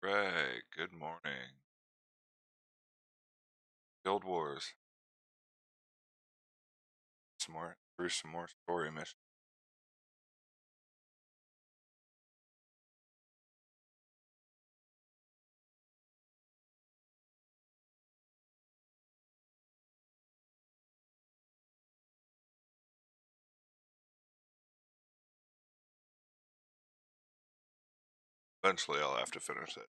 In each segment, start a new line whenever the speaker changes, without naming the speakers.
Right, good morning. Guild Wars. Some more story missions. Eventually I'll have to finish it.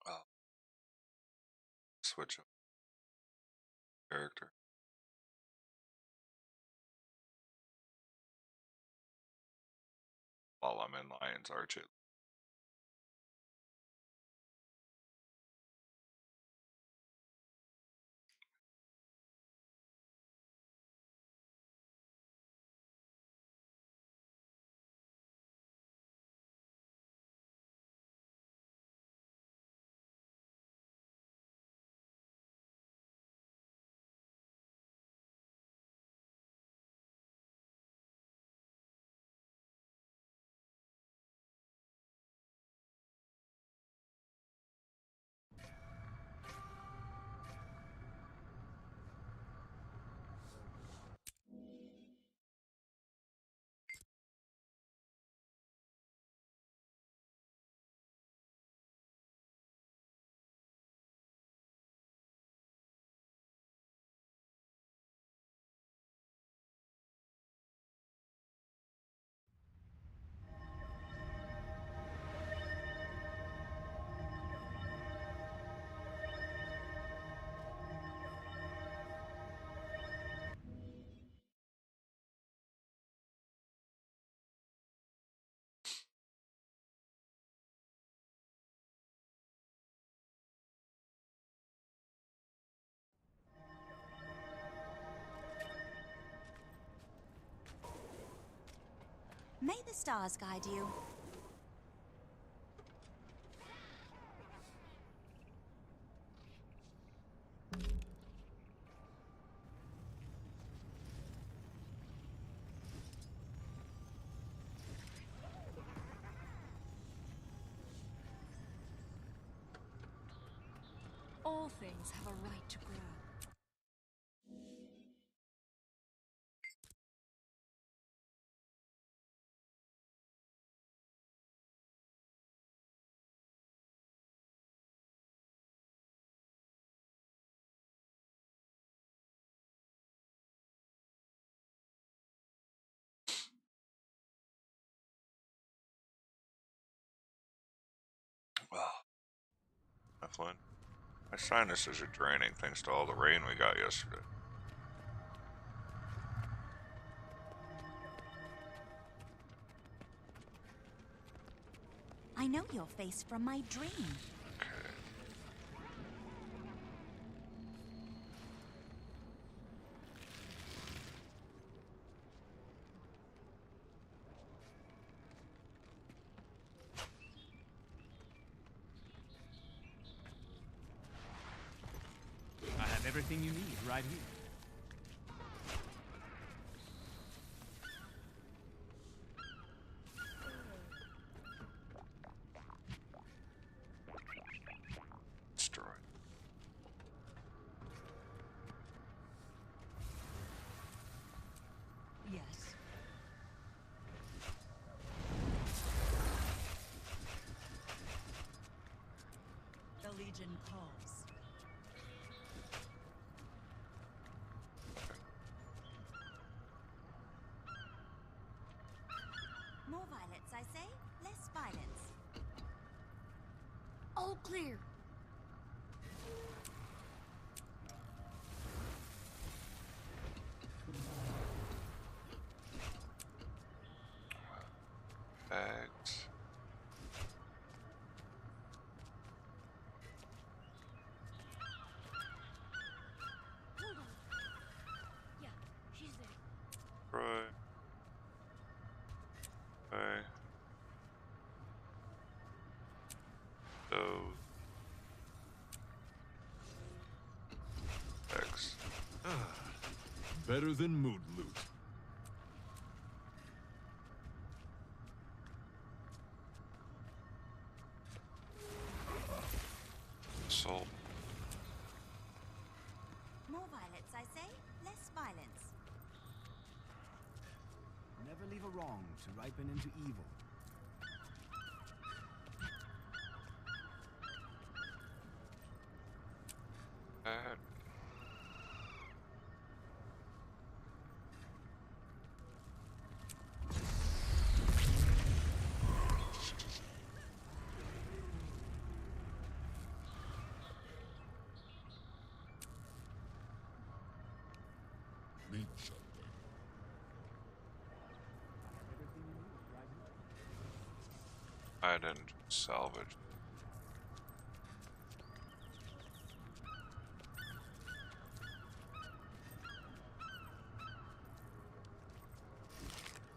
I'll switch up character while I'm in Lion's Arch.
May the stars guide you.
All things have a right to grow.
Well, Evelyn, my sinuses are draining thanks to all the rain we got yesterday.
I know your face from my dream.
Okay.
I have everything you need right here.
Destroy.
Yes. The Legion calls.
More violets, I say. Less violence.
All clear.
better than mood loot.
Soul.
More violence, I say. Less violence.
Never leave a wrong to ripen into evil.
Need something.
I didn't salvage.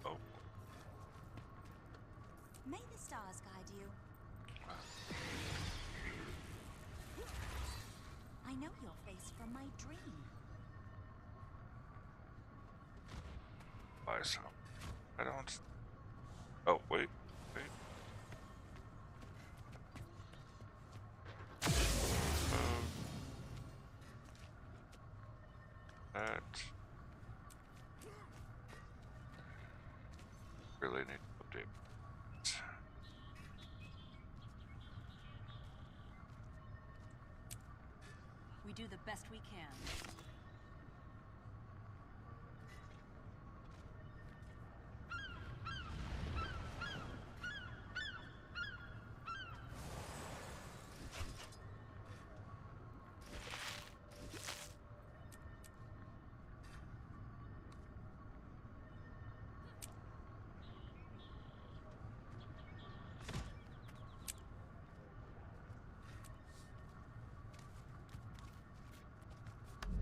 Oh.
May the stars guide you. I know your face from my dream.
Buy some. I don't. Oh, wait. Wait. That. Really need to update.
We do the best we can.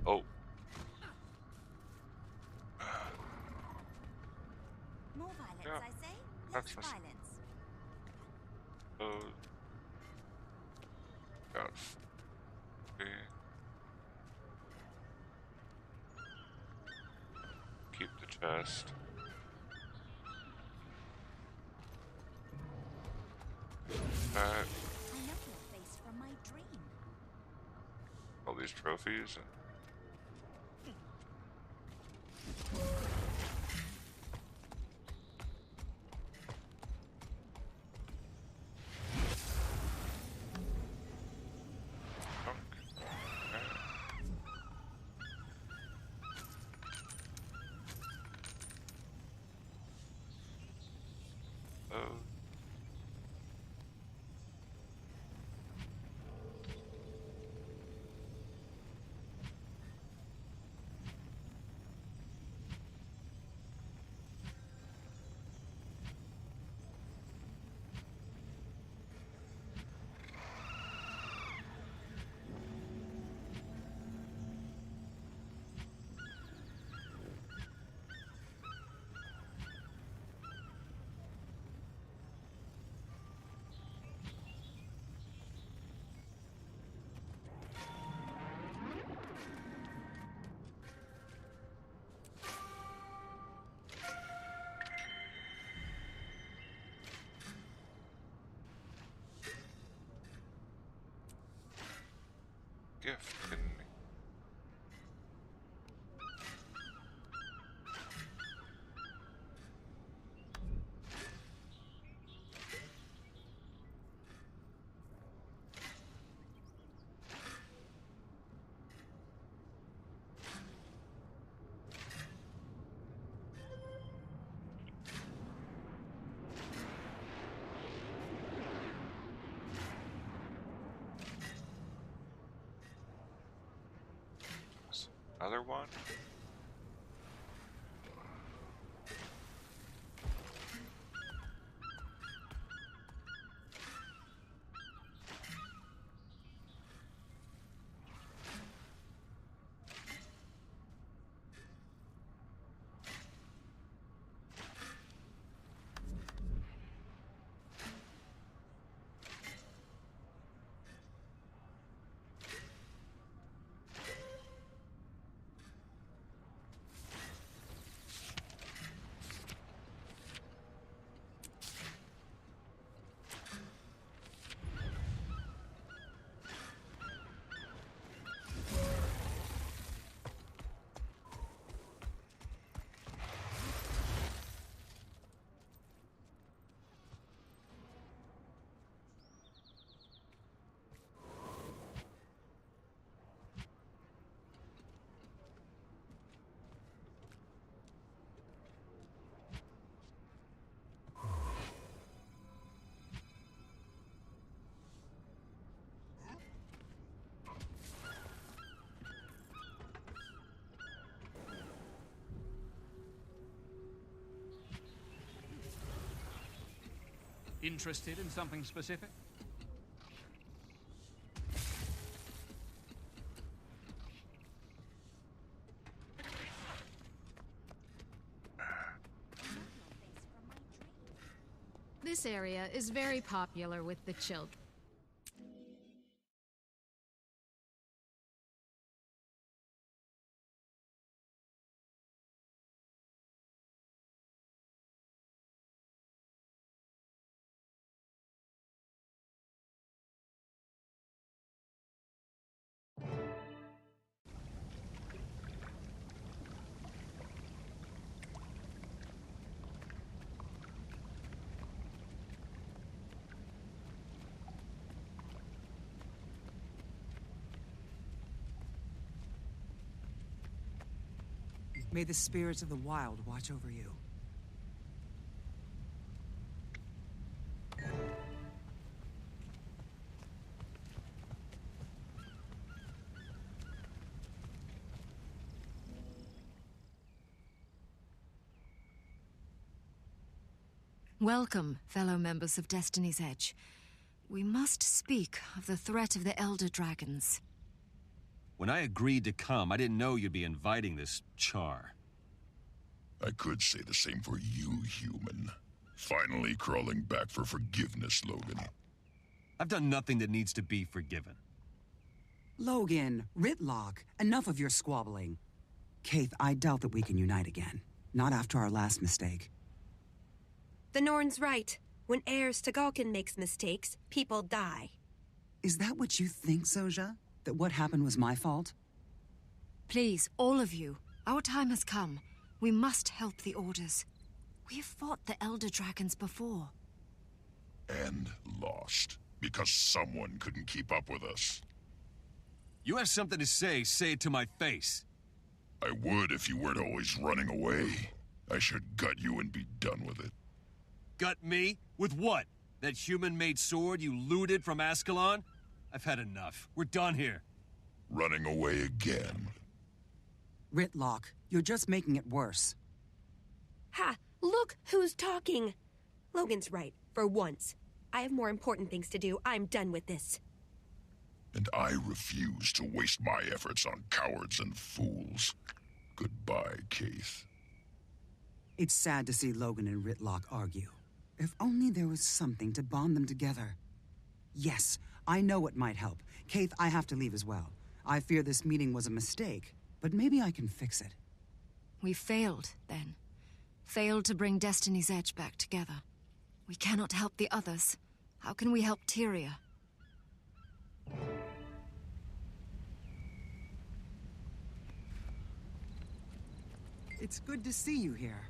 Oh.
More violence,
Yeah,
I say. Less
that's what's-
violence.
Oh. Got. Okay. Keep the chest.
I know your face from my dream.
All these trophies. Oh. Gift. Another one?
Interested in something specific?
This area is very popular with the children.
May the spirits of the wild watch over you.
Welcome, fellow members of Destiny's Edge. We must speak of the threat of the Elder Dragons.
When I agreed to come, I didn't know you'd be inviting this char.
I could say the same for you, human. Finally crawling back for forgiveness, Logan.
I've done nothing that needs to be forgiven.
Logan, Ritlock, enough of your squabbling. Kaith, I doubt that we can unite again. Not after our last mistake.
The Norn's right. When heirs to Galkin makes mistakes, people die.
Is that what you think, Soja? That what happened was my fault?
Please, all of you, our time has come. We must help the Orders. We have fought the Elder Dragons before.
And lost. Because someone couldn't keep up with us.
You have something to say it to my face.
I would if you weren't always running away. I should gut you and be done with it.
Gut me? With what? That human-made sword you looted from Ascalon? I've had enough. We're done here.
Running away again.
Ritlock, you're just making it worse.
Ha! Look who's talking! Logan's right, for once. I have more important things to do. I'm done with this.
And I refuse to waste my efforts on cowards and fools. Goodbye, Kaith.
It's sad to see Logan and Ritlock argue. If only there was something to bond them together. Yes, I know it might help. Kaith, I have to leave as well. I fear this meeting was a mistake, but maybe I can fix it.
We failed, then. Failed to bring Destiny's Edge back together. We cannot help the others. How can we help Tyria?
It's good to see you here.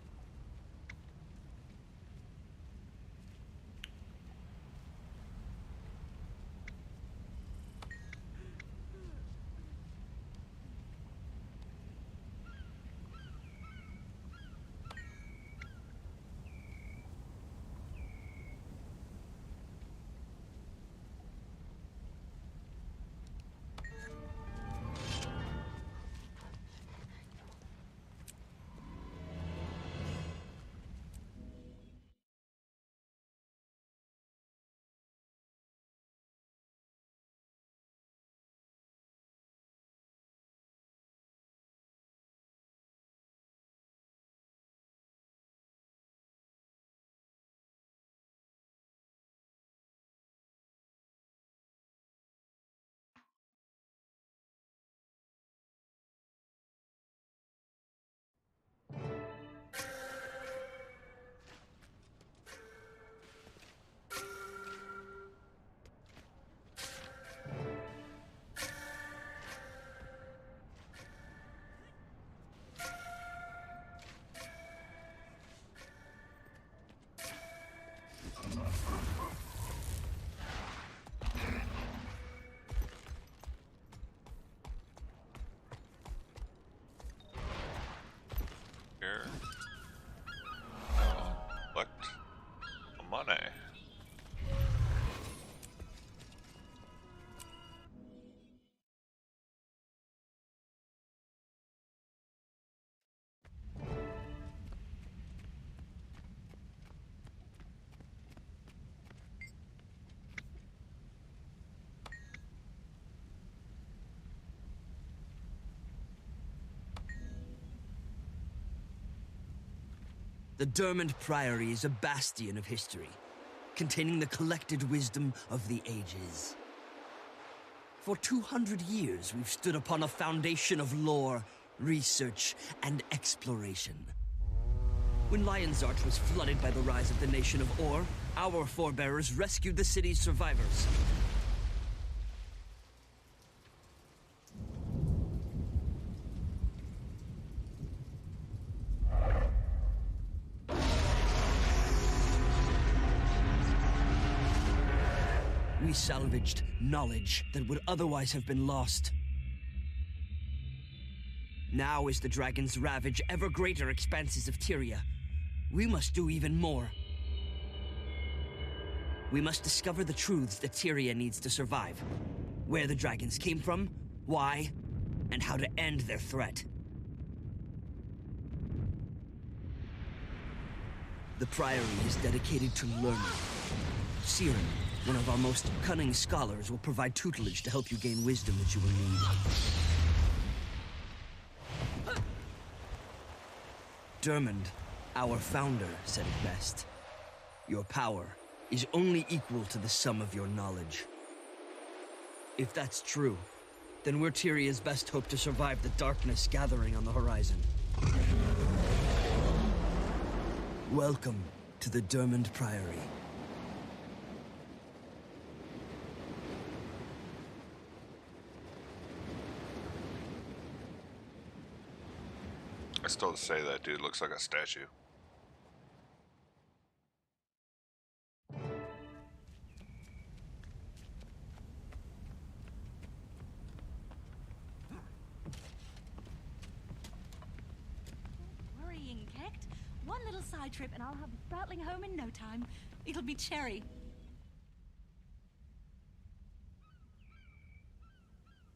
The Dermond Priory is a bastion of history, containing the collected wisdom of the ages. For 200 years, we've stood upon a foundation of lore, research, and exploration. When Lion's Arch was flooded by the rise of the nation of Or, our forebearers rescued the city's survivors. We salvaged knowledge that would otherwise have been lost. Now, as the dragons ravage ever greater expanses of Tyria, we must do even more. We must discover the truths that Tyria needs to survive. Where the dragons came from, why, and how to end their threat. The Priory is dedicated to learning. Siren, one of our most cunning scholars, will provide tutelage to help you gain wisdom that you will need. Dermond, our founder, said it best. Your power is only equal to the sum of your knowledge. If that's true, then we're Tyria's best hope to survive the darkness gathering on the horizon. Welcome to the Dermond Priory.
I still say that dude looks like a statue.
Worrying, Kect. One little side trip and I'll have Spratling home in no time. It'll be cherry.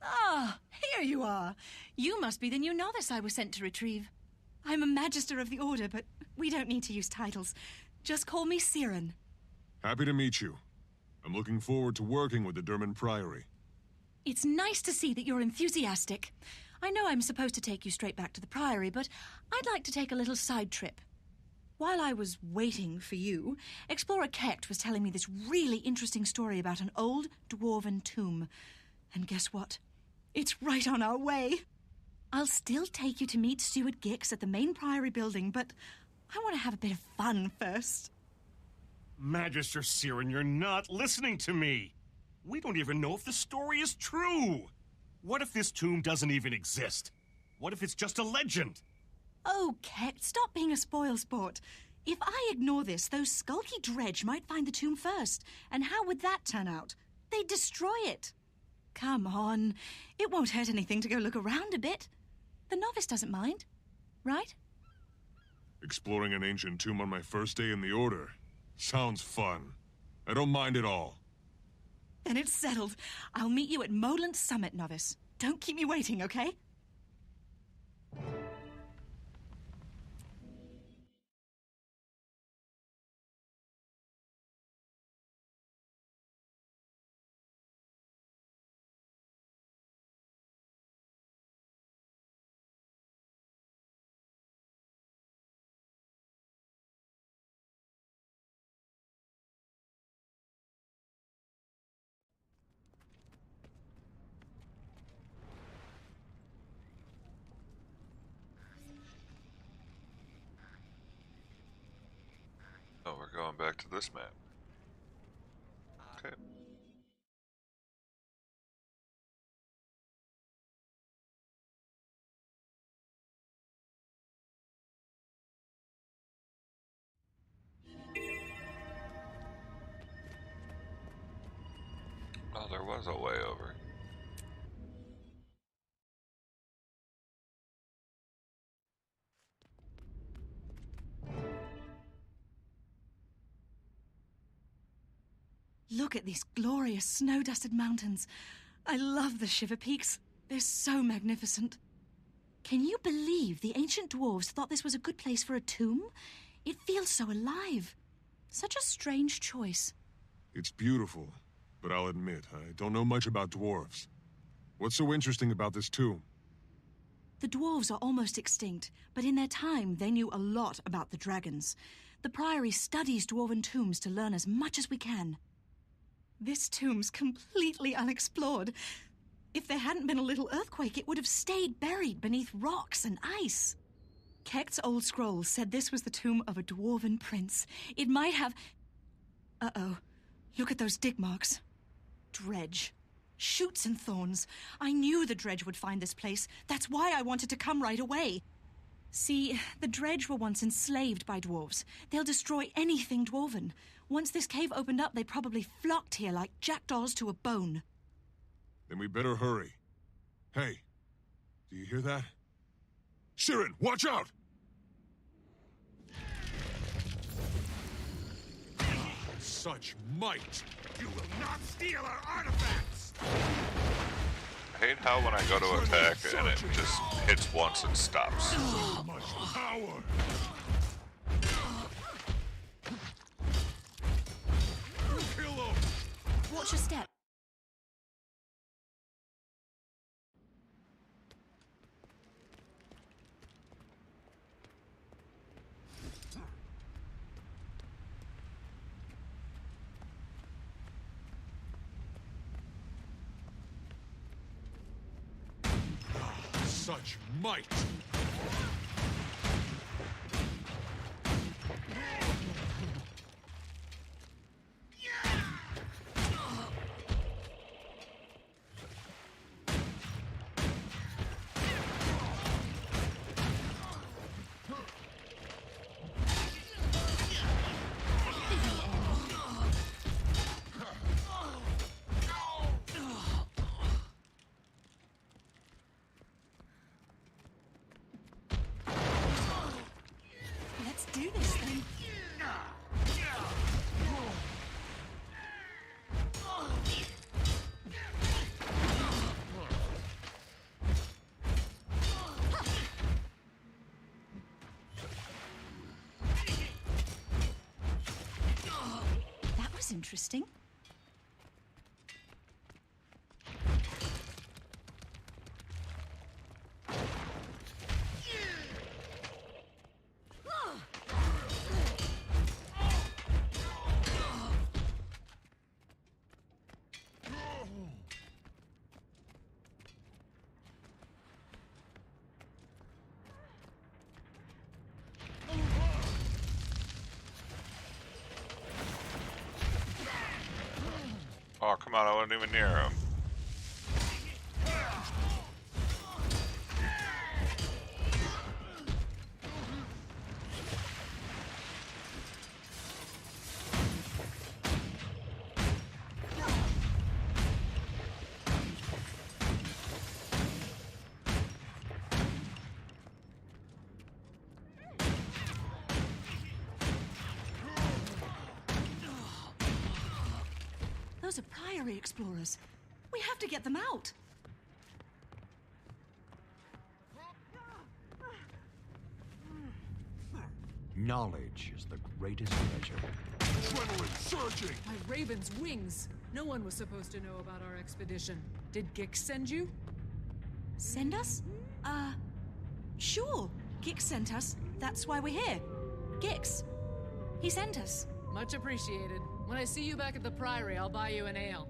Ah, here you are. You must be the new novice I was sent to retrieve. I'm a Magister of the Order, but we don't need to use titles. Just call me Siren.
Happy to meet you. I'm looking forward to working with the Dermond Priory.
It's nice to see that you're enthusiastic. I know I'm supposed to take you straight back to the Priory, but I'd like to take a little side trip. While I was waiting for you, Explorer Kect was telling me this really interesting story about an old dwarven tomb. And guess what? It's right on our way. I'll still take you to meet Steward Gix at the main Priory building, but I want to have a bit of fun first.
Magister Siren, you're not listening to me. We don't even know if the story is true. What if this tomb doesn't even exist? What if it's just a legend?
Oh, Kect, stop being a spoilsport. If I ignore this, those skulky dredge might find the tomb first. And how would that turn out? They'd destroy it. Come on. It won't hurt anything to go look around a bit. The novice doesn't mind, right?
Exploring an ancient tomb on my first day in the Order. Sounds fun. I don't mind at all.
Then it's settled. I'll meet you at Moland Summit, novice. Don't keep me waiting, okay?
Oh, we're going back to this map. Okay. Oh, there was a way over.
Look at these glorious snow-dusted mountains. I love the Shiver Peaks. They're so magnificent. Can you believe the ancient dwarves thought this was a good place for a tomb? It feels so alive. Such a strange choice.
It's beautiful, but I'll admit, I don't know much about dwarves. What's so interesting about this tomb?
The dwarves are almost extinct, but in their time they knew a lot about the dragons. The Priory studies dwarven tombs to learn as much as we can. This tomb's completely unexplored. If there hadn't been a little earthquake, it would have stayed buried beneath rocks and ice. Kekt's old scroll said this was the tomb of a dwarven prince. It might have... Uh-oh. Look at those dig marks. Dredge. Shoots and thorns. I knew the dredge would find this place. That's why I wanted to come right away. See, the dredge were once enslaved by dwarves. They'll destroy anything dwarven. Once this cave opened up, they probably flocked here like jackdaws to a bone.
Then we better hurry. Hey, do you hear that? Siren, watch out! Such might!
You will not steal our artifacts!
I hate how when I go to attack and it just hits once and stops.
So much power! Kill him!
Watch your step.
Such might!
Let's do this then. That was interesting.
Oh, come on, I wasn't even near him.
Those are Priory explorers. We have to get them out.
Knowledge is the greatest treasure.
Adrenaline surging!
My raven's wings. No one was supposed to know about our expedition. Did Gix send you?
Send us? Sure. Gix sent us. That's why we're here. Gix. He sent us.
Much appreciated. When I see you back at the Priory, I'll buy you an ale.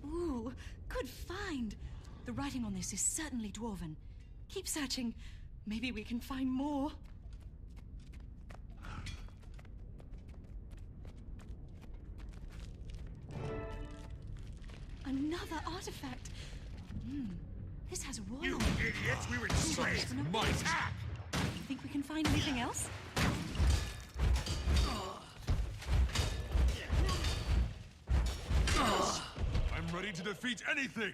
Ooh, good find. The writing on this is certainly dwarven. Keep searching. Maybe we can find more. Another artifact. This has a wall.
You idiots! We were too late!
Might!
You think we can find anything else?
I'm ready to defeat anything!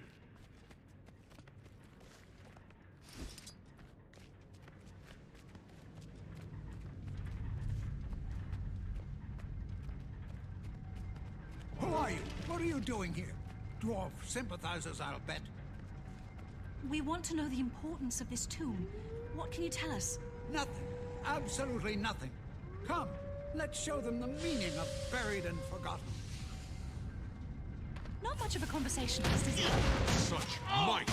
Who are you? What are you doing here? Dwarf sympathizers, I'll bet.
We want to know the importance of this tomb. What can you tell us?
Nothing. Absolutely nothing. Come, let's show them the meaning of buried and forgotten.
Not much of a conversationalist, is he?
Such might!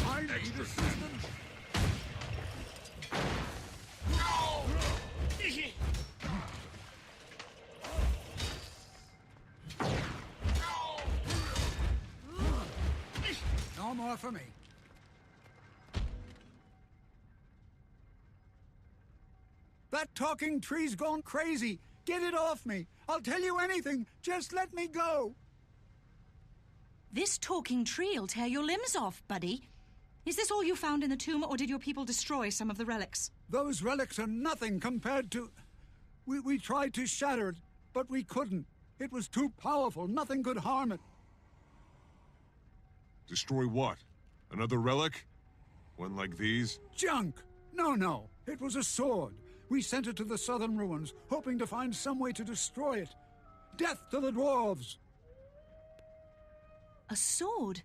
I need assistance. No more for me. That talking tree's gone crazy. Get it off me. I'll tell you anything. Just let me go.
This talking tree'll tear your limbs off, buddy. Is this all you found in the tomb, or did your people destroy some of the relics?
Those relics are nothing compared to... We tried to shatter it, but we couldn't. It was too powerful. Nothing could harm it.
Destroy what? Another relic? One like these?
Junk! No. It was a sword. We sent it to the southern ruins, hoping to find some way to destroy it. Death to the dwarves!
A sword?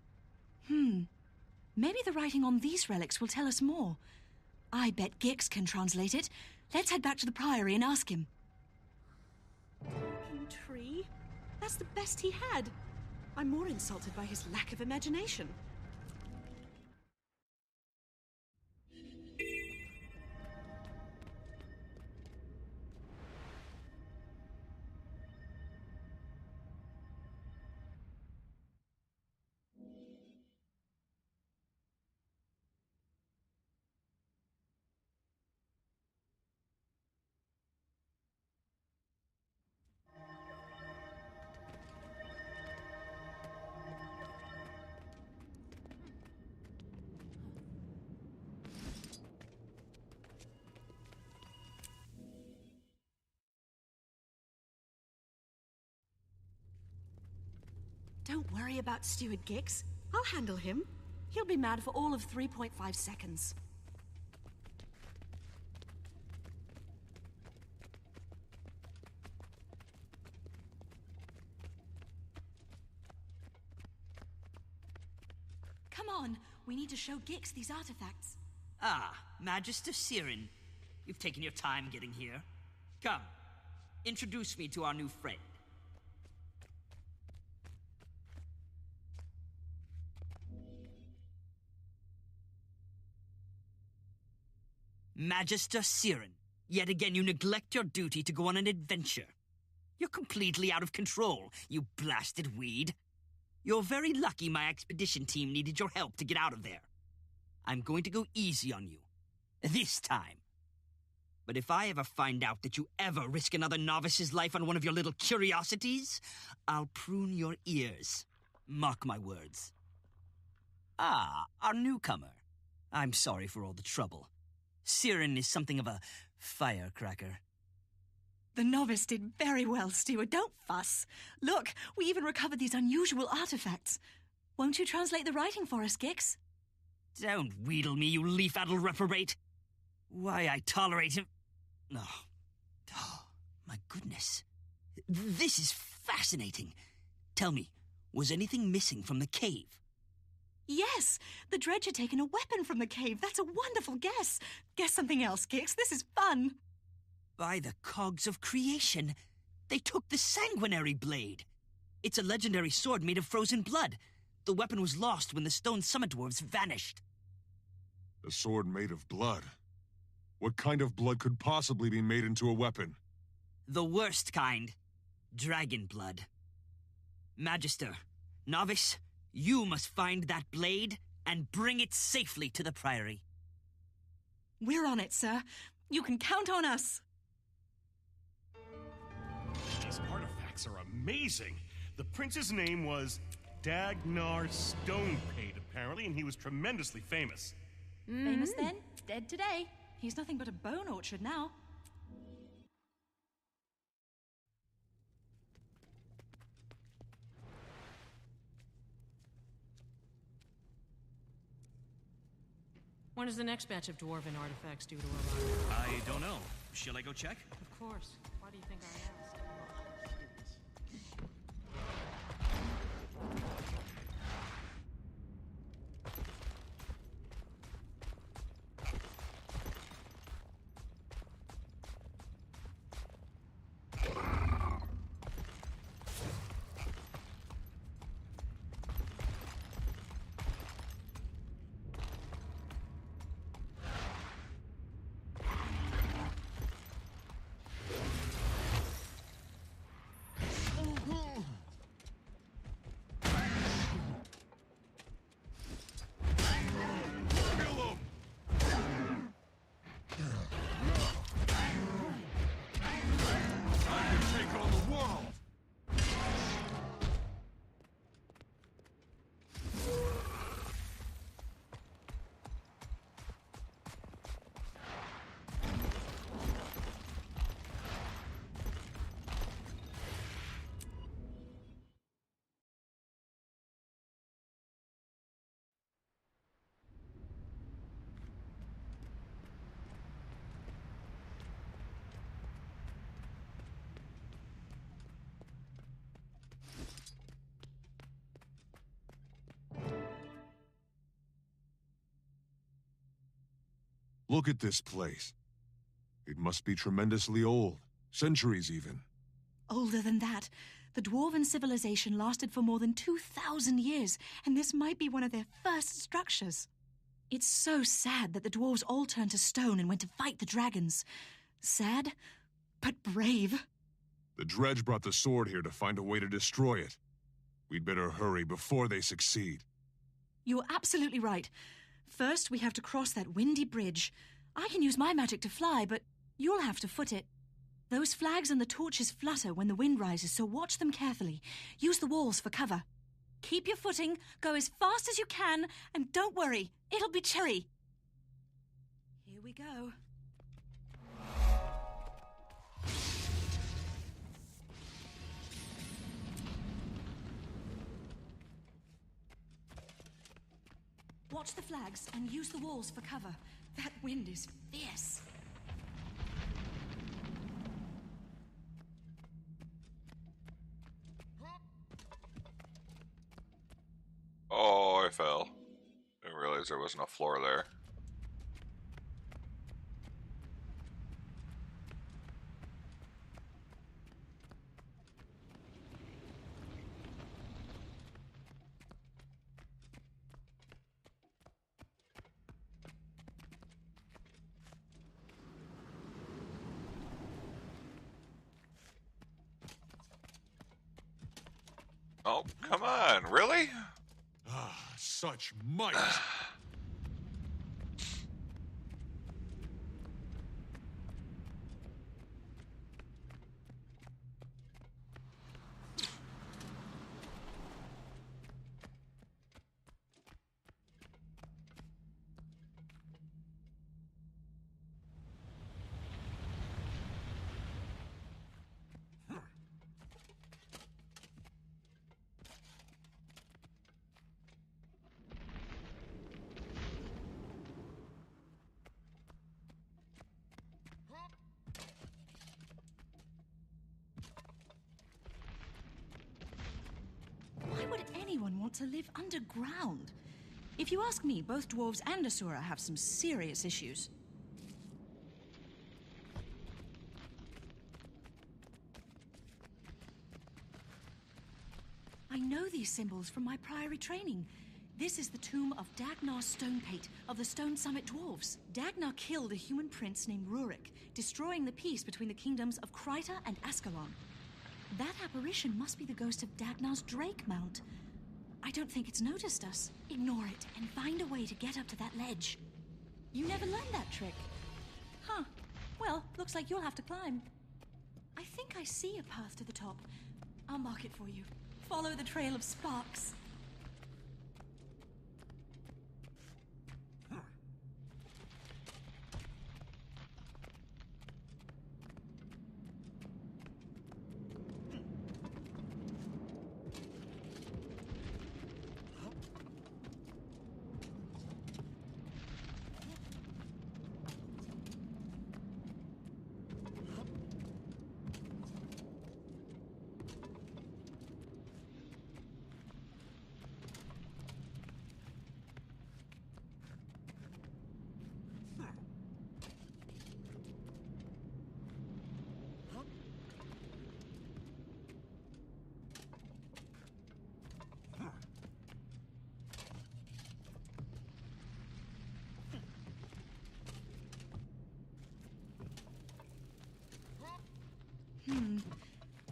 Maybe the writing on these relics will tell us more. I bet Gix can translate it. Let's head back to the Priory and ask him.
Talking tree? That's the best he had. I'm more insulted by his lack of imagination. Don't worry about Steward Gix. I'll handle him. He'll be mad for all of 3.5 seconds.
Come on, we need to show Gix these artifacts.
Ah, Magister Sirin. You've taken your time getting here. Come, introduce me to our new friend. Magister Sirin, yet again you neglect your duty to go on an adventure. You're completely out of control, you blasted weed. You're very lucky my expedition team needed your help to get out of there. I'm going to go easy on you. This time. But if I ever find out that you ever risk another novice's life on one of your little curiosities, I'll prune your ears. Mark my words. Ah, our newcomer. I'm sorry for all the trouble. Sirin is something of a firecracker.
The novice did very well, Steward. Don't fuss. Look, we even recovered these unusual artifacts. Won't you translate the writing for us, Gix?
Don't wheedle me, you leaf-addled reprobate. Why I tolerate him... Oh, my goodness. This is fascinating. Tell me, was anything missing from the cave?
Yes, the dredge had taken a weapon from the cave. That's a wonderful guess. Guess something else, Gix. This is fun.
By the cogs of creation, they took the sanguinary blade. It's a legendary sword made of frozen blood. The weapon was lost when the stone summit dwarves vanished.
A sword made of blood? What kind of blood could possibly be made into a weapon?
The worst kind. Dragon blood. Magister, novice, you must find that blade and bring it safely to the Priory.
We're on it, sir. You can count on us.
These artifacts are amazing. The prince's name was Dagnar Stonepate, apparently, and he was tremendously famous.
Famous then? Dead today. He's nothing but a bone orchard now.
When is the next batch of dwarven artifacts due to arrive?
I don't know.
Shall I go check?
Of course. Why do you think I asked?
Look at this place. It must be tremendously old. Centuries, even.
Older than that. The Dwarven civilization lasted for more than 2,000 years, and this might be one of their first structures. It's so sad that the dwarves all turned to stone and went to fight the dragons. Sad, but brave.
The Dredge brought the sword here to find a way to destroy it. We'd better hurry before they succeed.
You're absolutely right. First, we have to cross that windy bridge. I can use my magic to fly, but you'll have to foot it. Those flags and the torches flutter when the wind rises, so watch them carefully. Use the walls for cover. Keep your footing, go as fast as you can, and don't worry, it'll be cherry. Here we go. Watch the flags and use the walls for cover. That wind is fierce.
Oh, I fell. Didn't realize there wasn't a floor there. Oh, come on, really?
Ah, such might!
Why would anyone want to live underground? If you ask me, both dwarves and Asura have some serious issues. I know these symbols from my priory training. This is the tomb of Dagnar Stonepate of the Stone Summit Dwarves. Dagnar killed a human prince named Rurik, destroying the peace between the kingdoms of Kryta and Ascalon. That apparition must be the ghost of Dagnar's Drake Mount. I don't think it's noticed us. Ignore it and find a way to get up to that ledge. You never learned that trick. Huh. Well, looks like you'll have to climb. I think I see a path to the top. I'll mark it for you. Follow the trail of sparks.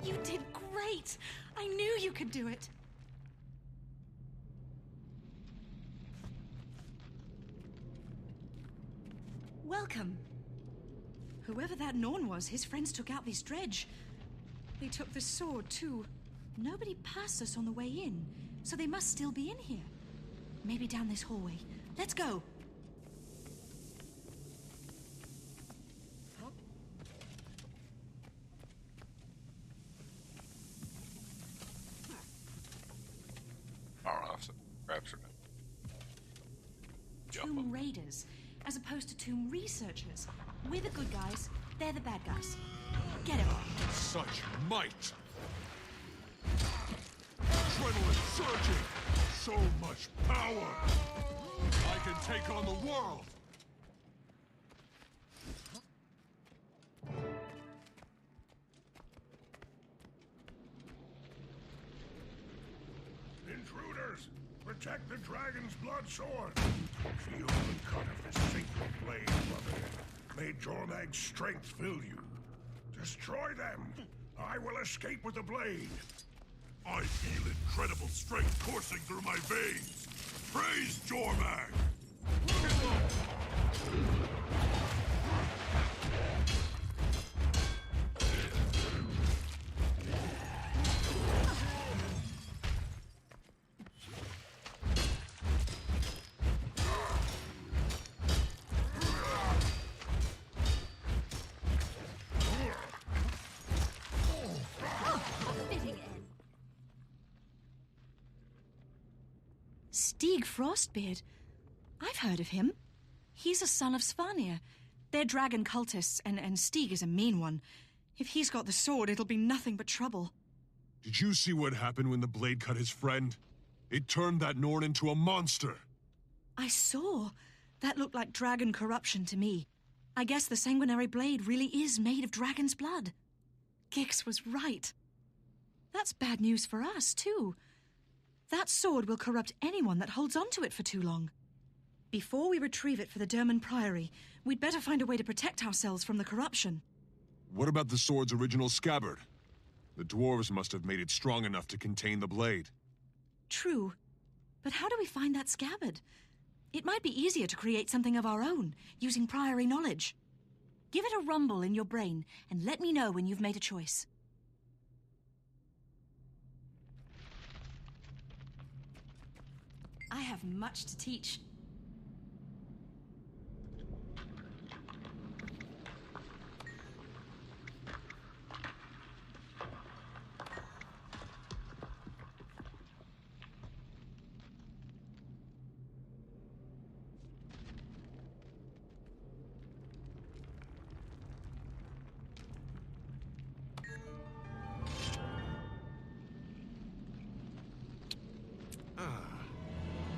You did great! I knew you could do it! Welcome. Whoever that Norn was, his friends took out this dredge. They took the sword, too. Nobody passed us on the way in, so they must still be in here. Maybe down this hallway. Let's go! Tomb Raiders, as opposed to Tomb Researchers. We're the good guys, they're the bad guys. Get him.
Such might! Adrenaline surging! So much power! I can take on the world!
Intruders! Protect the dragon's blood sword! Feel the cut of this sacred blade, brother. May Jormag's strength fill you. Destroy them! I will escape with the blade!
I feel incredible strength coursing through my veins! Praise Jormag!
Stieg Frostbeard. I've heard of him. He's a son of Svanir. They're dragon cultists, and Stieg is a mean one. If he's got the sword, it'll be nothing but trouble.
Did you see what happened when the blade cut his friend? It turned that Norn into a monster.
I saw. That looked like dragon corruption to me. I guess the sanguinary blade really is made of dragon's blood. Gix was right. That's bad news for us, too. That sword will corrupt anyone that holds onto it for too long. Before we retrieve it for the Derman Priory, we'd better find a way to protect ourselves from the corruption.
What about the sword's original scabbard? The dwarves must have made it strong enough to contain the blade.
True. But how do we find that scabbard? It might be easier to create something of our own, using Priory knowledge. Give it a rumble in your brain, and let me know when you've made a choice. I have much to teach.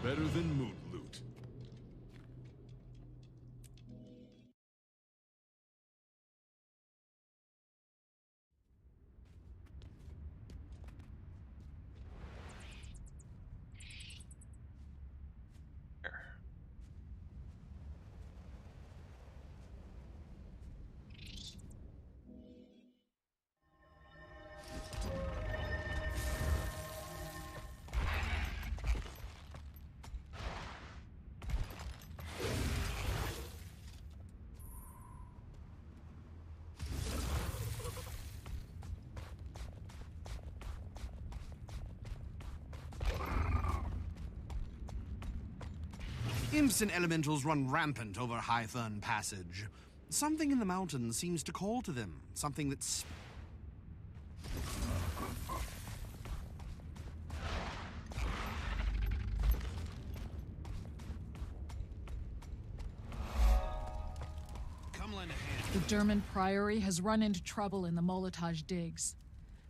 Better than moot loot.
Imps and elementals run rampant over Hythern Passage. Something in the mountains seems to call to them. Something that's... Come lend a hand.
The Derman Priory has run into trouble in the Molotage digs.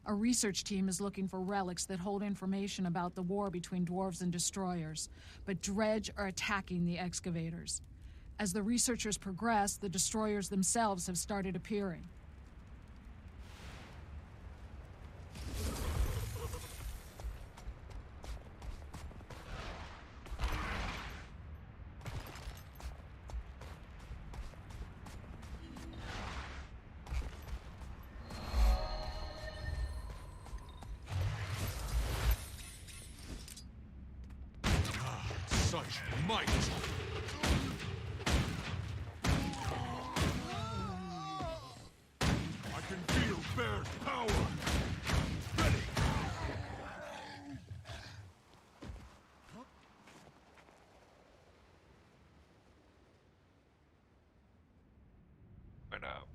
A research team is looking for relics that hold information about the war between dwarves and destroyers, but Dredge are attacking the excavators. As the researchers progress, the destroyers themselves have started appearing.
Such might! I can feel Bear's power! Ready!
Went out.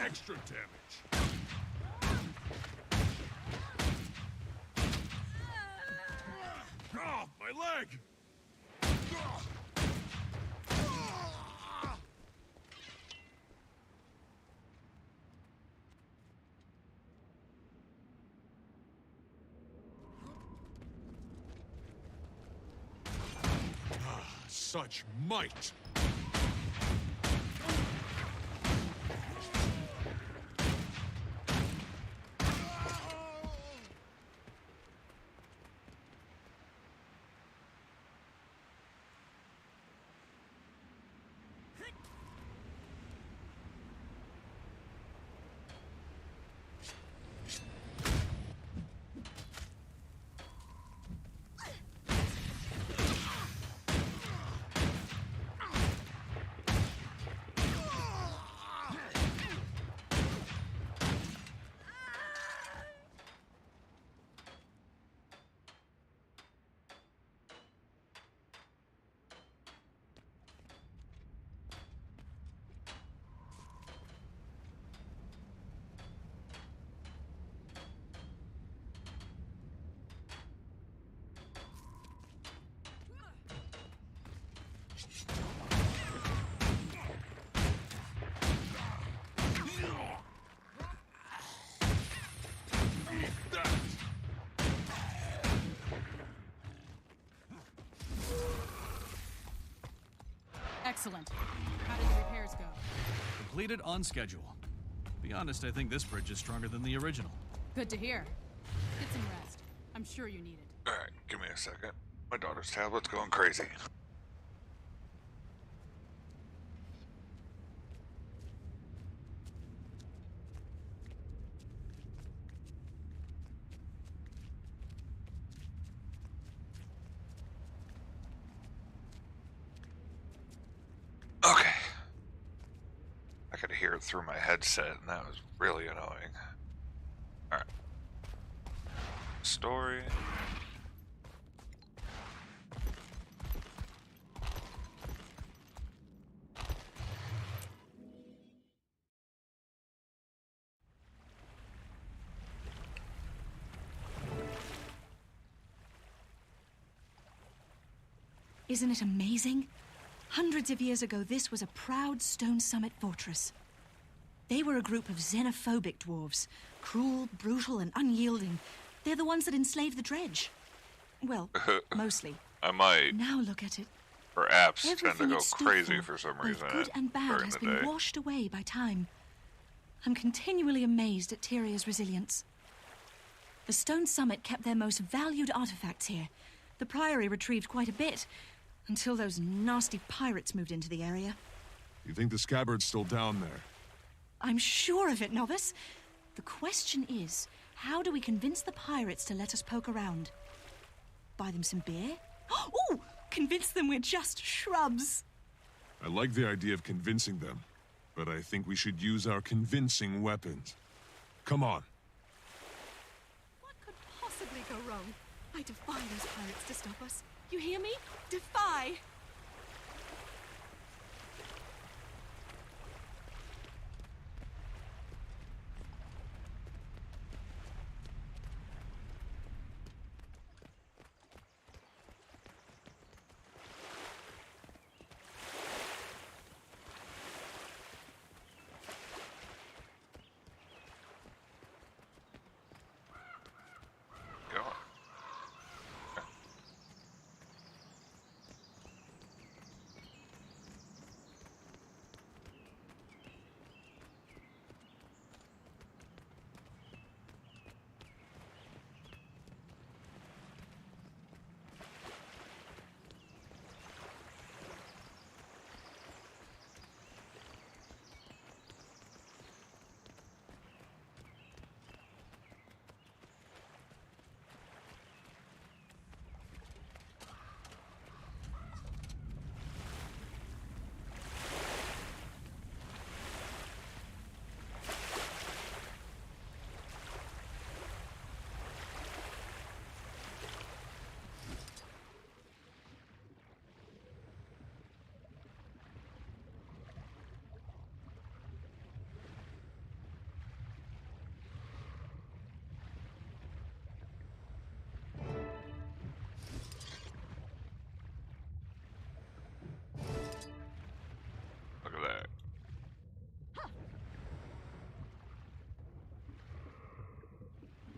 Extra damage! Ah, my leg! Such might!
Excellent. How did the repairs go?
Completed on schedule. To be honest, I think this bridge is stronger than the original.
Good to hear. Get some rest. I'm sure you need it.
Alright, give me a second. My daughter's tablet's going crazy. Okay. I could hear it through my headset, and that was really annoying. Alright. Story.
Isn't it amazing? Hundreds of years ago, this was a proud stone summit fortress. They were a group of xenophobic dwarves. Cruel, brutal, and unyielding. They're the ones that enslaved the dredge. Well, mostly.
I might.
Now look at it.
Perhaps tend to
Everything
go
it stood
crazy
for,
for some
both
reason
good and bad,
during
has
the
been
day.
washed away by time. I'm continually amazed at Tyria's resilience. The stone summit kept their most valued artifacts here. The Priory retrieved quite a bit, until those nasty pirates moved into the area.
You think the scabbard's still down there?
I'm sure of it, novice. The question is, how do we convince the pirates to let us poke around? Buy them some beer? Oh, convince them we're just shrubs.
I like the idea of convincing them, but I think we should use our convincing weapons. Come on.
What could possibly go wrong? I defy those pirates to stop us. You hear me? Defy!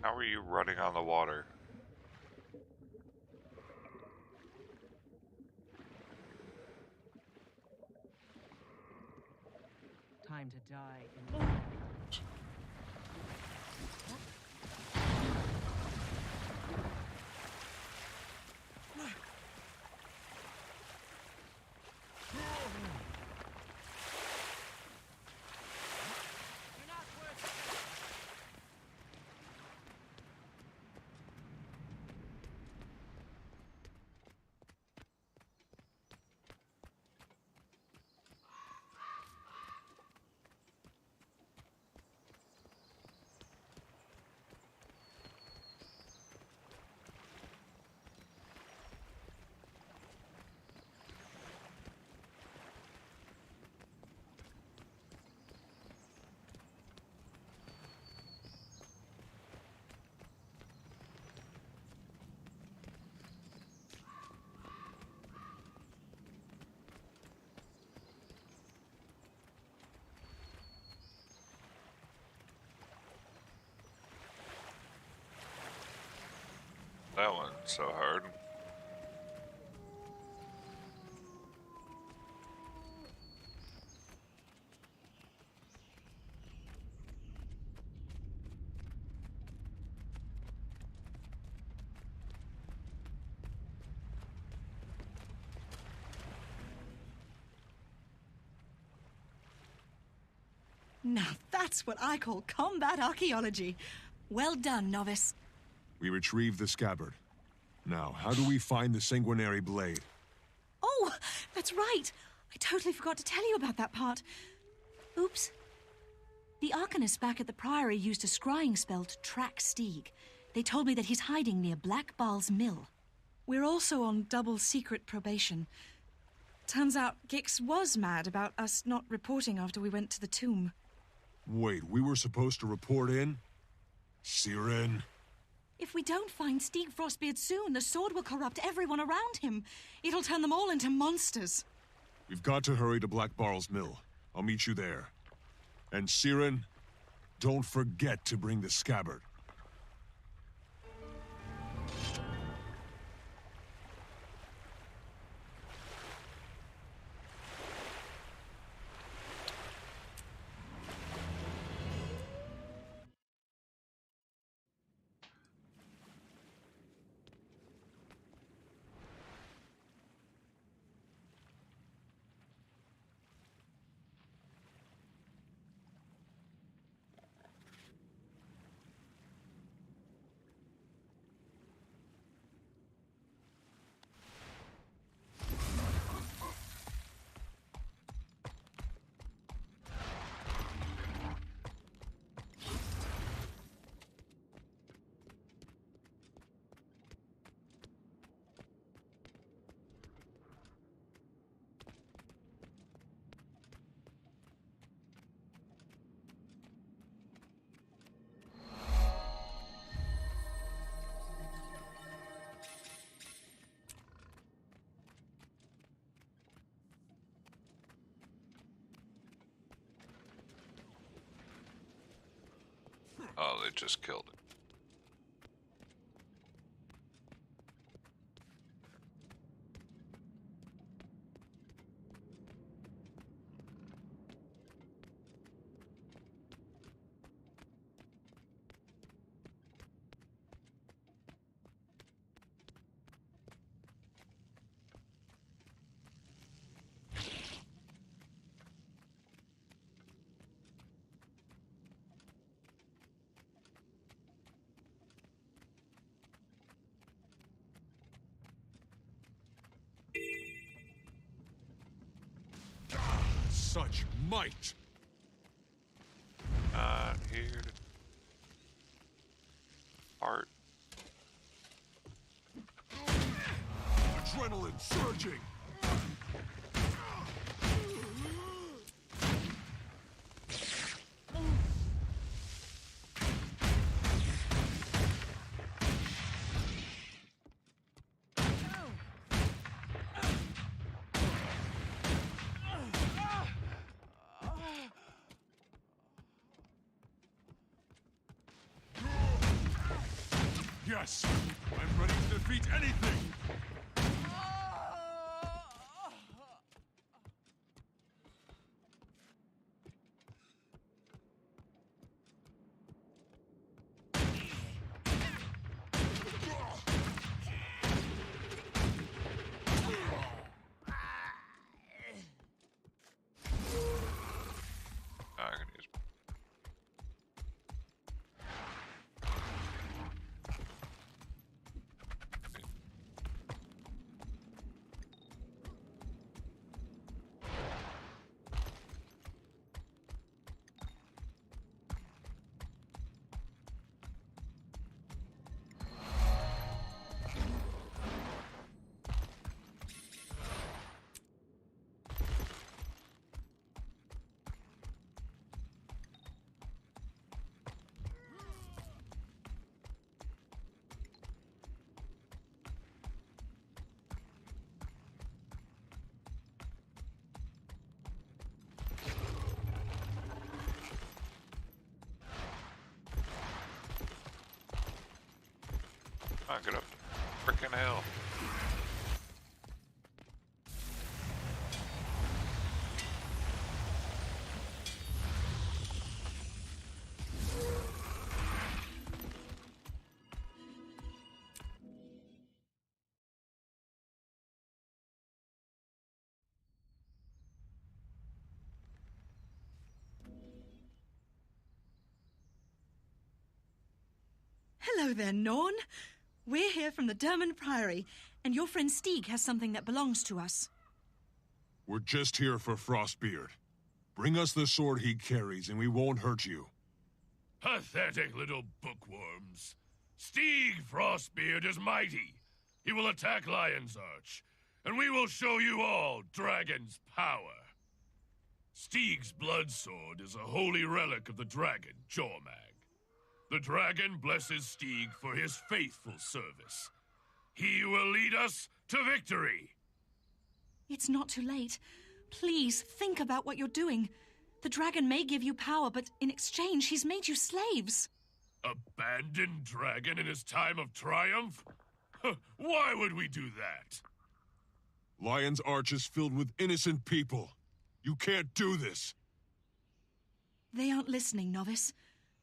How are you running on the water?
Time to die.
That one's so hard.
Now that's what I call combat archaeology. Well done, novice.
We retrieved the scabbard. Now, how do we find the sanguinary blade?
Oh, that's right. I totally forgot to tell you about that part. Oops. The Arcanists back at the Priory used a scrying spell to track Stieg. They told me that he's hiding near Black Baal's mill. We're also on double secret probation. Turns out Gix was mad about us not reporting after we went to the tomb.
Wait, we were supposed to report in? Siren?
If we don't find Stieg Frostbeard soon, the sword will corrupt everyone around him. It'll turn them all into monsters.
We've got to hurry to Black Baal's mill. I'll meet you there. And Siren, don't forget to bring the scabbard.
Oh, they just killed it.
Such might!
Not here to art.
Adrenaline surging!
Yes! I'm ready to defeat anything!
I can use. I get up the frickin' hill.
Hello there, Norn. We're here from the Dermond Priory, and your friend Stieg has something that belongs to us.
We're just here for Frostbeard. Bring us the sword he carries, and we won't hurt you.
Pathetic little bookworms. Stieg Frostbeard is mighty. He will attack Lion's Arch, and we will show you all Dragon's power. Stieg's blood sword is a holy relic of the dragon, Jormag. The dragon blesses Stieg for his faithful service. He will lead us to victory.
It's not too late. Please, think about what you're doing. The dragon may give you power, but in exchange, he's made you slaves.
Abandoned dragon in his time of triumph? Why would we do that?
Lion's Arch is filled with innocent people. You can't do this.
They aren't listening, Novice.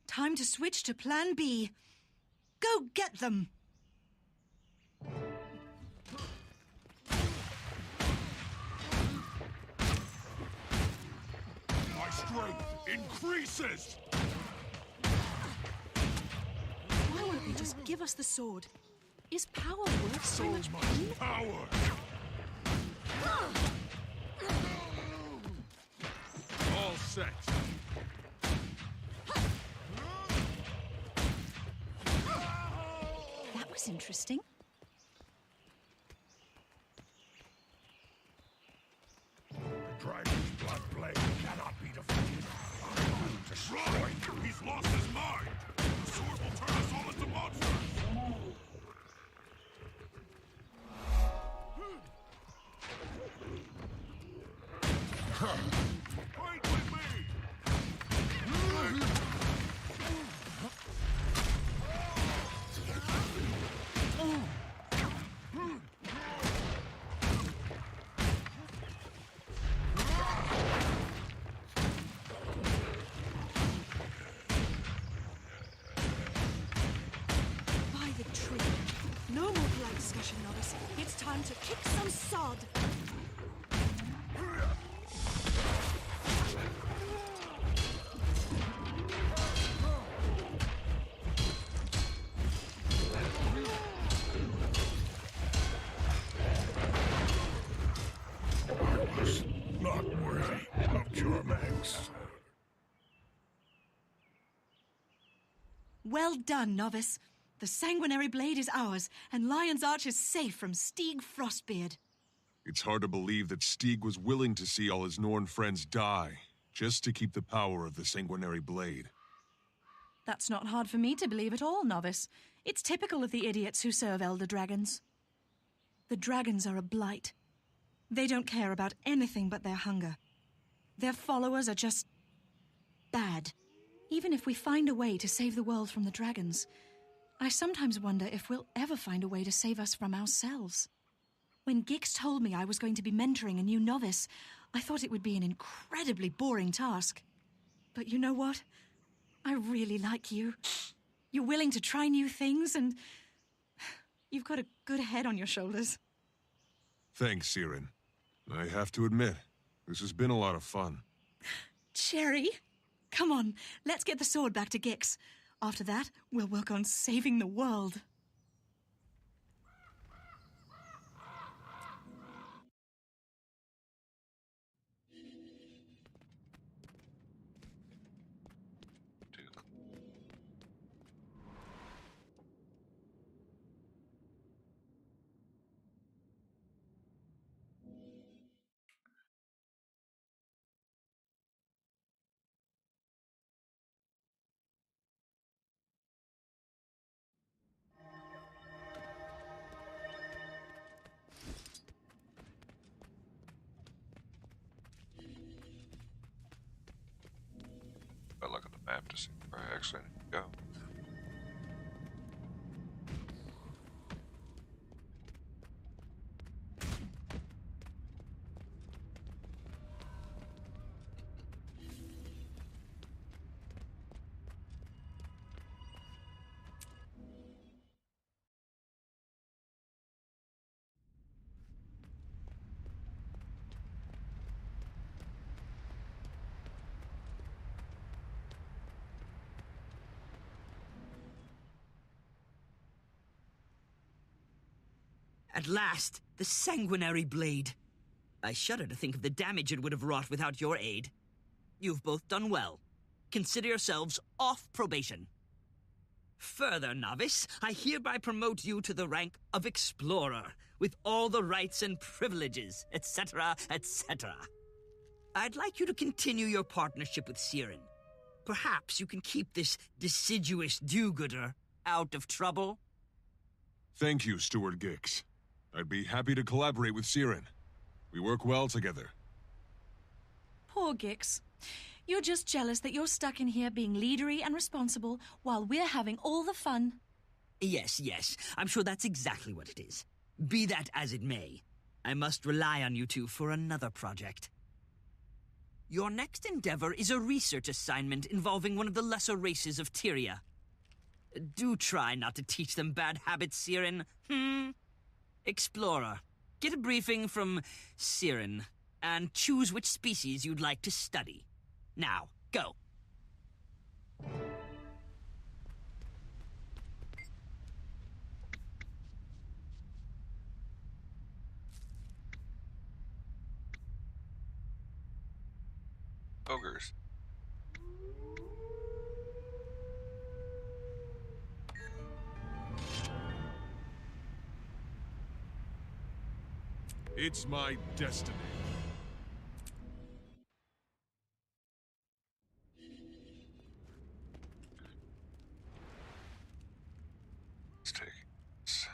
Time to switch to Plan B. Go get them!
My strength increases!
Why won't they just give us the sword? Is power worth so much pain?
Power!
All set.
That was interesting.
The dragon's blood blade cannot be defeated. I'm destroying you.
He's lost his mind! The sword will turn us all into monsters! Fight with me!
By the tree. No more polite discussion, Novice. It's time to kick some sod.
Was not worthy of Jormag's sword.
Well done, Novice. The sanguinary blade is ours, and Lion's Arch is safe from Stieg Frostbeard.
It's hard to believe that Stieg was willing to see all his Norn friends die, just to keep the power of the sanguinary blade.
That's not hard for me to believe at all, Novice. It's typical of the idiots who serve Elder Dragons. The dragons are a blight. They don't care about anything but their hunger. Their followers are just bad. Even if we find a way to save the world from the dragons, I sometimes wonder if we'll ever find a way to save us from ourselves. When Gix told me I was going to be mentoring a new novice, I thought it would be an incredibly boring task. But you know what? I really like you. You're willing to try new things, and you've got a good head on your shoulders.
Thanks, Siren. I have to admit, this has been a lot of fun.
Cherry, come on, let's get the sword back to Gix. After that, we'll work on saving the world.
I look at the map to see where I actually need to go.
At last, the sanguinary blade. I shudder to think of the damage it would have wrought without your aid. You've both done well. Consider yourselves off probation. Further, novice, I hereby promote you to the rank of explorer, with all the rights and privileges, etc., etc. I'd like you to continue your partnership with Siren. Perhaps you can keep this deciduous do-gooder out of trouble?
Thank you, Steward Gix. I'd be happy to collaborate with Siren. We work well together.
Poor Gix. You're just jealous that you're stuck in here being leadery and responsible while we're having all the fun.
Yes, yes. I'm sure that's exactly what it is. Be that as it may, I must rely on you two for another project. Your next endeavor is a research assignment involving one of the lesser races of Tyria. Do try not to teach them bad habits, Siren. Explorer, get a briefing from Siren, and choose which species you'd like to study. Now, go.
Ogres.
It's my destiny.
Let's take this.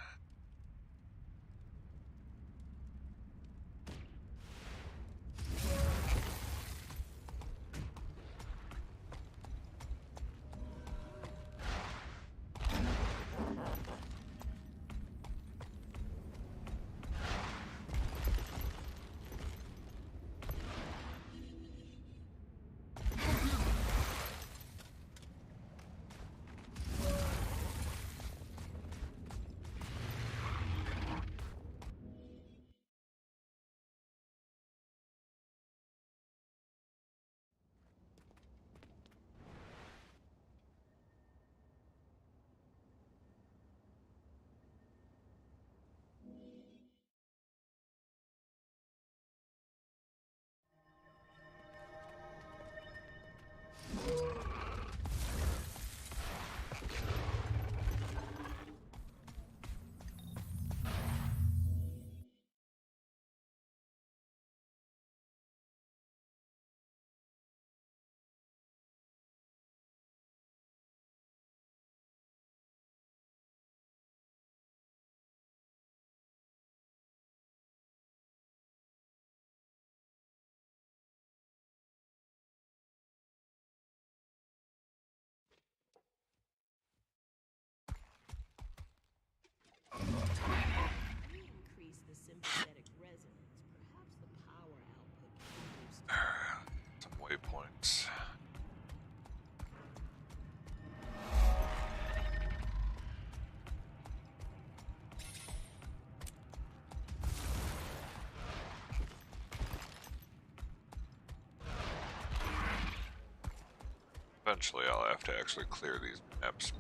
Eventually I'll have to actually clear these maps.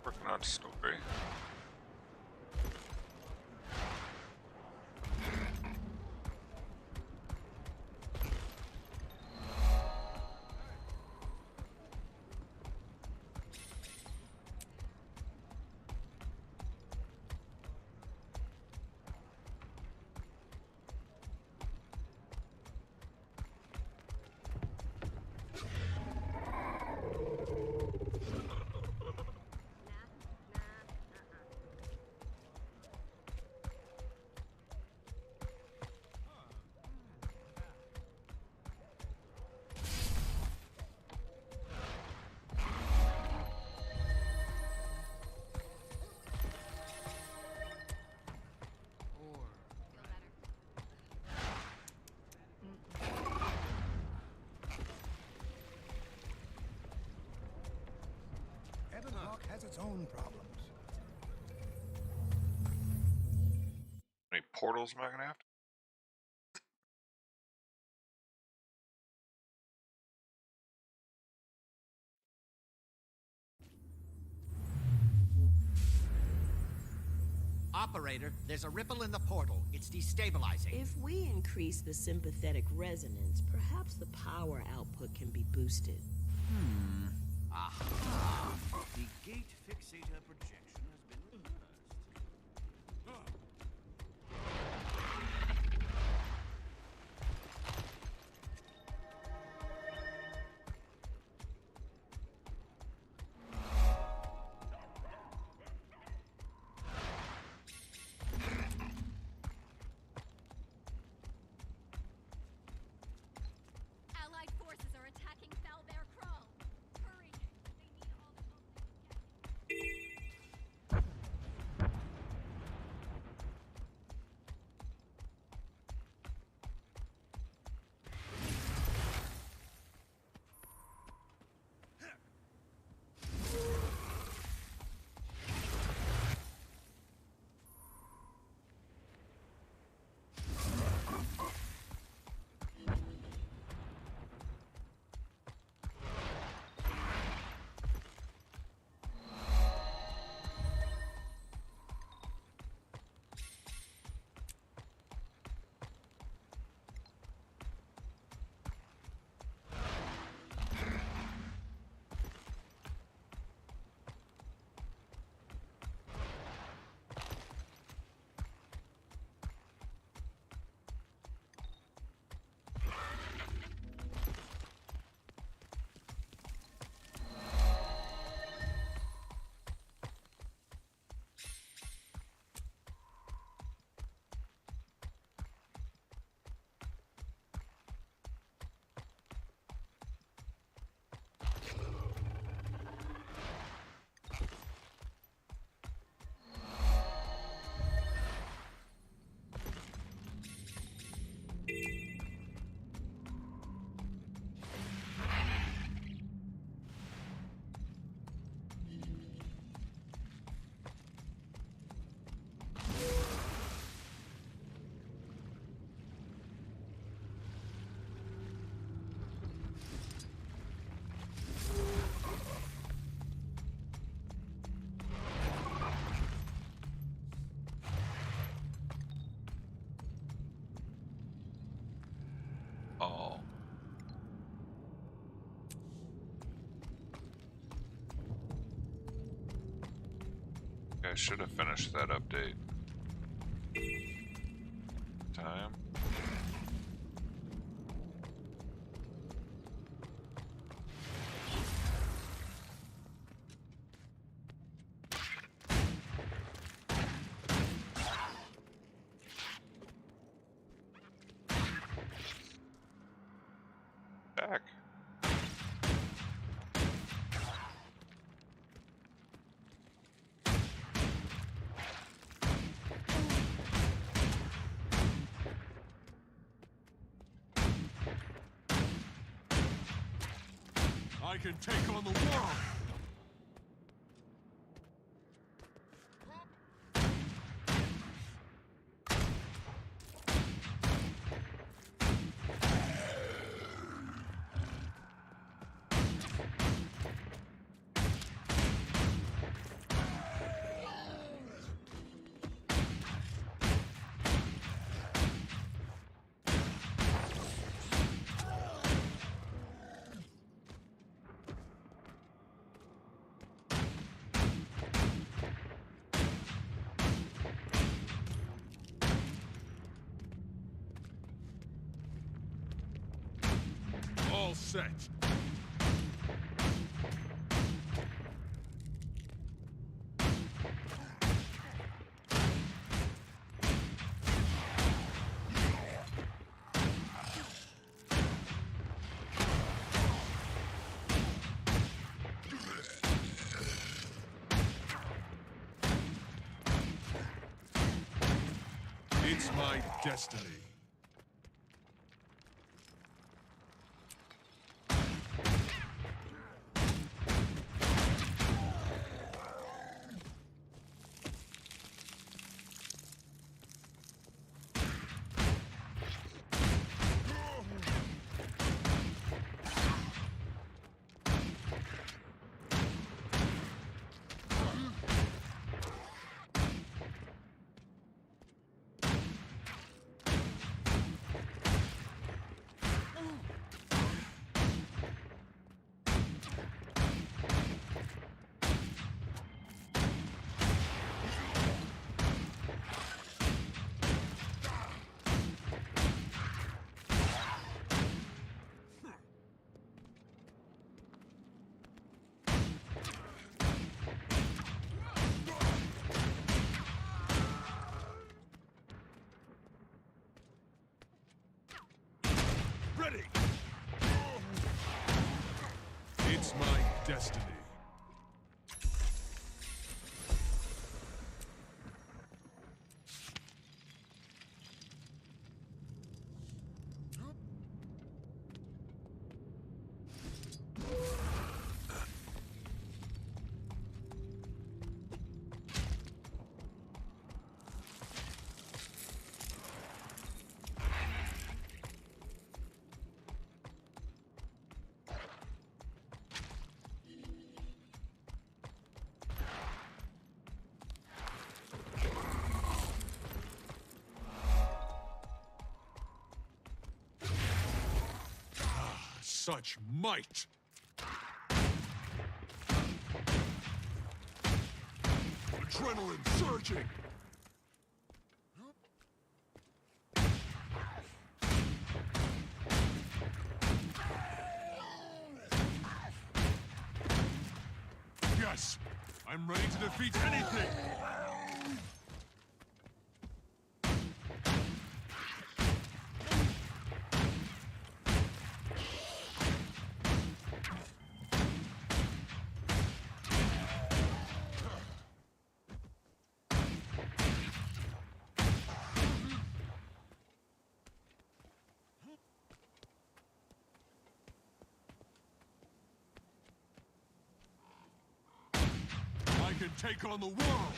Working on story.
Has its own problems.
How many portals am I gonna have to?
Operator, there's a ripple in the portal. It's destabilizing.
If we increase the sympathetic resonance, perhaps the power output can be boosted.
Aha! The gate fixator projection has been reversed.
Allied forces are attacking Falbear Crawl. Hurry! They need all the help they can get.
Oh. I should have finished that update. Time. Back.
I can take on the world! set. It's my destiny. Ready! It's my destiny. Such might! Adrenaline surging! Yes! I'm ready to defeat anything! I can take on the world!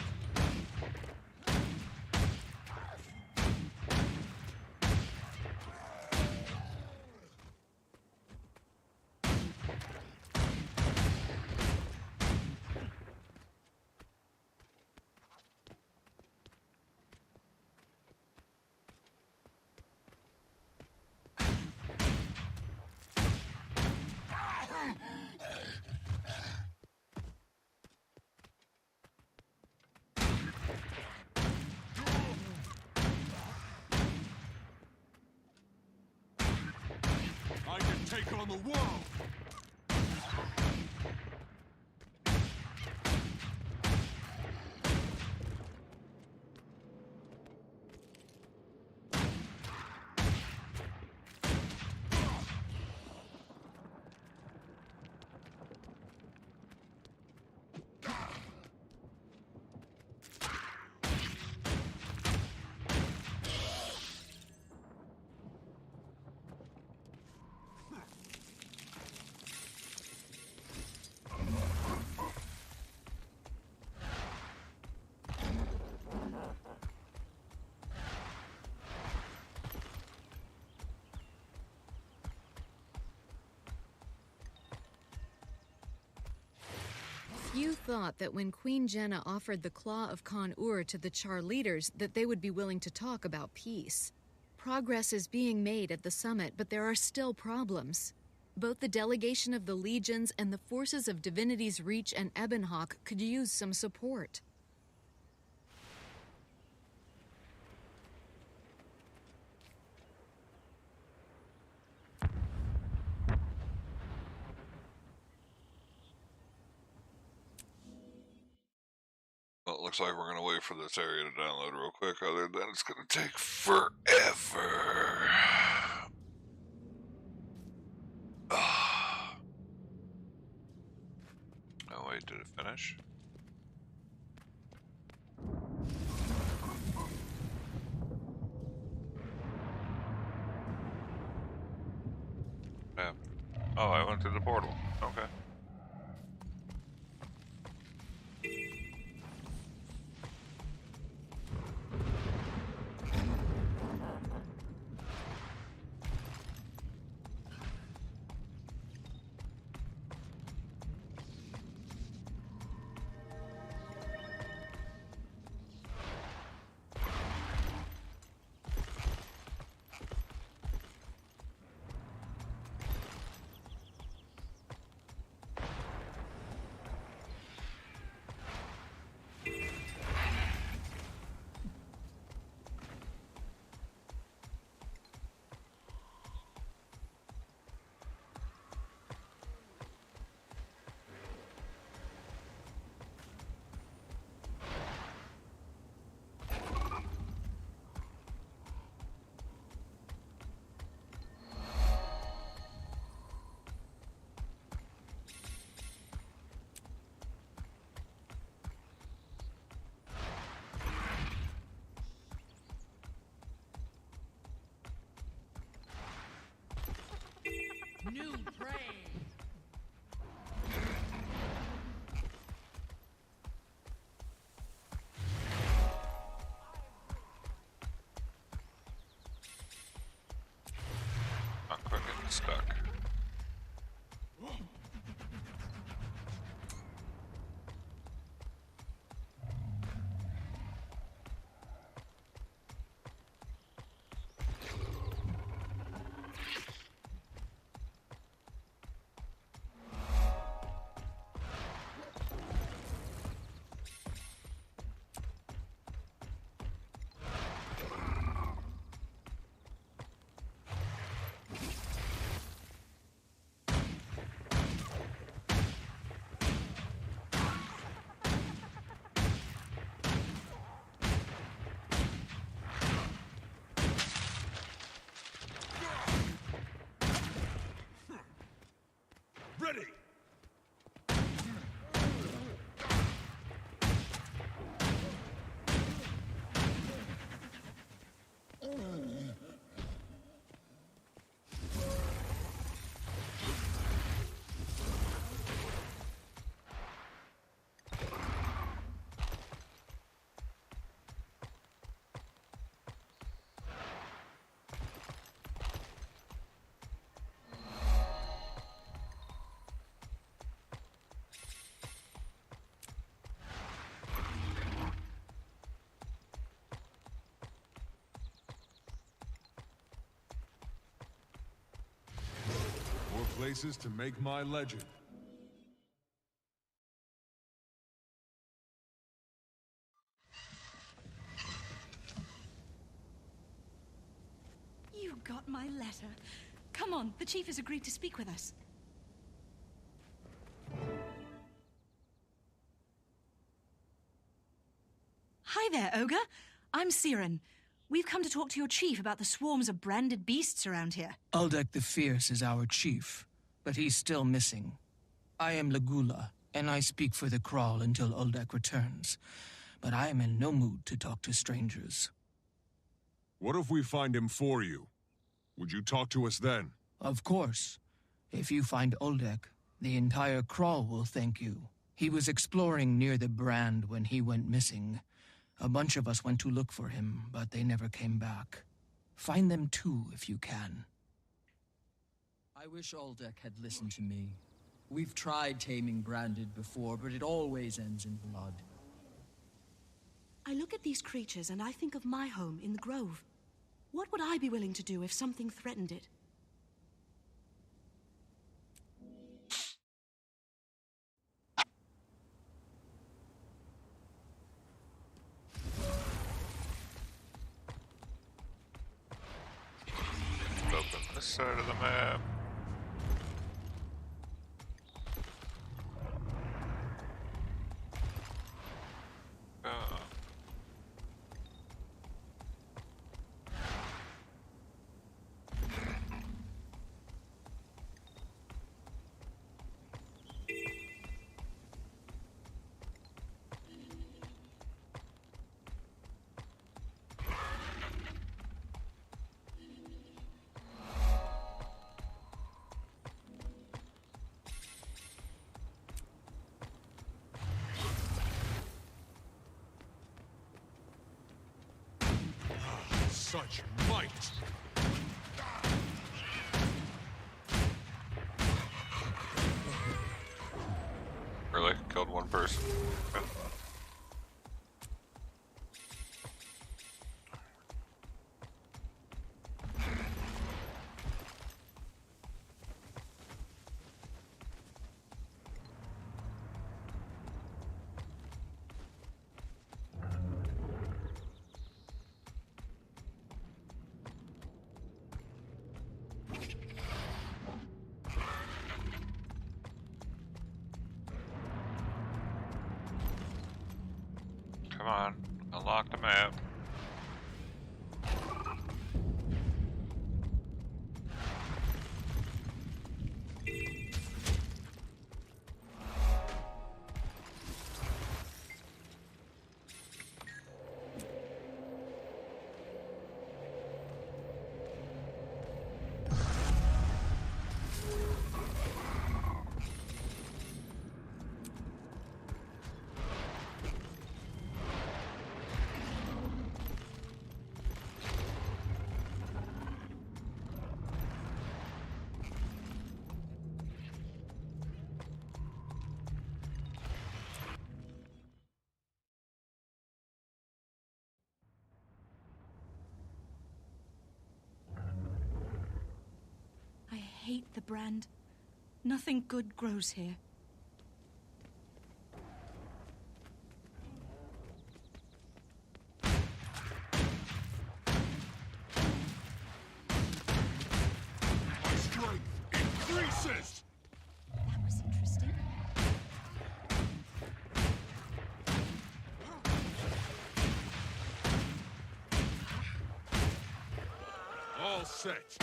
I can take on the world!
You thought that when Queen Jenna offered the Claw of Khan-Ur to the Char leaders, that they would be willing to talk about peace. Progress is being made at the summit, but there are still problems. Both the delegation of the legions and the forces of Divinity's Reach and Ebonhawk could use some support.
looks like we're gonna wait for this area to download real quick, other than it's gonna take forever. Oh wait, did it finish? Yeah. Oh, I went through the portal. Okay.
New prey.
I'm quick getting stuck.
Ready!
More places to make my legend.
You got my letter. Come on, the chief has agreed to speak with us. Hi there, Ogre. I'm Siren. We've come to talk to your chief about the swarms of branded beasts around here.
Uldek the Fierce is our chief, but he's still missing. I am Lagula, and I speak for the Crawl until Uldek returns. But I am in no mood to talk to strangers.
What if we find him for you? Would you talk to us then?
Of course. If you find Uldek, the entire Crawl will thank you. He was exploring near the brand when he went missing. A bunch of us went to look for him, but they never came back. Find them too, if you can.
I wish Uldek had listened to me. We've tried taming Branded before, but it always ends in blood.
I look at these creatures and I think of my home in the Grove. What would I be willing to do if something threatened it?
Open this side of the map.
such might!
Really? Killed one person? Okay. Come on, unlock the map.
I hate the brand. Nothing good grows here.
My strength increases!
That was interesting.
All set.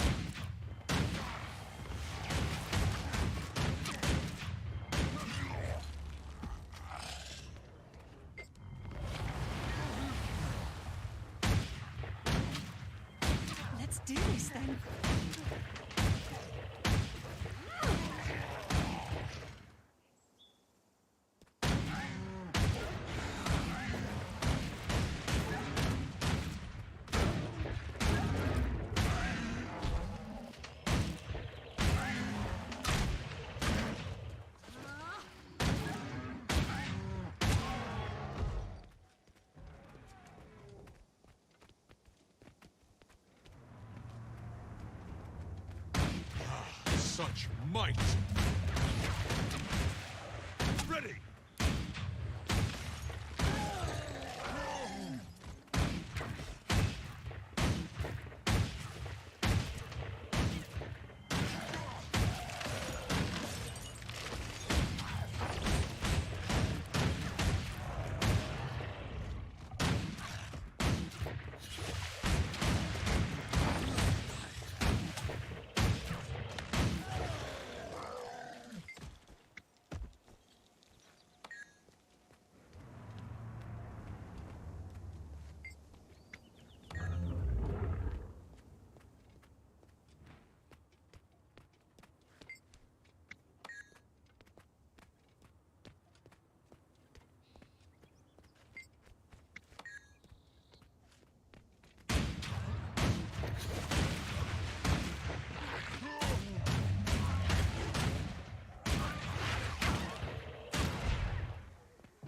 Let's do this then.
Such might! Ready!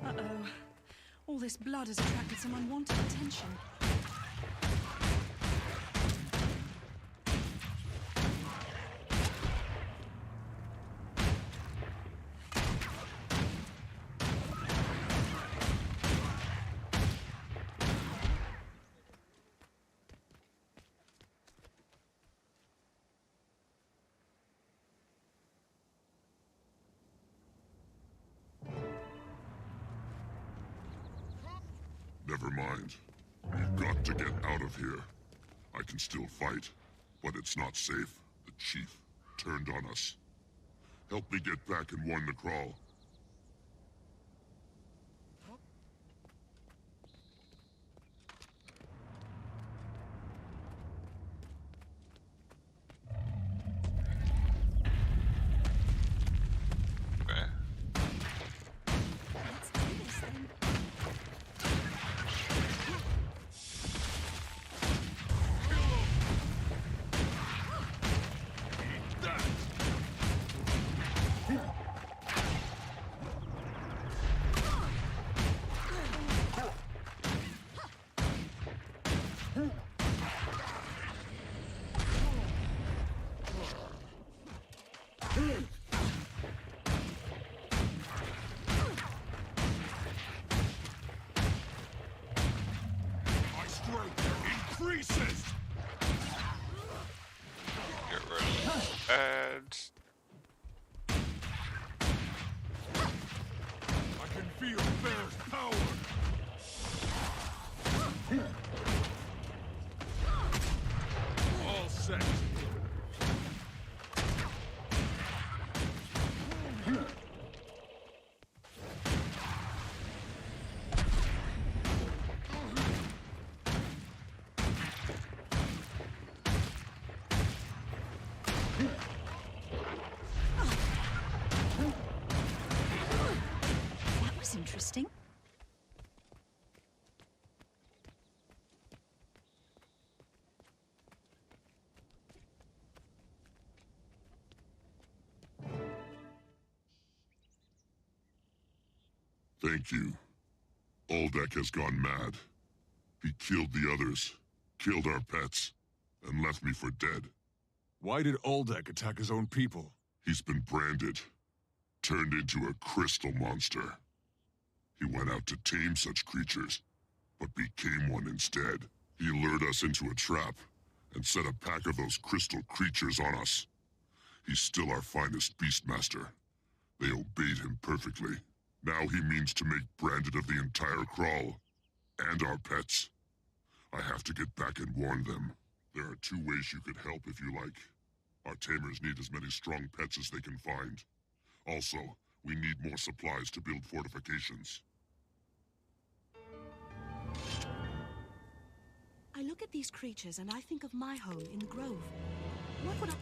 Uh-oh. All this blood has attracted some unwanted attention.
Never mind. We've got to get out of here. I can still fight, but it's not safe. The chief turned on us. Help me get back and warn the crawl.
field bears power! All set.
That was interesting.
Thank you. Oldek has gone mad. He killed the others, killed our pets, and left me for dead.
Why did Oldek attack his own people?
He's been branded, turned into a crystal monster. He went out to tame such creatures, but became one instead. He lured us into a trap and set a pack of those crystal creatures on us. He's still our finest beastmaster. They obeyed him perfectly. Now he means to make branded of the entire crawl, and our pets. I have to get back and warn them. There are 2 ways you could help if you like. Our tamers need as many strong pets as they can find. Also, we need more supplies to build fortifications.
I look at these creatures and I think of my home in the grove. What would I...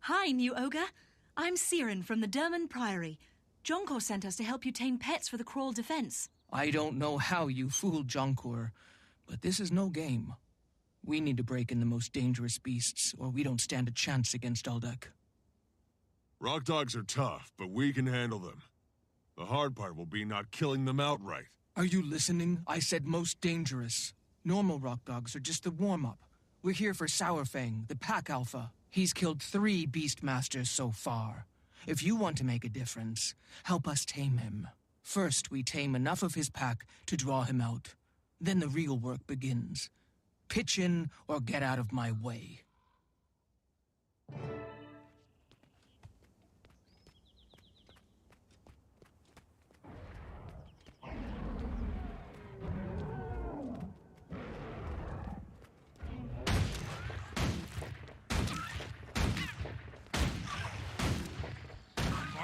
Hi, new ogre. I'm Siren from the Derman Priory. Jonkor sent us to help you tame pets for the Crawl defense.
I don't know how you fooled Jonkor, but this is no game. We need to break in the most dangerous beasts, or we don't stand a chance against Uldek.
Rock dogs are tough, but we can handle them. The hard part will be not killing them outright.
Are you listening? I said most dangerous. Normal rock dogs are just the warm-up. We're here for Sourfang, the pack alpha. He's killed 3 beastmasters so far. If you want to make a difference, help us tame him. First, we tame enough of his pack to draw him out. Then the real work begins. Pitch in or get out of my way.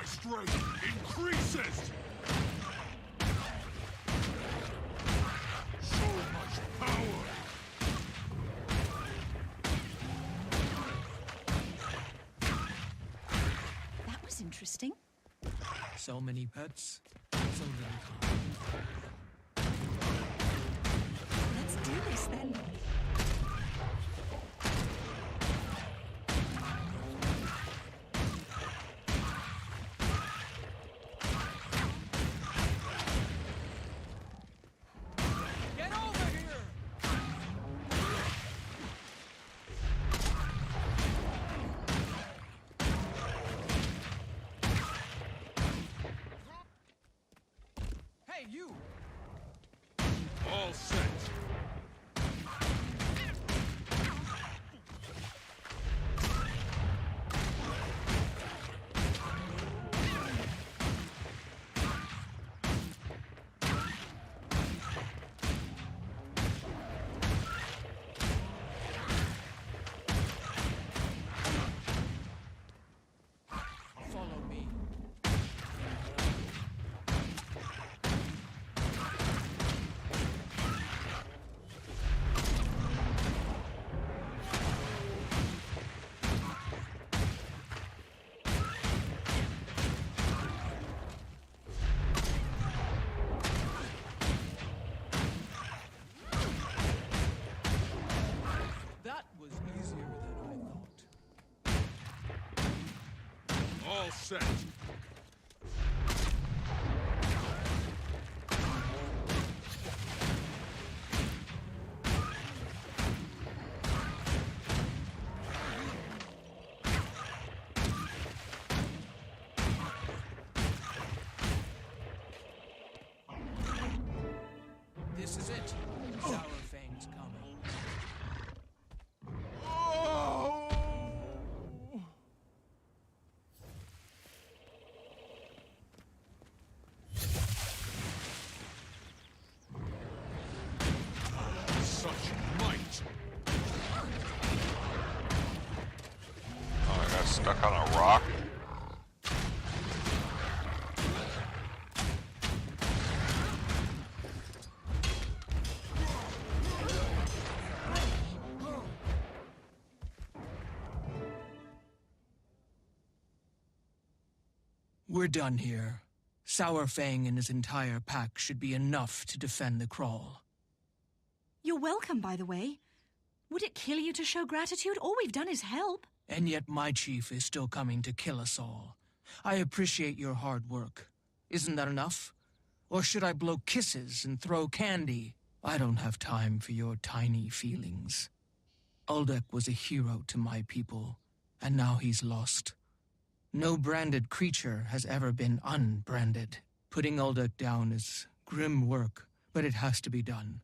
Strength increases! So much power!
That was interesting.
So many pets, so little time.
Let's do this then.
You!
All set.
set.
This is it. Sour Fang's coming.
Such might.
Oh, I got stuck on a rock.
We're done here. Sour Fang and his entire pack should be enough to defend the crawl.
You're welcome, by the way. Would it kill you to show gratitude? All we've done is help.
And yet my chief is still coming to kill us all. I appreciate your hard work. Isn't that enough? Or should I blow kisses and throw candy? I don't have time for your tiny feelings. Uldek was a hero to my people, and now he's lost. No branded creature has ever been unbranded. Putting Uldek down is grim work, but it has to be done.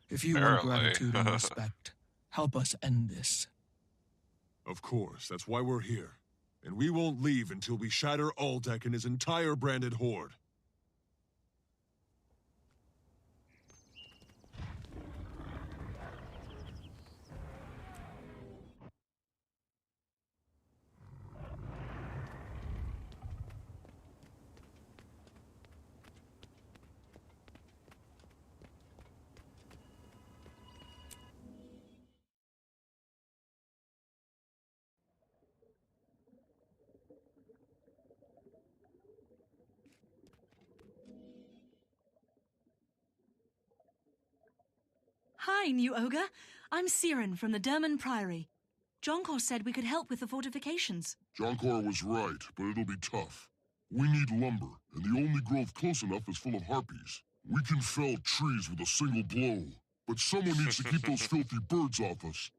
If you want gratitude and respect, help us end this.
Of course, that's why we're here. And we won't leave until we shatter Uldek and his entire branded horde.
Hi, new ogre. I'm Siren from the Derman Priory. Jonkor said we could help with the fortifications.
Jonkor was right, but it'll be tough. We need lumber, and the only grove close enough is full of harpies. We can fell trees with a single blow, but someone needs to keep those filthy birds off us.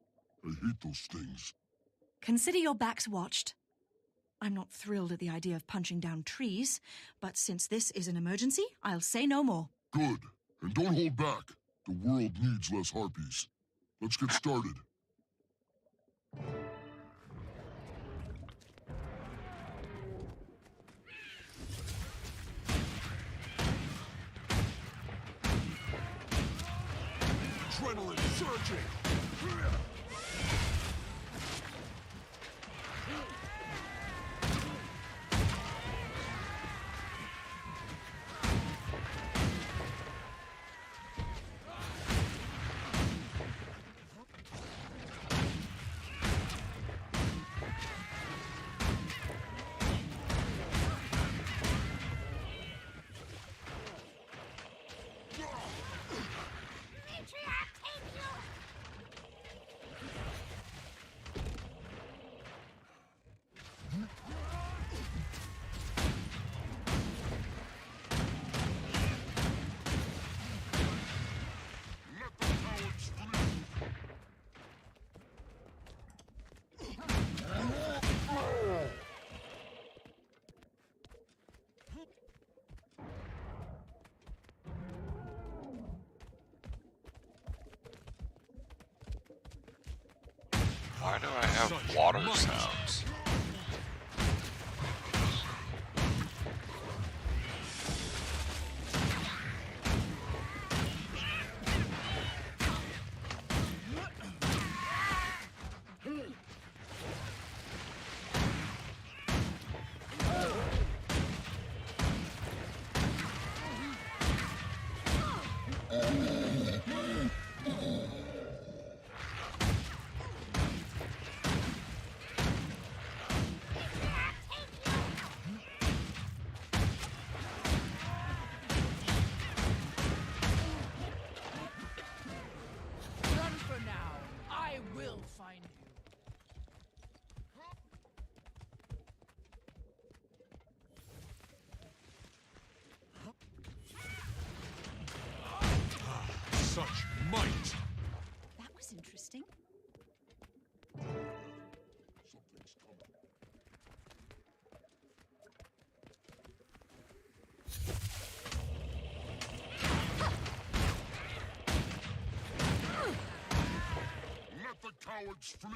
I hate those things.
Consider your backs watched. I'm not thrilled at the idea of punching down trees, but since this is an emergency, I'll say no more.
Good, and don't hold back. The world needs less harpies. Let's get started. Adrenaline surging!
Why do I have water sounds?
Run for now. I will find you.
might.
That was interesting.
Something's coming. Let the cowards flee!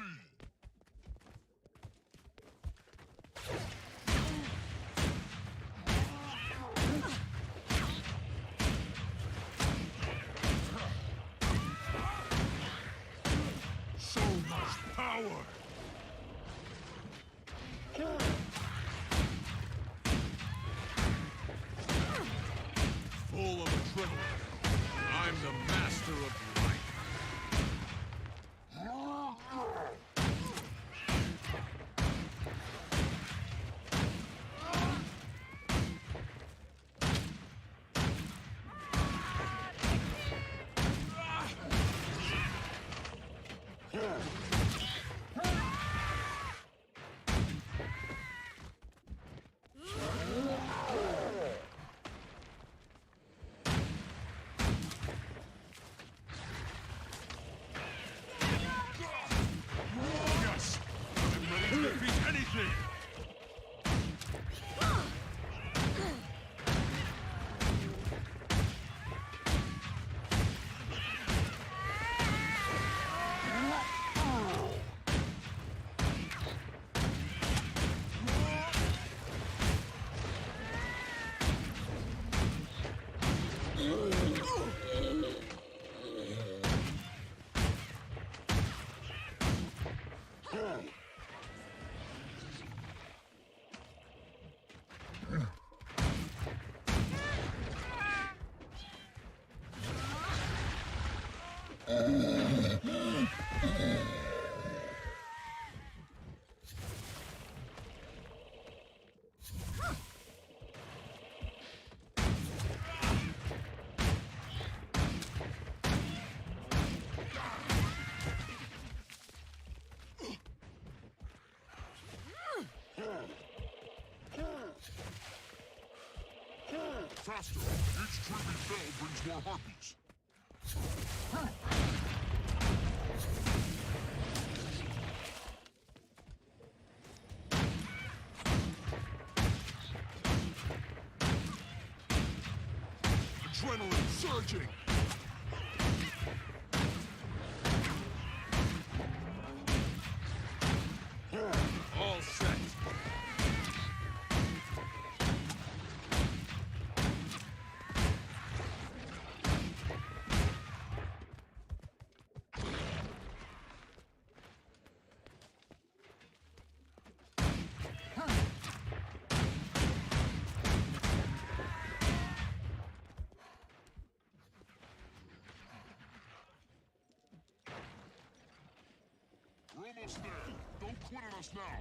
So much power!
Full of adrenaline. I'm the master of life.
Yes! I'm ready to defeat anything!
Faster! Each tree we fell brings more harpies. Adrenaline surging!
All set.
We're almost there. Don't quit on us now.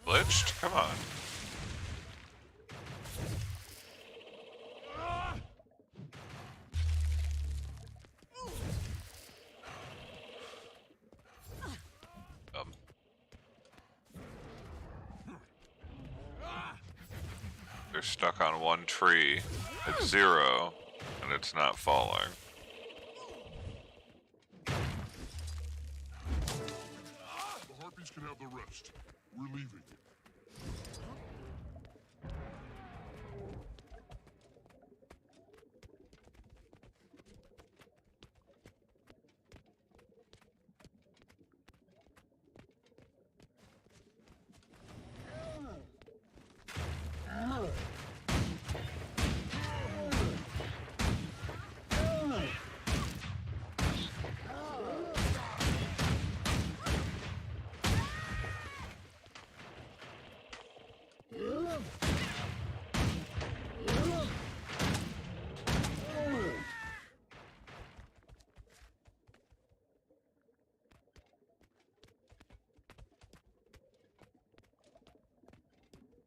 Glitched? Come on. They're stuck on one tree at 0, and it's not falling.
The harpies can have the rest. We're leaving.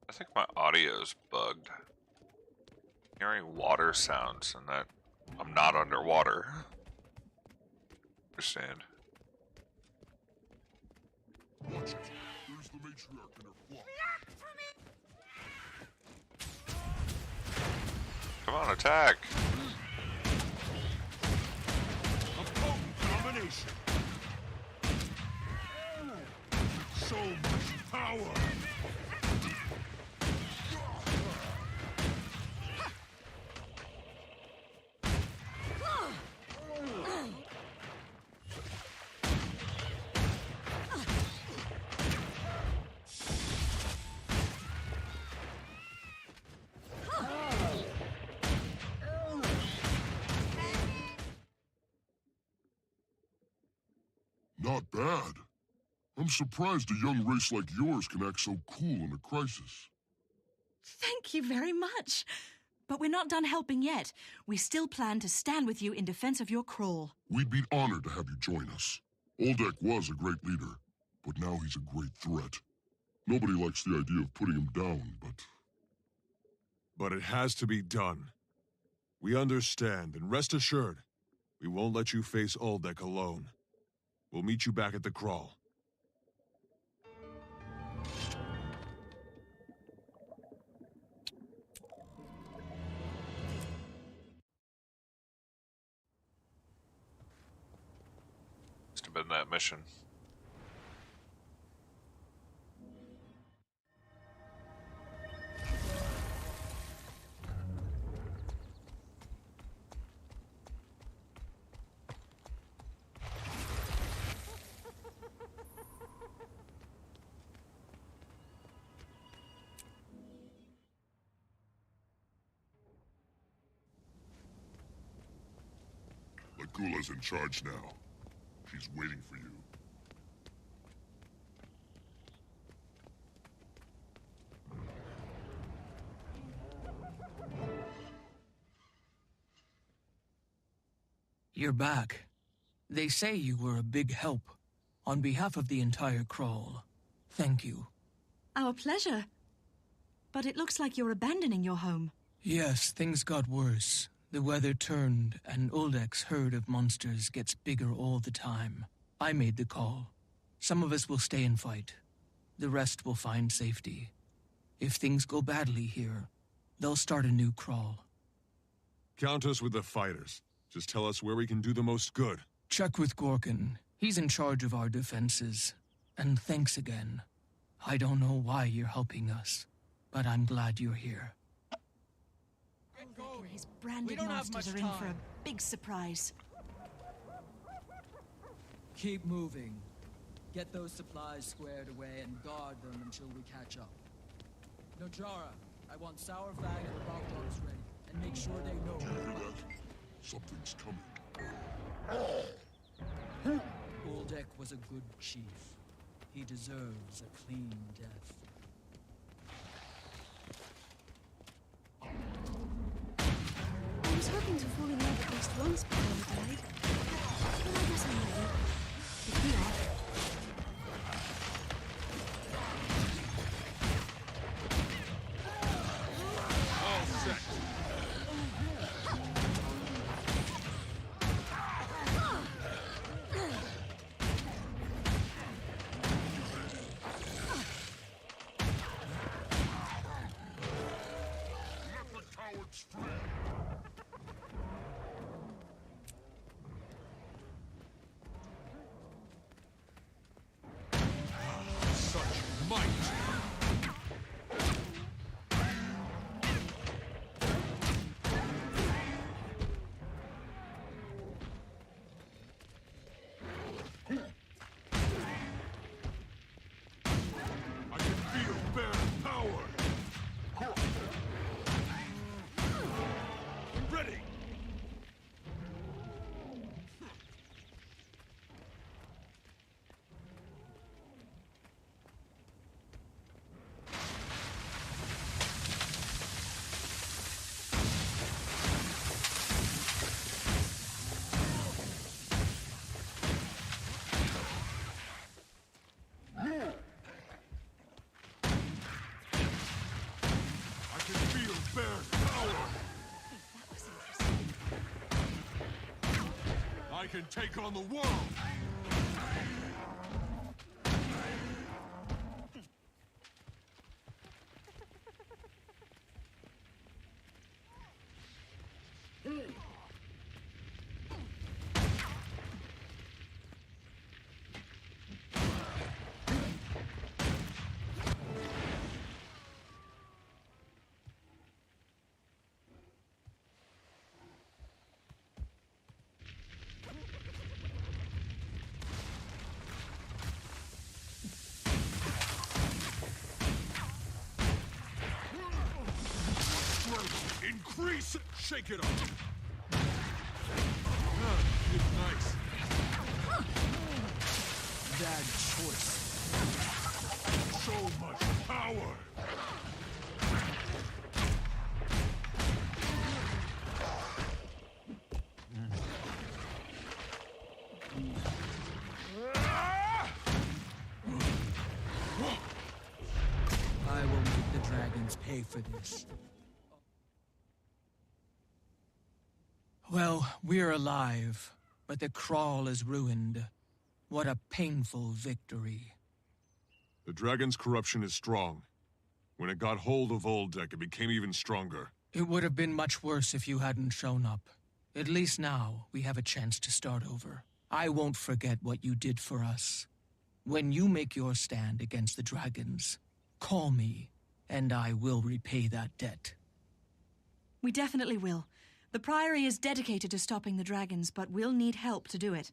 I think my audio's bugged. Hearing water sounds and that I'm not underwater. Understand.
Watch it. There's the matriarch and her flock.
Come on, attack!
A potent combination. So much power.
Not bad. I'm surprised a young race like yours can act so cool in a crisis.
Thank you very much. But we're not done helping yet. We still plan to stand with you in defense of your crawl.
We'd be honored to have you join us. Oldek was a great leader, but now he's a great threat. Nobody likes the idea of putting him down, but...
But it has to be done. We understand, and rest assured, we won't let you face Oldek alone. We'll meet you back at the crawl.
Must have been that mission.
Lagula's in charge now. She's waiting for you.
You're back. They say you were a big help. On behalf of the entire crawl, thank you.
Our pleasure. But it looks like you're abandoning your home.
Yes, things got worse. The weather turned, and Oldek's herd of monsters gets bigger all the time. I made the call. Some of us will stay and fight. The rest will find safety. If things go badly here, they'll start a new crawl.
Count us with the fighters. Just tell us where we can do the most good.
Check with Gorkin. He's in charge of our defenses. And thanks again. I don't know why you're helping us, but I'm glad you're here.
His branded monsters are in for a big surprise.
Keep moving. Get those supplies squared away and guard them until we catch up. Nojara, I want Sour Fang and the Rock Dogs ready, and make sure they know.
Do you hear that? Something's coming.
Oldek was a good chief. He deserves a clean death.
I was hoping to fall in love at least once before I died. But I guess I'm ready. Pick me up.
All set.
Let the cowards free!
Such might. I can feel their power.
can take on the world! Increase it! Shake it up! It's nice.
Bad choice.
So much power!
I will make the dragons pay for this.
Well, we're alive, but the crawl is ruined. What a painful victory.
The dragon's corruption is strong. When it got hold of Oldek, it became even stronger.
It would have been much worse if you hadn't shown up. At least now, we have a chance to start over. I won't forget what you did for us. When you make your stand against the dragons, call me, and I will repay that debt.
We definitely will. The Priory is dedicated to stopping the dragons, but we'll need help to do it.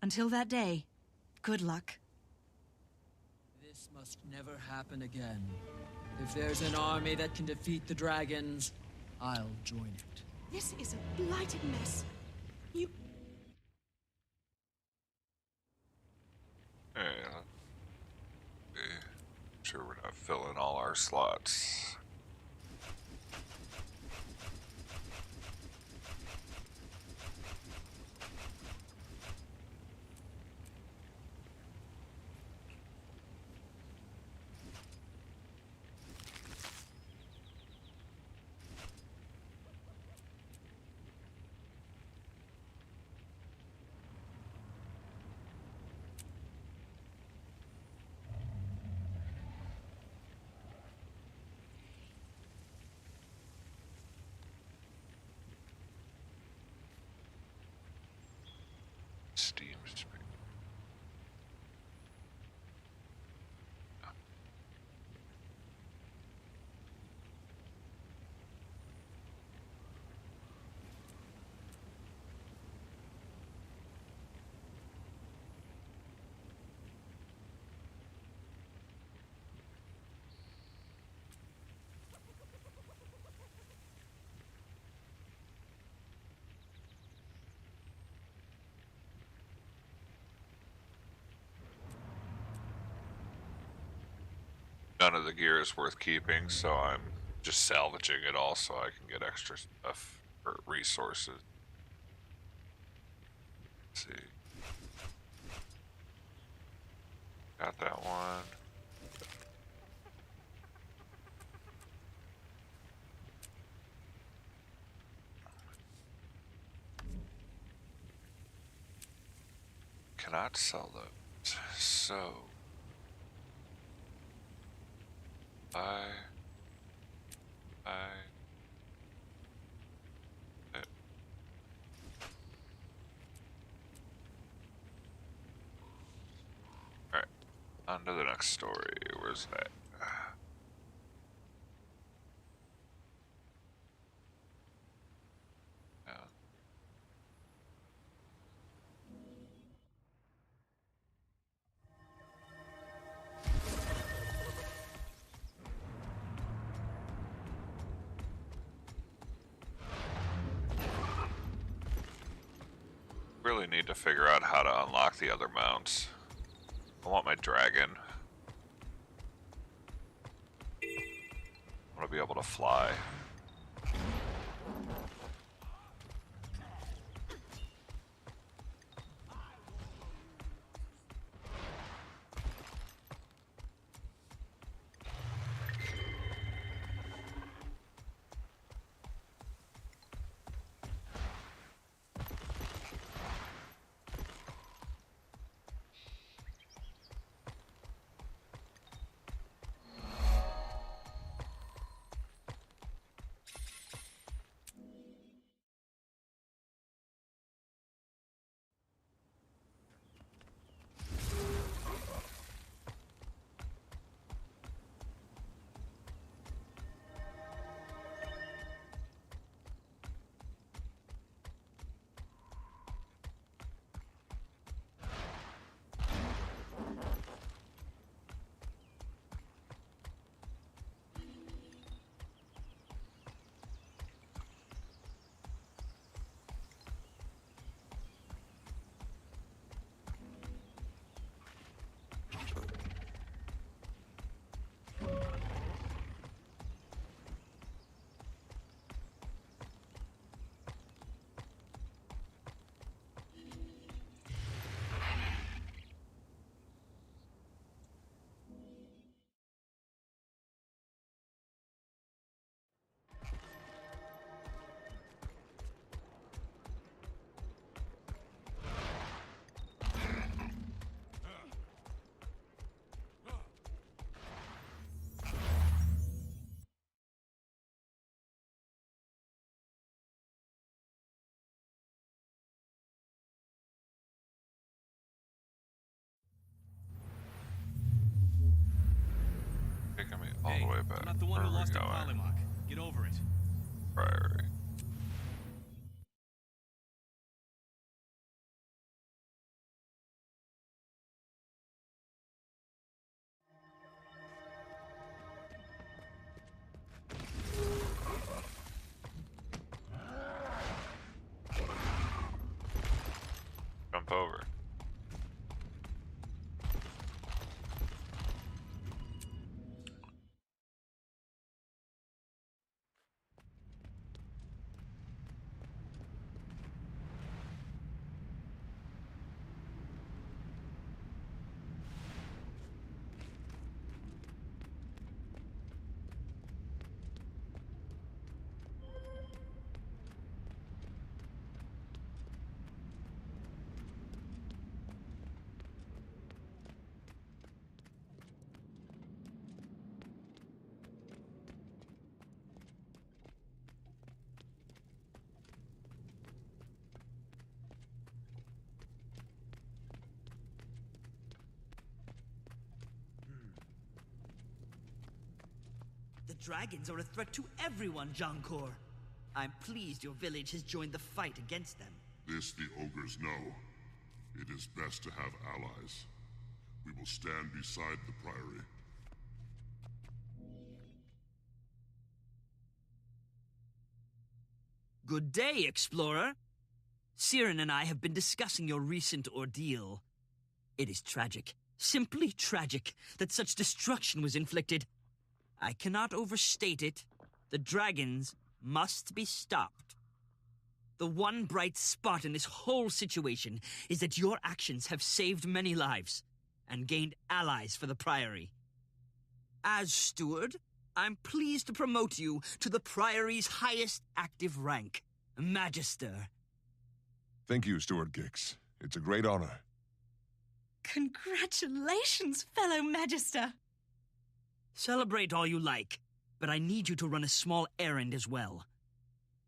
Until that day, good luck.
This must never happen again. If there's an army that can defeat the dragons, I'll join it.
This is a blighted mess. You...
Yeah. Sure we're not filling all our slots. Steam spring. None of the gear is worth keeping, so I'm just salvaging it all so I can get extra stuff or resources. Let's see. Got that one. Cannot sell those. So I Alright, on to the next story. Where's that? Yeah. Really need to figure out how to unlock the other mounts. I want my dragon. I want to be able to fly. all the way back.
I'm not the one
Where
who
are we
lost at
going?
Polymock. Get over it.
Priory. Jump over.
The dragons are a threat to everyone, Jankor. I'm pleased your village has joined the fight against them.
This the ogres know. It is best to have allies. We will stand beside the Priory.
Good day, Explorer. Siren and I have been discussing your recent ordeal. It is tragic, simply tragic, that such destruction was inflicted. I cannot overstate it. The dragons must be stopped. The one bright spot in this whole situation is that your actions have saved many lives and gained allies for the Priory. As steward, I'm pleased to promote you to the Priory's highest active rank, Magister.
Thank you, Steward Gix. It's a great honor.
Congratulations, fellow Magister.
Celebrate all you like, but I need you to run a small errand as well.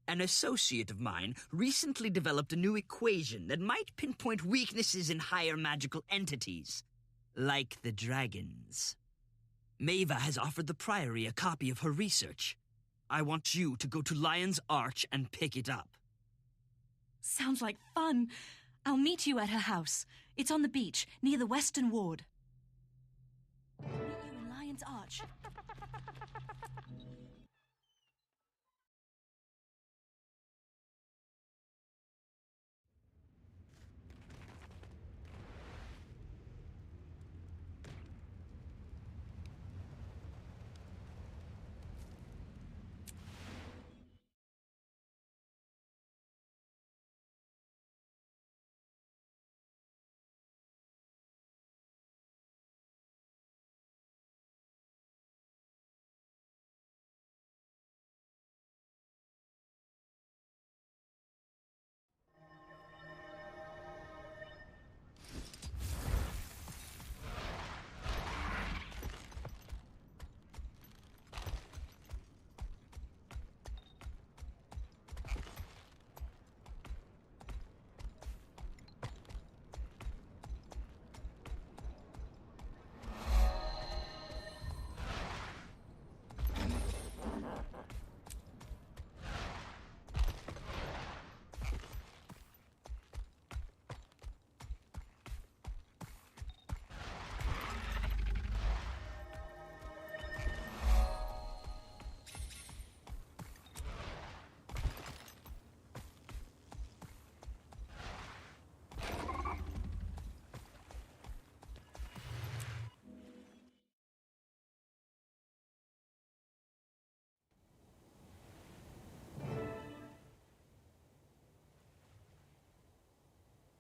An associate of mine recently developed a new equation that might pinpoint weaknesses in higher magical entities, like the dragons. Maeva has offered the Priory a copy of her research. I want you to go to Lion's Arch and pick it up.
Sounds like fun. I'll meet you at her house. It's on the beach, near the Western Ward. Meet you in Lion's Arch.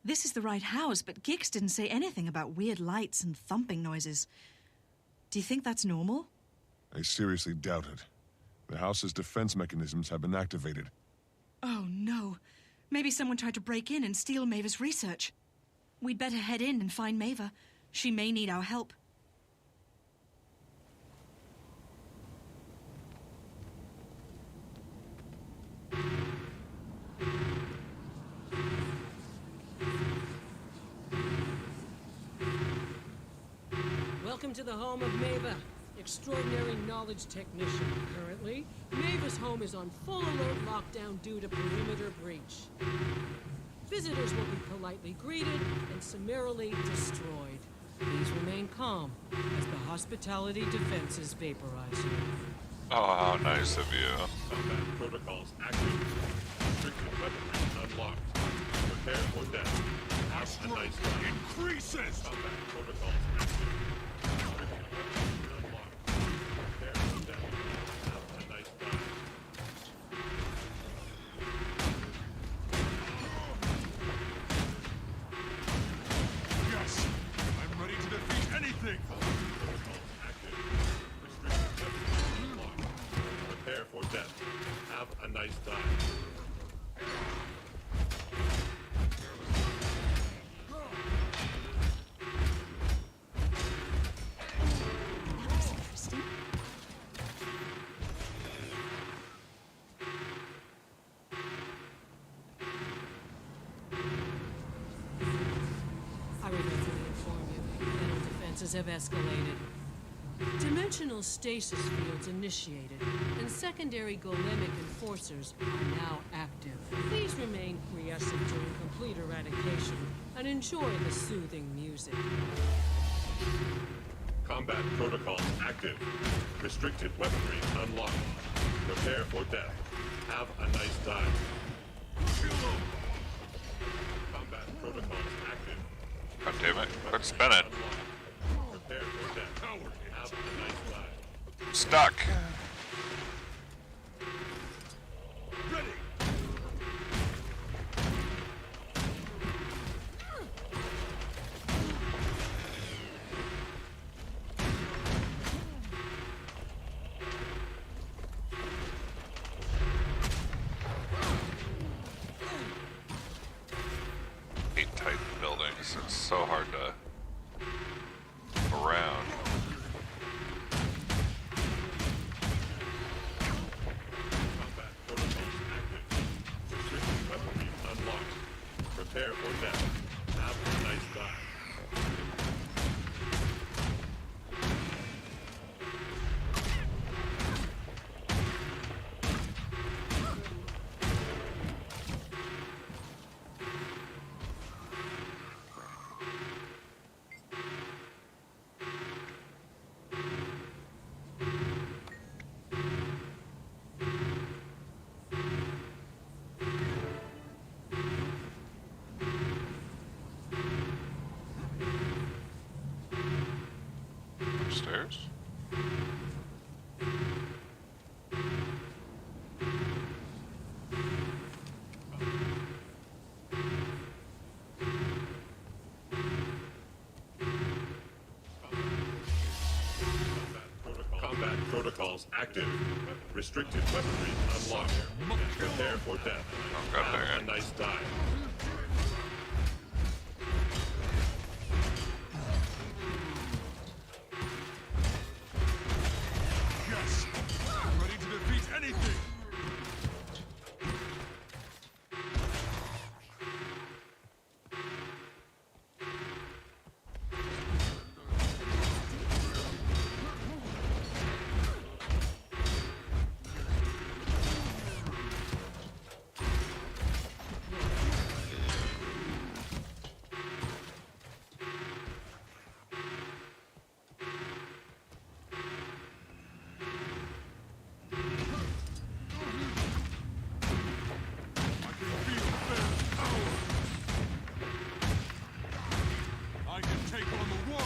This is the right house, but Gix didn't say anything about weird lights and thumping noises. Do you think that's normal?
I seriously doubt it. The house's defense mechanisms have been activated.
Oh, no. Maybe someone tried to break in and steal Maeva's research. We'd better head in and find Maeva. She may need our help.
Welcome to the home of Maeva. Extraordinary knowledge technician, currently. Mavis home is on full alert lockdown due to perimeter breach. Visitors will be politely greeted and summarily destroyed. Please remain calm as the hospitality defenses vaporize you.
Oh, how nice of you.
Combat protocols active. Restricted weaponry unlocked. Prepare for death. Have a nice time.
Increases!
Combat protocols active. Restricted weaponry unlocked. Prepare for death. Have a nice time.
Yes! I'm ready to defeat anything!
Protocols active. Restricted weaponry unlocked. Prepare for death. Have a nice time.
I regretfully inform you, mental defenses have escalated. Dimensional stasis fields initiated, and secondary golemic enforcers are now active. Please remain quiescent during complete eradication, and enjoy the soothing music.
Combat protocols active. Restricted weaponry unlocked. Prepare for death. Have a nice time. Combat protocols active.
God damn it. Quit spinning.
Prepare for death. Have a nice time.
I'm stuck.
Ready!
Hate Titan buildings. It's so hard to move around.
Combat protocols active. Restricted weaponry unlocked. Prepare for death. Have a nice time.
Upstairs?
Combat protocols active. Restricted weaponry unlocked. Prepare for death.
Oh, God
Have
dang
a
it.
nice time.
Yes! I'm ready to defeat anything! I can take on the world!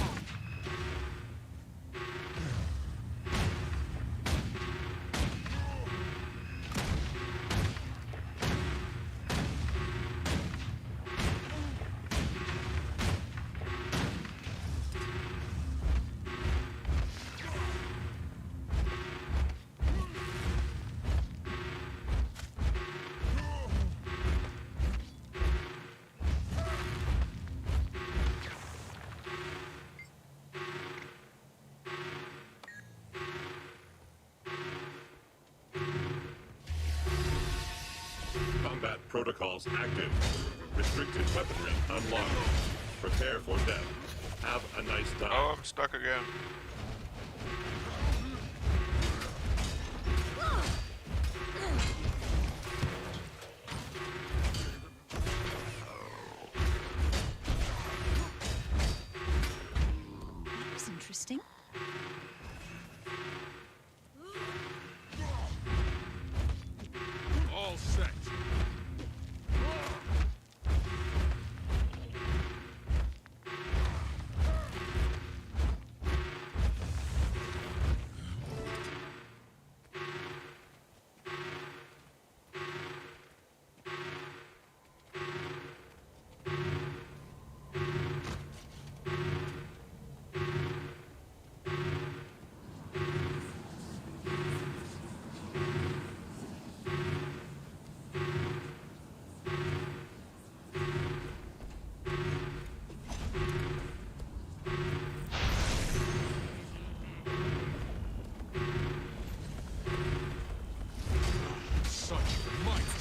Combat protocols active. Restricted weaponry unlocked. Prepare for death. Have a nice time.
Oh, I'm stuck again.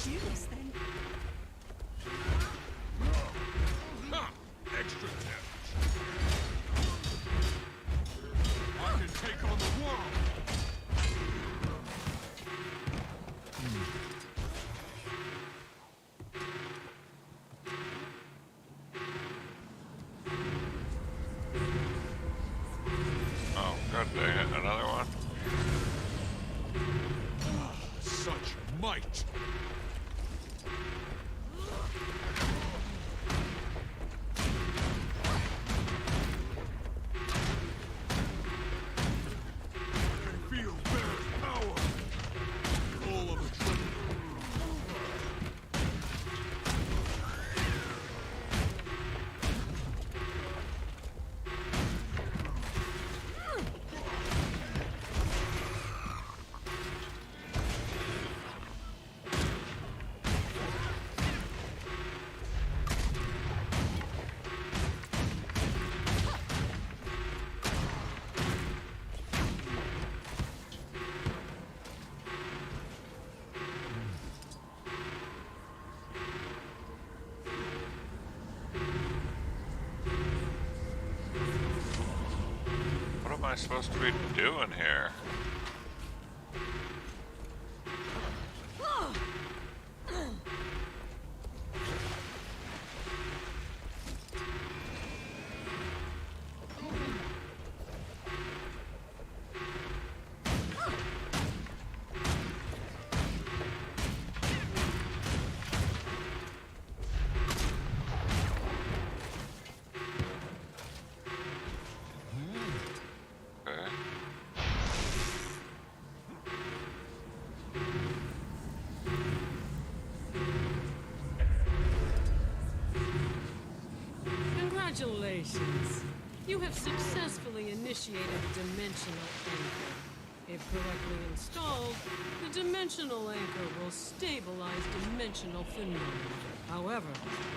do this then.
Ha! Extra damage. I can take on the world.
Oh, god dang it, another one?
Such might. I feel Bear's power. Full of adrenaline.
What am I supposed to be doing here? Okay.
Congratulations. You have successfully initiated a dimensional anchor. If correctly installed, the dimensional anchor will stabilize dimensional phenomena. However,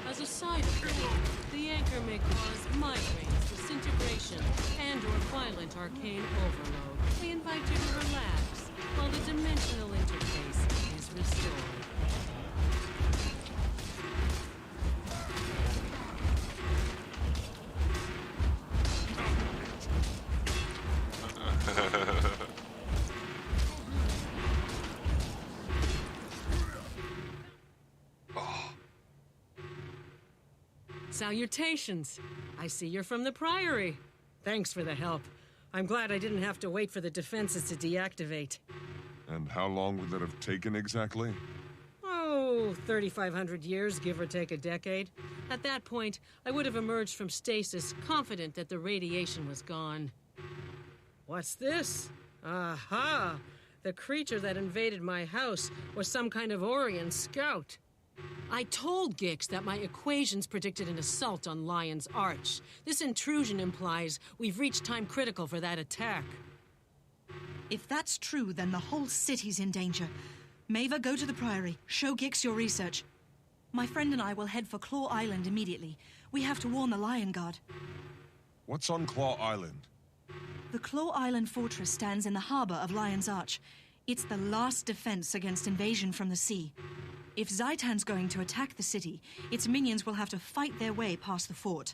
as a side effect, the anchor may cause migraines, disintegration, and/or violent arcane overload. We invite you to relax while the dimensional interface is restored. Salutations. I see you're from the Priory. Thanks for the help. I'm glad I didn't have to wait for the defenses to deactivate.
And how long would that have taken exactly?
Oh, 3,500 years, give or take a decade. At that point, I would have emerged from stasis, confident that the radiation was gone. What's this? Aha! The creature that invaded my house was some kind of Orion scout. I told Gix that my equations predicted an assault on Lion's Arch. This intrusion implies we've reached time critical for that attack.
If that's true, then the whole city's in danger. Maeva, go to the Priory. Show Gix your research. My friend and I will head for Claw Island immediately. We have to warn the Lion Guard.
What's on Claw Island?
The Claw Island fortress stands in the harbor of Lion's Arch. It's the last defense against invasion from the sea. If Zaitan's going to attack the city, its minions will have to fight their way past the fort.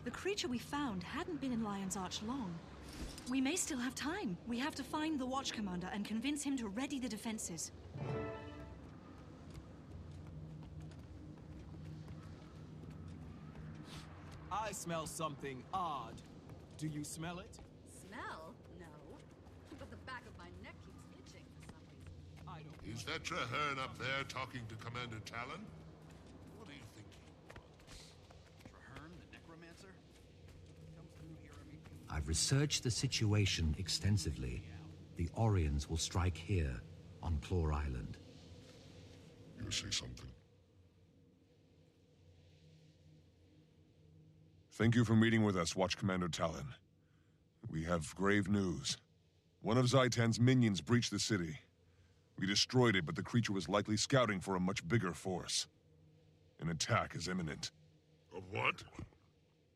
The creature we found hadn't been in Lion's Arch long. We may still have time. We have to find the Watch Commander and convince him to ready the defenses.
I smell something odd. Do you smell it?
Smell? No. But the back of my neck keeps itching for some reason.
I don't.
Is that Traherne up there talking to Commander Talon? What do you think he wants?
Traherne, the necromancer? Comes through here every...
I've researched the situation extensively. The Orions will strike here, on Claw Island.
You see something?
Thank you for meeting with us, Watch Commander Talon. We have grave news. One of Zaitan's minions breached the city. We destroyed it, but the creature was likely scouting for a much bigger force. An attack is imminent.
A what?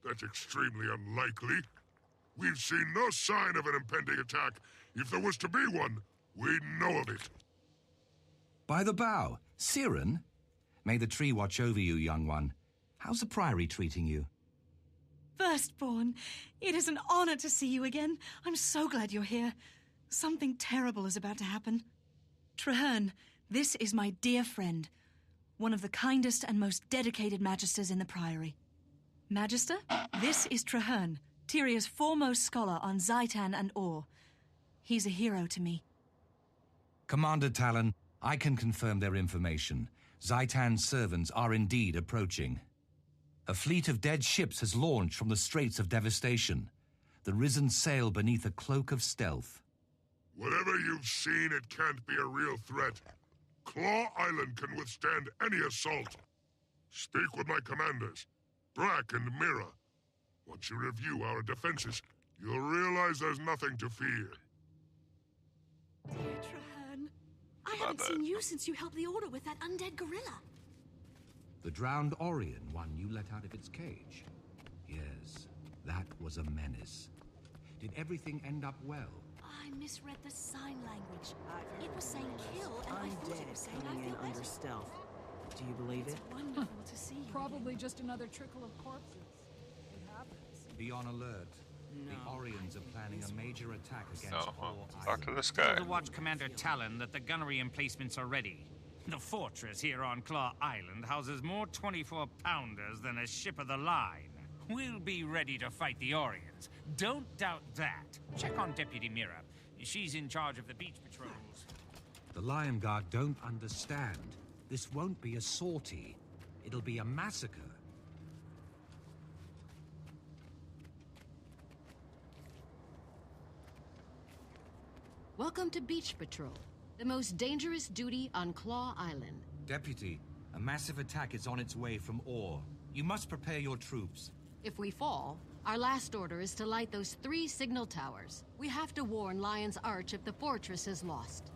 That's extremely unlikely. We've seen no sign of an impending attack. If there was to be one, we'd know of it.
By the bow, Siren? May the tree watch over you, young one. How's the Priory treating you?
Firstborn, it is an honor to see you again. I'm so glad you're here. Something terrible is about to happen. Traherne, this is my dear friend, one of the kindest and most dedicated Magisters in the Priory. Magister, this is Traherne, Tyria's foremost scholar on Zaitan and Or. He's a hero to me.
Commander Talon, I can confirm their information. Zaitan's servants are indeed approaching. A fleet of dead ships has launched from the Straits of Devastation. The Risen sail beneath a cloak of stealth.
Whatever you've seen, it can't be a real threat. Claw Island can withstand any assault. Speak with my commanders, Brack and Mira. Once you review our defenses, you'll realize there's nothing to fear.
Dear Traherne, I haven't seen you since you helped the Order with that undead gorilla.
The drowned Orion one you let out of its cage. Yes, that was a menace. Did everything end up well?
I misread the sign language. It was saying kill, and I thought it was saying I feel better.
Under stealth. Do you believe it?
Wonderful to see you.
Probably just another trickle of corpses. It happens.
Be on alert. The Orions are planning a major attack against Claw
talk to this guy.
Tell the Watch Commander Talon that the gunnery emplacements are ready. The fortress here on Claw Island houses more 24-pounders than a ship of the line. We'll be ready to fight the Orions. Don't doubt that. Check on Deputy Mira. She's in charge of the beach patrols.
The Lion Guard don't understand. This won't be a sortie. It'll be a massacre.
Welcome to Beach Patrol, the most dangerous duty on Claw Island.
Deputy, a massive attack is on its way from Or. You must prepare your troops.
If we fall, our last order is to light those 3 signal towers. We have to warn Lion's Arch if the fortress is lost.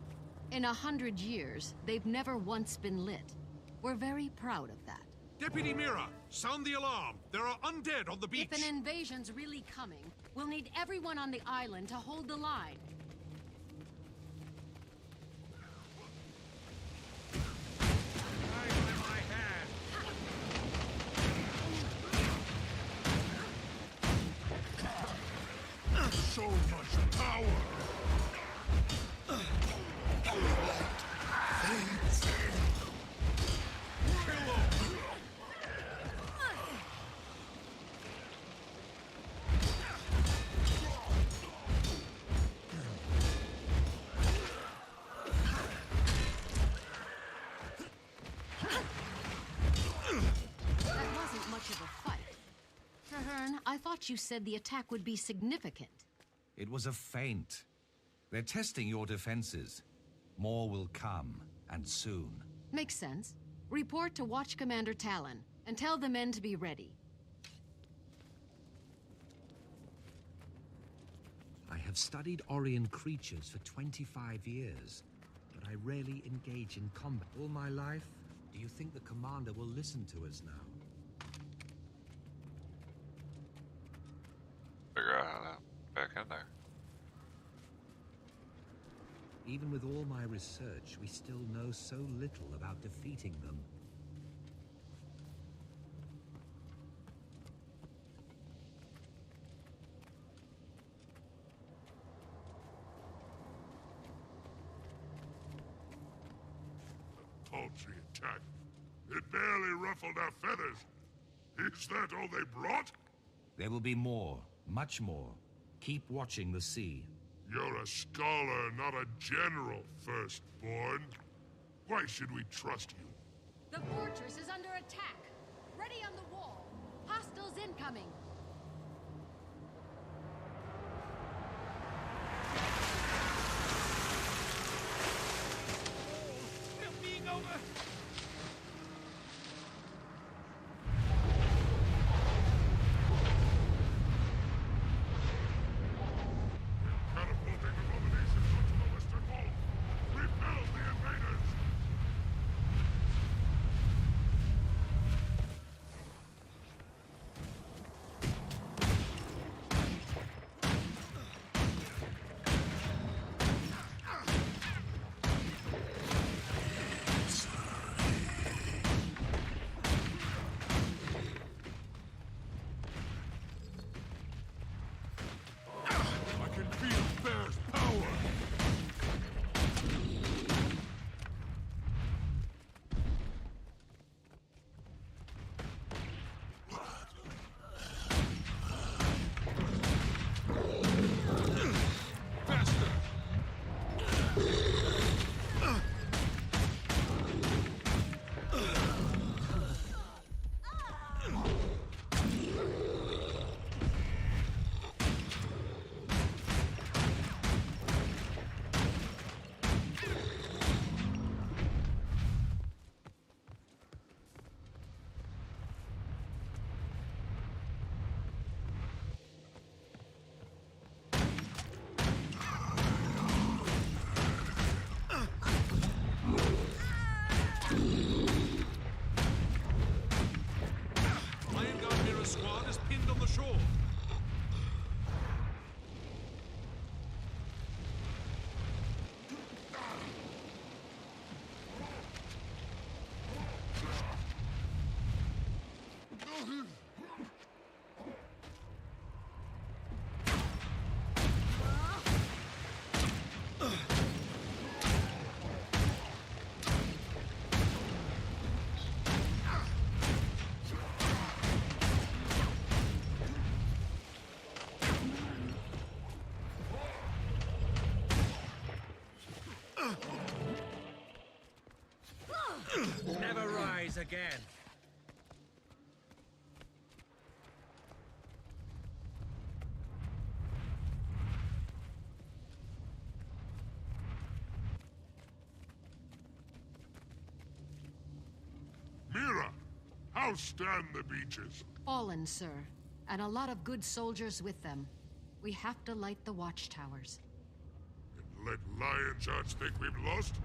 In 100 years, they've never once been lit. We're very proud of that.
Deputy Mira, sound the alarm. There are undead on the beach.
If an invasion's really coming, we'll need everyone on the island to hold the line.
So much power!
That wasn't much of a fight. Traherne, I thought you said the attack would be significant.
It was a feint. They're testing your defenses. More will come, and soon.
Makes sense. Report to Watch Commander Talon, and tell the men to be ready.
I have studied Orion creatures for 25 years, but I rarely engage in combat. All my life, do you think the commander will listen to us now?
Figure out how to back in there.
Even with all my research, we still know so little about defeating them.
paltry attack. It barely ruffled our feathers. Is that all they brought?
There will be more, much more. Keep watching the sea.
You're a scholar, not a general, firstborn. Why should we trust you?
The fortress is under attack. Ready on the wall. Hostiles incoming.
We're being over.
Catapulting abominations onto the western wall. Repel the invaders! I can feel Bear's power! Faster!
Iron Guard Mirror Squad is pinned on the shore.
Never rise again.
Mira! How stand the beaches?
Fallen, sir. And a lot of good soldiers with them. We have to light the watchtowers.
And let Lion's Arch think we've lost?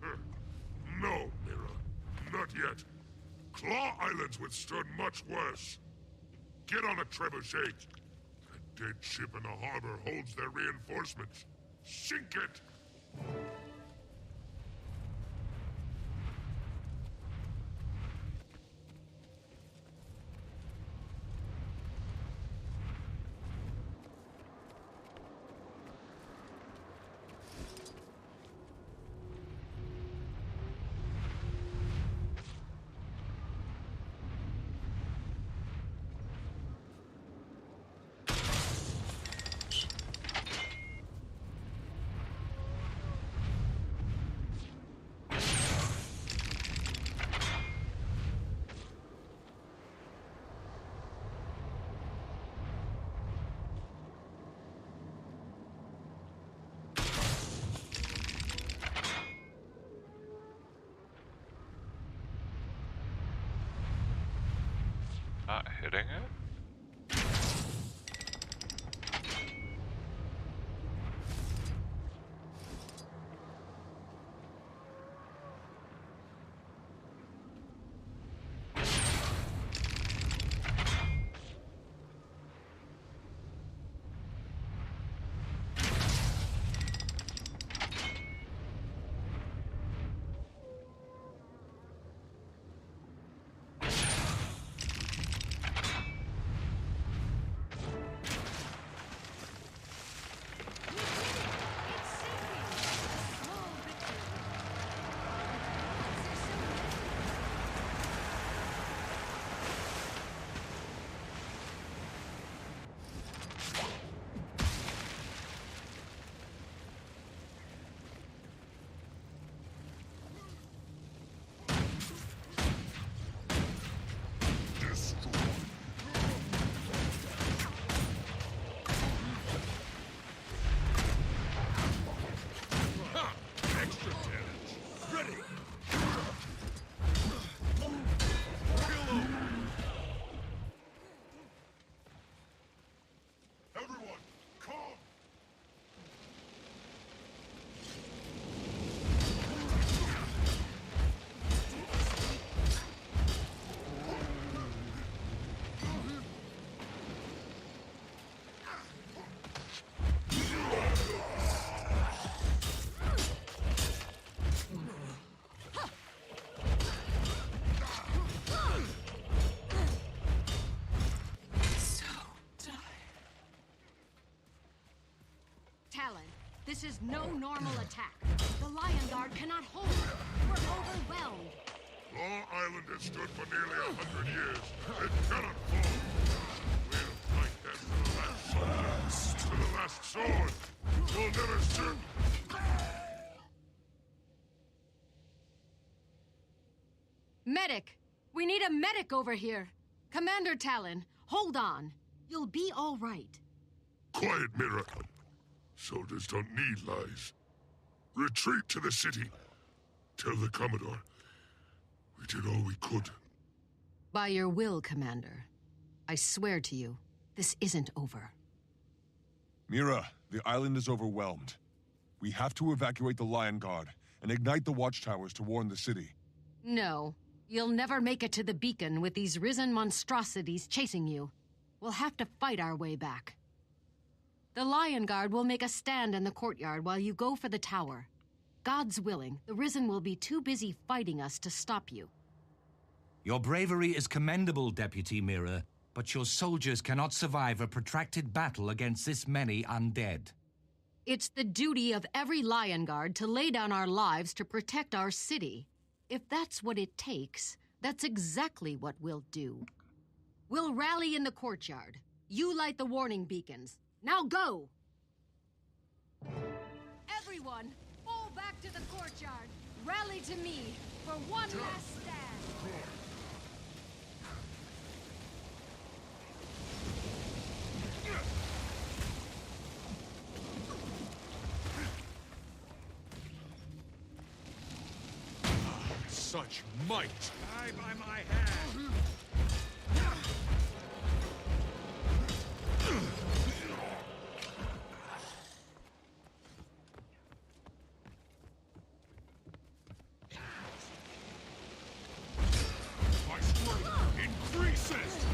Huh. No, Mira. Not yet. Claw Island's withstood much worse. Get on a trebuchet. A dead ship in the harbor holds their reinforcements. Sink it!
Not hitting it?
This is no normal attack. The Lion Guard cannot hold. We're overwhelmed.
Claw Island has stood for nearly 100 years. It cannot fall. We'll fight them to the last soldier, to the last sword. We'll never serve.
Medic! We need a medic over here. Commander Talon, hold on. You'll be all right.
Quiet, Mira. Soldiers don't need lies. Retreat to the city. Tell the Commodore. We did all we could.
By your will, Commander. I swear to you, this isn't over.
Mira, the island is overwhelmed. We have to evacuate the Lion Guard and ignite the watchtowers to warn the city.
No. You'll never make it to the beacon with these risen monstrosities chasing you. We'll have to fight our way back. The Lion Guard will make a stand in the courtyard while you go for the tower. God's willing, the Risen will be too busy fighting us to stop you.
Your bravery is commendable, Deputy Mira, but your soldiers cannot survive a protracted battle against this many undead.
It's the duty of every Lion Guard to lay down our lives to protect our city. If that's what it takes, that's exactly what we'll do. We'll rally in the courtyard. You light the warning beacons. Now go! Everyone, fall back to the courtyard. Rally to me for one last stand.
Such might!
Die by my hand!
My strength increases!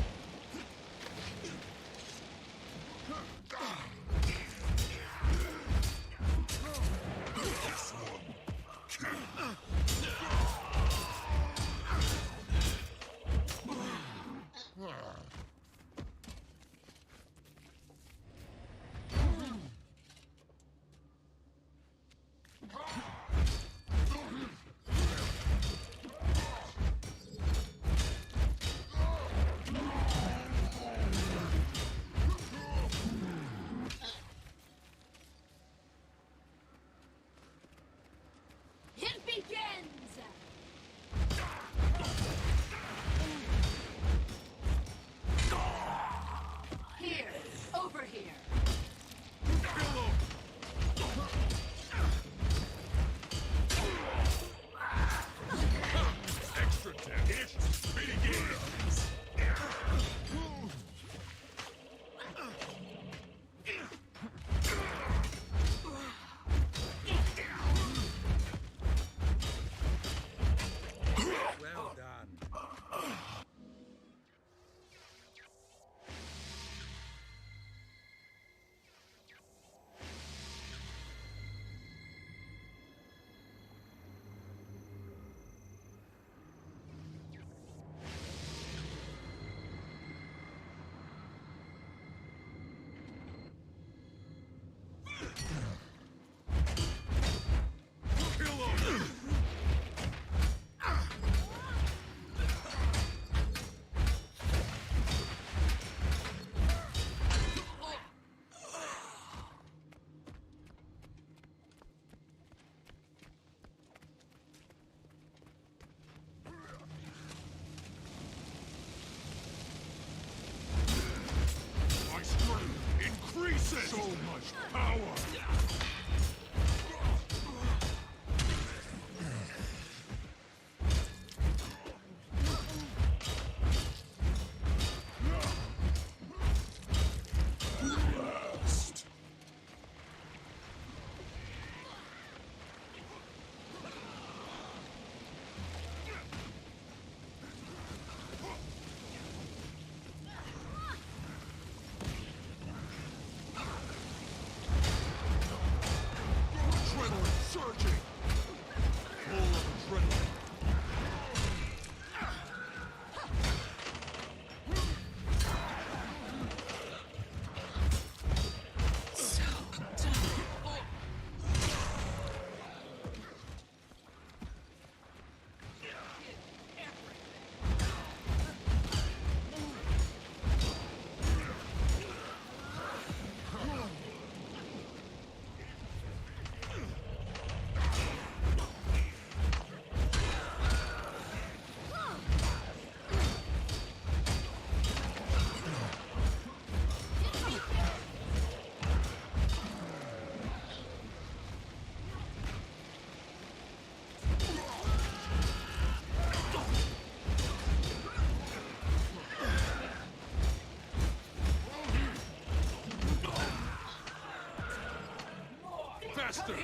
Faster!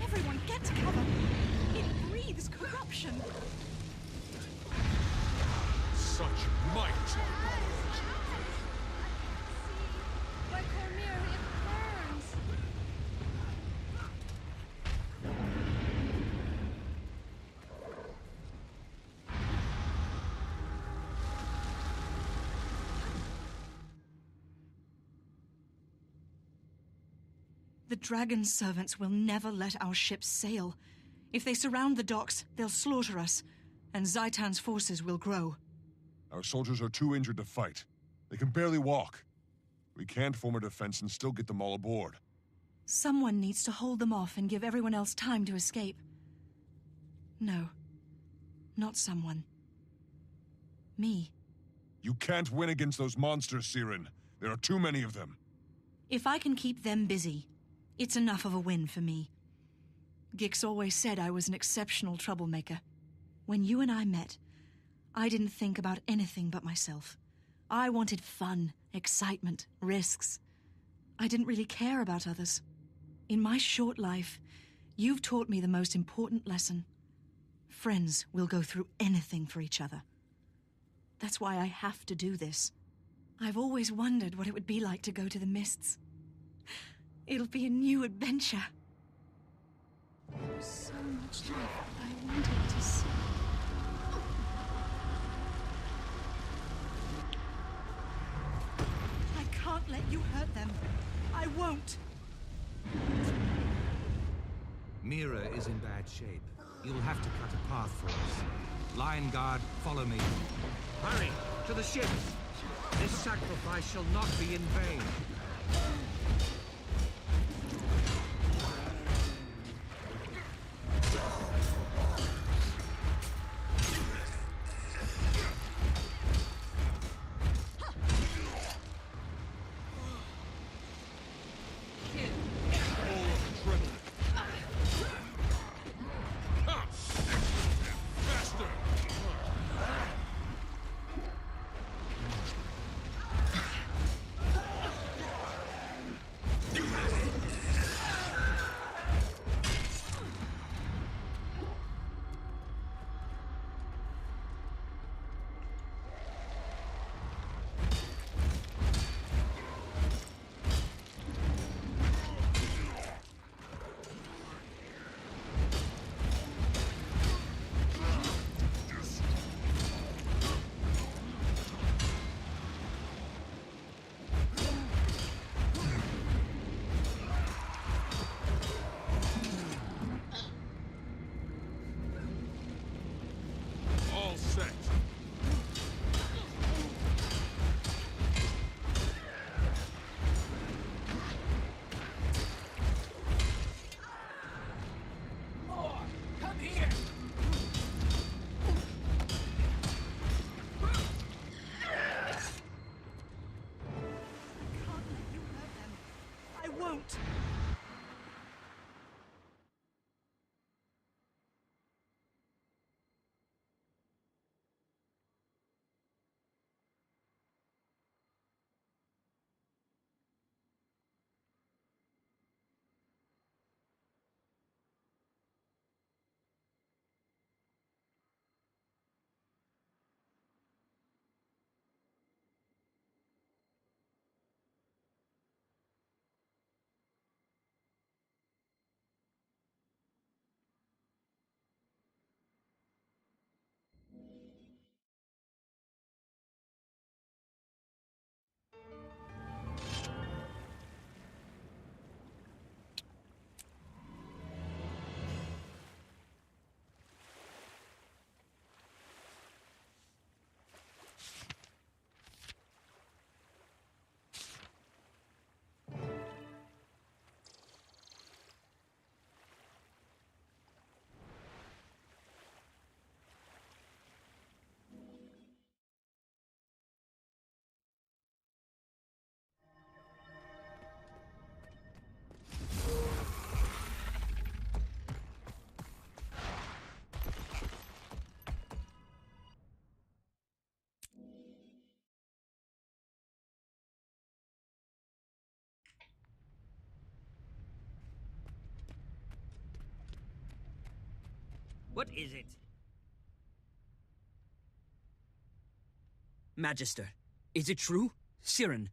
Everyone, get to cover! It breathes corruption!
Such might!
But Cormier, it burns!
The dragon servants will never let our ships sail. If they surround the docks, they'll slaughter us, and Zaitan's forces will grow.
Our soldiers are too injured to fight. They can barely walk. We can't form a defense and still get them all aboard.
Someone needs to hold them off and give everyone else time to escape. No. Not someone. Me.
You can't win against those monsters, Siren. There are too many of them.
If I can keep them busy, it's enough of a win for me. Gix always said I was an exceptional troublemaker. When you and I met, I didn't think about anything but myself. I wanted fun, excitement, risks. I didn't really care about others. In my short life, you've taught me the most important lesson. Friends will go through anything for each other. That's why I have to do this. I've always wondered what it would be like to go to the Mists. It'll be a new adventure.
There's so much life I wanted to see.
I can't let you hurt them. I won't.
Mira is in bad shape. You'll have to cut a path for us. Lion Guard, follow me.
Hurry! To the ships! This sacrifice shall not be in vain.
What is it? Magister, is it true? Siren,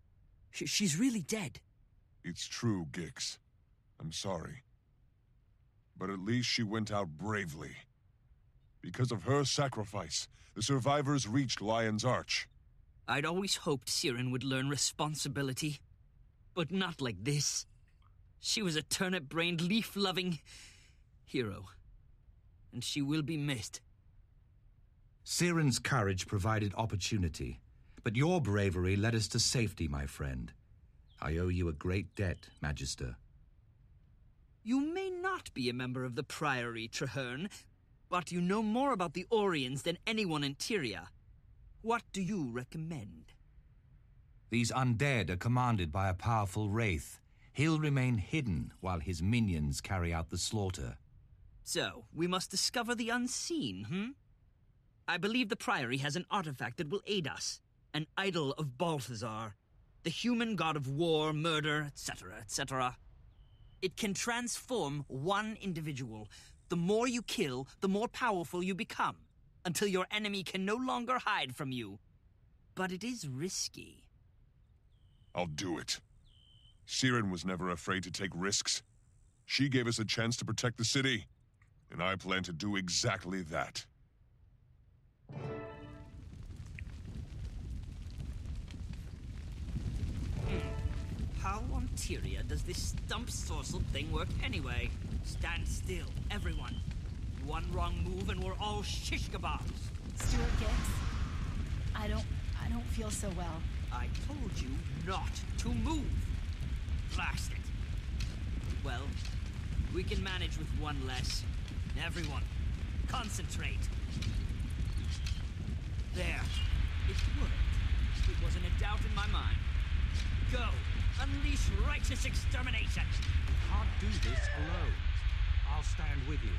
she's really dead.
It's true, Gix. I'm sorry. But at least she went out bravely. Because of her sacrifice, the survivors reached Lion's Arch.
I'd always hoped Siren would learn responsibility. But not like this. She was a turnip-brained, leaf-loving hero. And she will be missed.
Siren's courage provided opportunity, but your bravery led us to safety, my friend. I owe you a great debt, Magister.
You may not be a member of the Priory, Traherne, but you know more about the Oriens than anyone in Tyria. What do you recommend?
These undead are commanded by a powerful wraith. He'll remain hidden while his minions carry out the slaughter.
So, we must discover the unseen, I believe the Priory has an artifact that will aid us. An idol of Balthazar, the human god of war, murder, etc., etc. It can transform one individual. The more you kill, the more powerful you become, until your enemy can no longer hide from you. But it is risky.
I'll do it. Siren was never afraid to take risks. She gave us a chance to protect the city, and I plan to do exactly that.
How on Tyria does this stump sorcel thing work anyway? Stand still, everyone. One wrong move and we're all shish kebabs.
Stuart Gix, I don't feel so well.
I told you not to move. Blast it. Well, we can manage with one less. Everyone, concentrate. There. It worked. It wasn't a doubt in my mind. Go. Unleash righteous extermination.
You can't do this alone. I'll stand with you.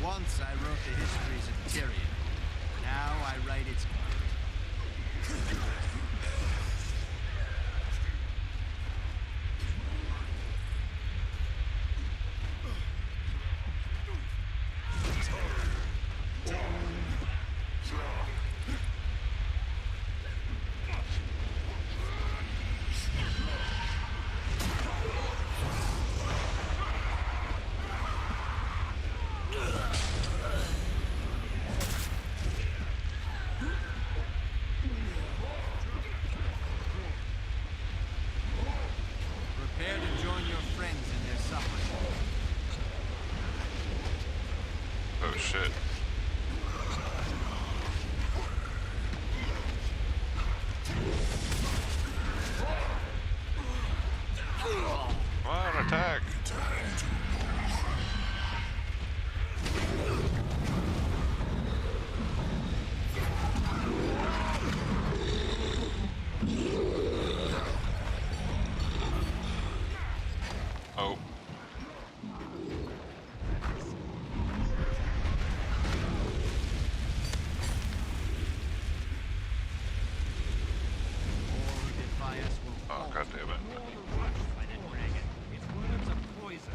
Once I wrote the histories of Tyrion. Now I write its Prepare to join your friends in their suffering.
Oh shit. Come on, attack! Oh. Oh, god damn it.
Its words are poison.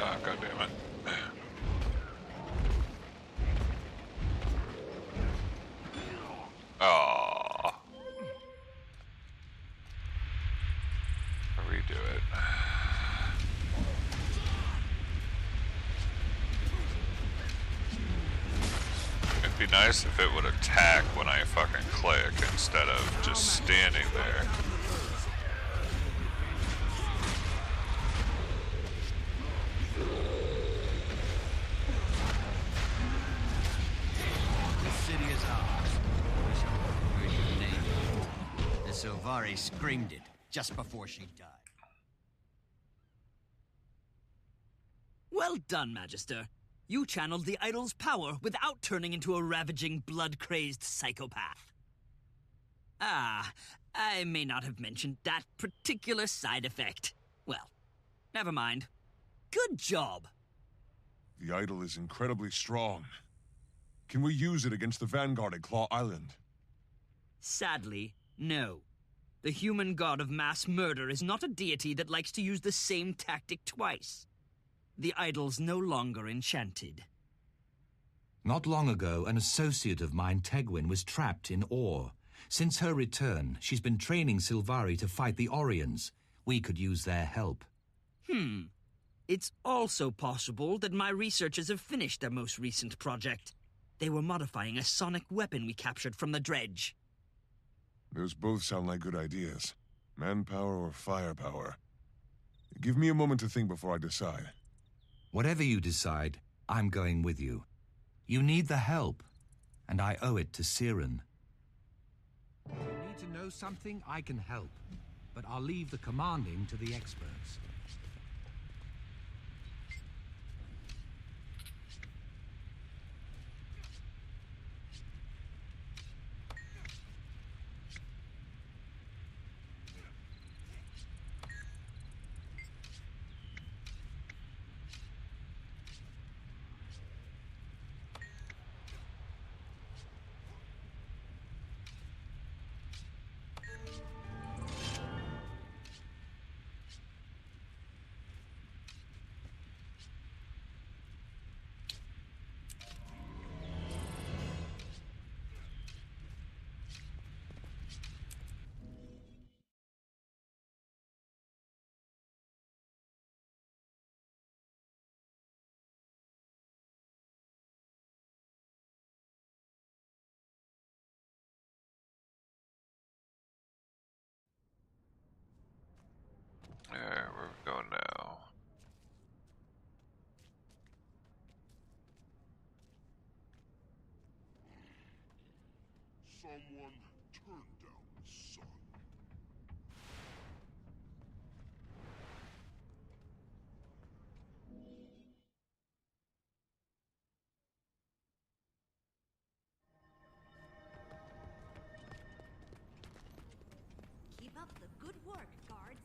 Oh, god damn it. Oh. Redo it. It'd be nice if it would attack when I fucking click instead of just standing there.
The city is ours. Wish I heard your name. The Silvari screamed it just before she died.
Well done, Magister. You channeled the idol's power without turning into a ravaging, blood-crazed psychopath. Ah, I may not have mentioned that particular side effect. Well, never mind. Good job.
The idol is incredibly strong. Can we use it against the Vanguard at Claw Island?
Sadly, no. The human god of mass murder is not a deity that likes to use the same tactic twice. The idol's no longer enchanted.
Not long ago, an associate of mine, Tegwin, was trapped in ore. Since her return, she's been training Silvari to fight the Orions. We could use their help.
It's also possible that my researchers have finished their most recent project. They were modifying a sonic weapon we captured from the dredge.
Those both sound like good ideas. Manpower or firepower. Give me a moment to think before I decide.
Whatever you decide, I'm going with you. You need the help, and I owe it to Siren. If you need to know something, I can help, but I'll leave the commanding to the experts.
Alright, where are we going now?
Someone turn down the sun.
Keep up the good work, guards.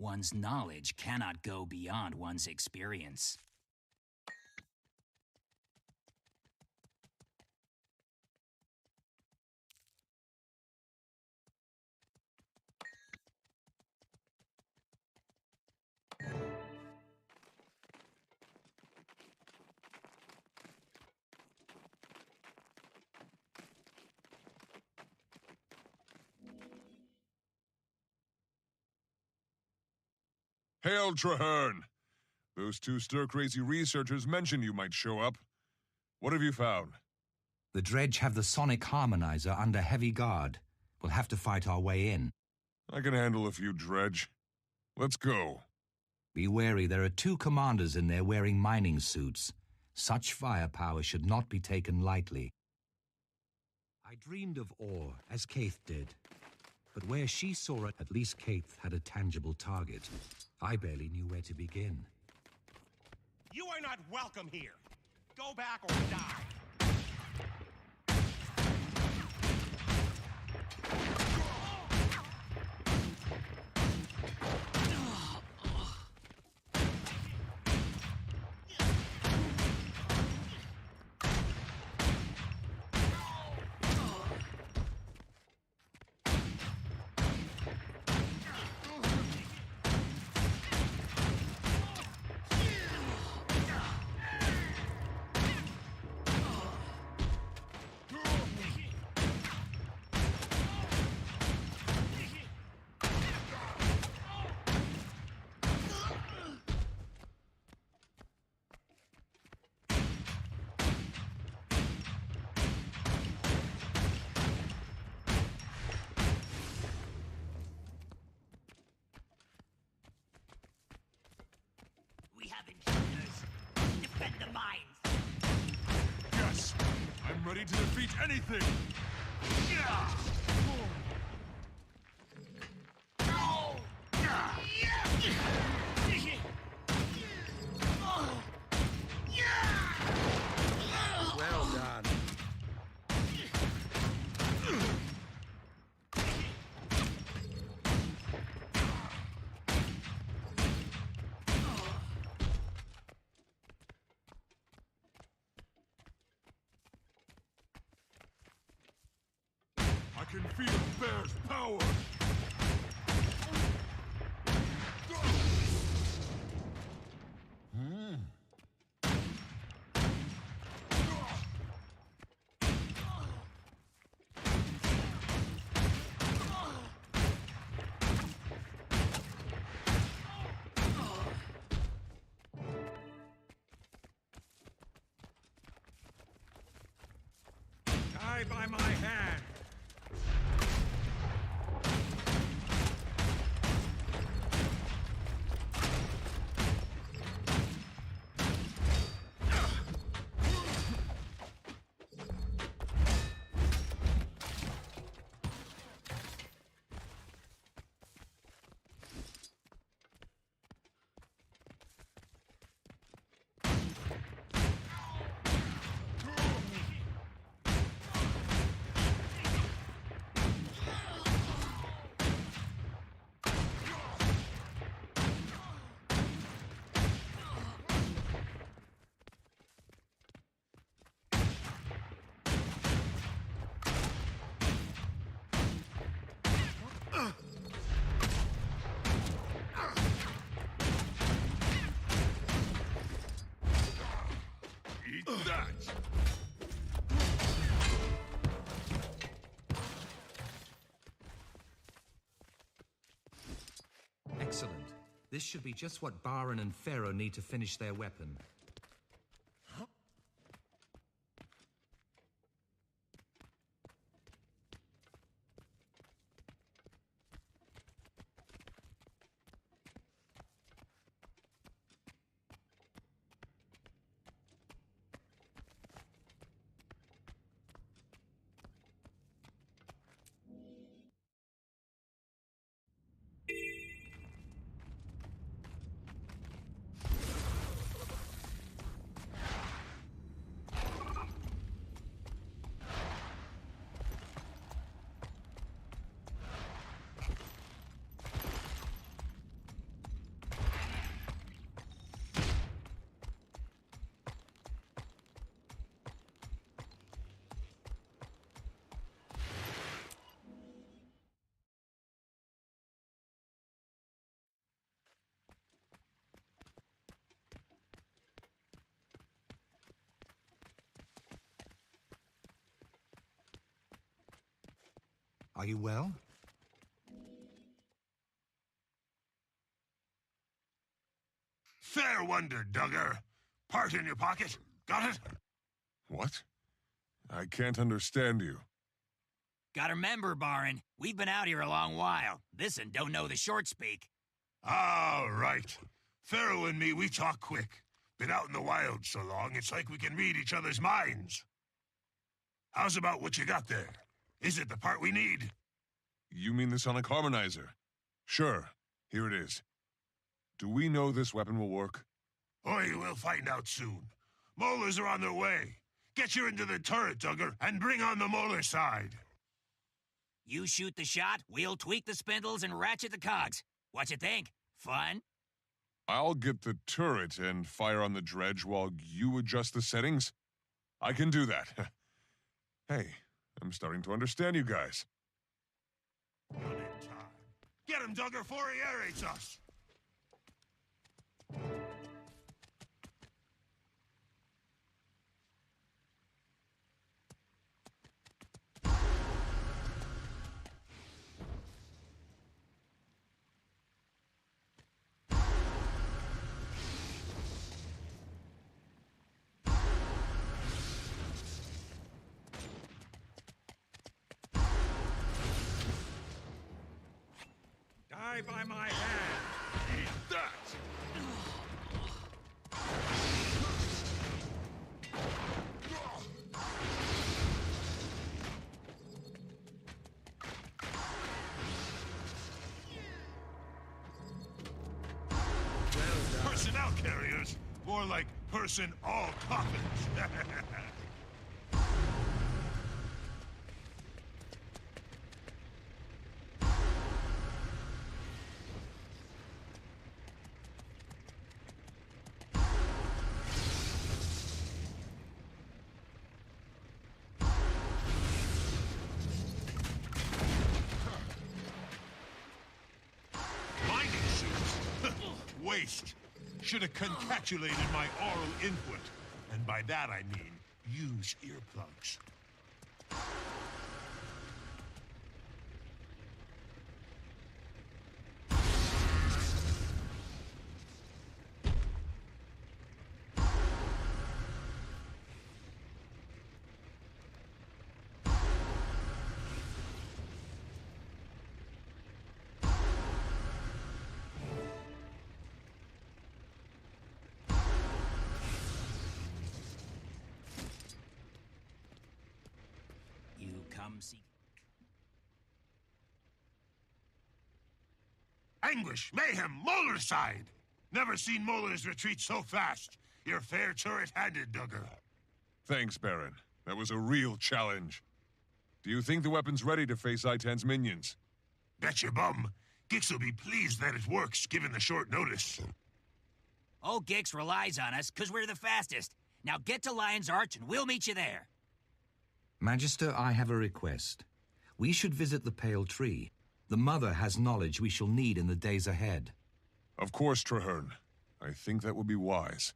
One's knowledge cannot go beyond one's experience.
Hail, Traherne! Those two stir-crazy researchers mentioned you might show up. What have you found?
The Dredge have the sonic harmonizer under heavy guard. We'll have to fight our way in.
I can handle a few, Dredge. Let's go.
Be wary, there are 2 commanders in there wearing mining suits. Such firepower should not be taken lightly. I dreamed of ore, as Kaith did. But where she saw it, at least Kaith had a tangible target. I barely knew where to begin.
You are not welcome here. Go back or die.
We have intruders. Defend the mines.
Yes! I'm ready to defeat anything!
Well done.
I can feel Bear's power!
Die by my hand.
Eat that!
Excellent. This should be just what Baron and Pharaoh need to finish their weapon. Are you well?
Fair wonder, Duggar. Part in your pocket. Got it?
What? I can't understand you.
Gotta remember, Baron, we've been out here a long while. This'n don't know the short speak.
All right. Pharaoh and me, we talk quick. Been out in the wild so long, it's like we can read each other's minds. How's about what you got there? Is it the part we need?
You mean the sonic harmonizer? Sure. Here it is. Do we know this weapon will work?
Oi, we'll find out soon. Molars are on their way. Get you into the turret, Duggar, and bring on the molar side.
You shoot the shot, we'll tweak the spindles and ratchet the cogs. What you think? Fun?
I'll get the turret and fire on the dredge while you adjust the settings. I can do that. Hey, I'm starting to understand you guys.
None in time. Get him, Duggar, before he aerates us.
Die by my hand!
Eat that! Personnel carriers, more like person all coffins. Mining suits? Waste. Should have concatulated my oral input. And by that I mean, use earplugs.
You come see...
Anguish, mayhem, molar side! Never seen molars retreat so fast. You're fair turret-handed, Duggar.
Thanks, Baron. That was a real challenge. Do you think the weapon's ready to face Itan's minions?
Bet your bum. Gix will be pleased that it works, given the short notice.
Old Gix relies on us, 'cause we're the fastest. Now get to Lion's Arch and we'll meet you there.
Magister, I have a request. We should visit the Pale Tree. The Mother has knowledge we shall need in the days ahead.
Of course, Traherne. I think that would be wise.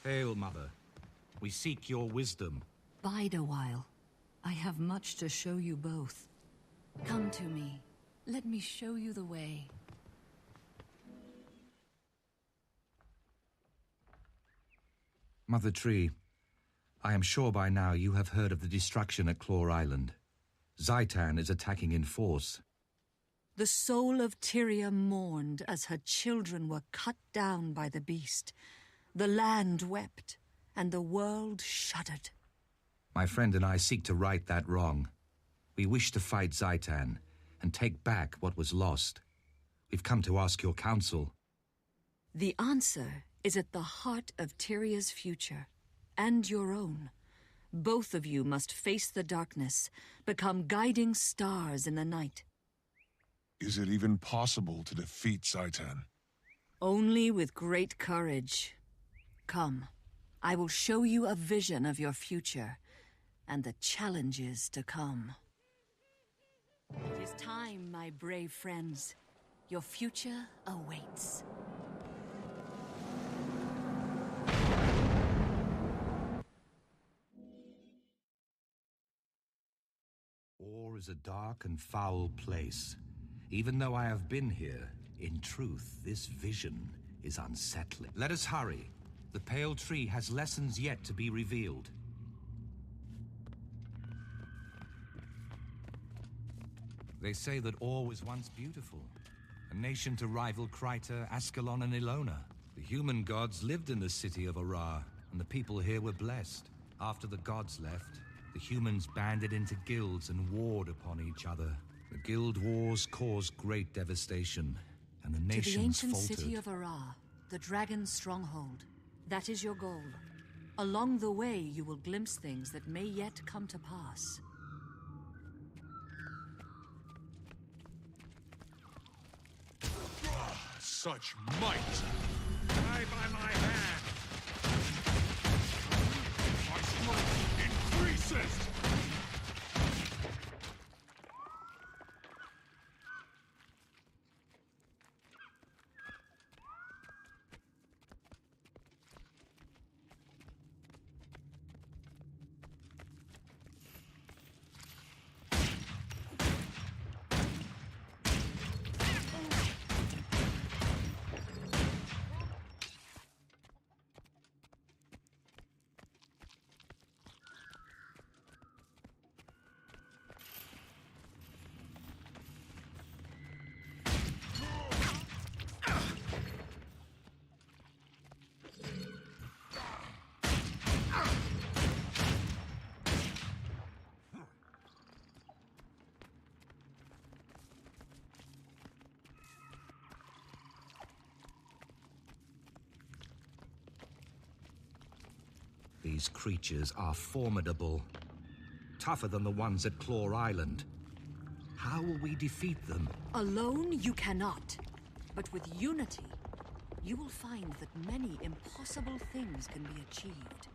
Hail, Mother. We seek your wisdom.
Bide a while. I have much to show you both. Come to me. Let me show you the way.
Mother Tree, I am sure by now you have heard of the destruction at Claw Island. Zaitan is attacking in force.
The soul of Tyria mourned as her children were cut down by the beast. The land wept, and the world shuddered.
My friend and I seek to right that wrong. We wish to fight Zaitan and take back what was lost. We've come to ask your counsel.
The answer is at the heart of Tyria's future, and your own. Both of you must face the darkness, become guiding stars in the night.
Is it even possible to defeat Zaitan?
Only with great courage. Come, I will show you a vision of your future, and the challenges to come. It is time, my brave friends. Your future awaits.
War is a dark and foul place. Even though I have been here, in truth, this vision is unsettling. Let us hurry. The Pale Tree has lessons yet to be revealed. They say that Or was once beautiful. A nation to rival Kryta, Ascalon, and Ilona. The human gods lived in the city of Arar, and the people here were blessed. After the gods left, the humans banded into guilds and warred upon each other. The guild wars caused great devastation, and the nations
to the ancient
faltered.
city of Arar, the dragon's stronghold. That is your goal. Along the way, you will glimpse things that may yet come to pass.
Such might!
Die by my hand!
My strength increases!
These creatures are formidable. Tougher than the ones at Claw Island. How will we defeat them?
Alone, you cannot. But with unity, you will find that many impossible things can be achieved.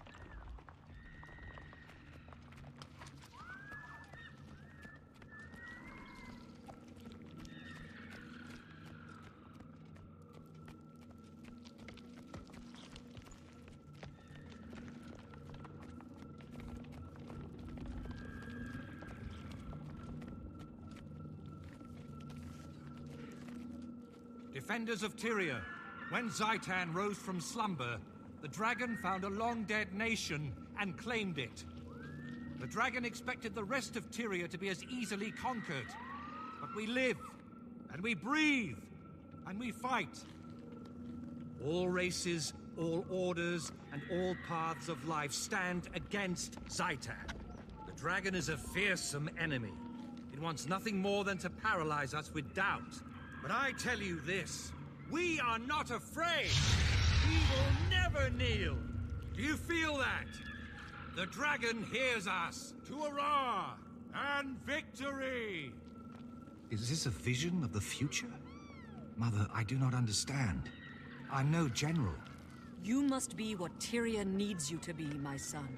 Defenders of Tyria, when Zaitan rose from slumber, the dragon found a long-dead nation and claimed it. The dragon expected the rest of Tyria to be as easily conquered. But we live, and we breathe, and we fight. All races, all orders, and all paths of life stand against Zaitan. The dragon is a fearsome enemy. It wants nothing more than to paralyze us with doubt. But I tell you this, we are not afraid. We will never kneel. Do you feel that? The dragon hears us. To Arar and victory! Is this a vision of the future? Mother, I do not understand. I'm no general.
You must be what Tyria needs you to be, my son.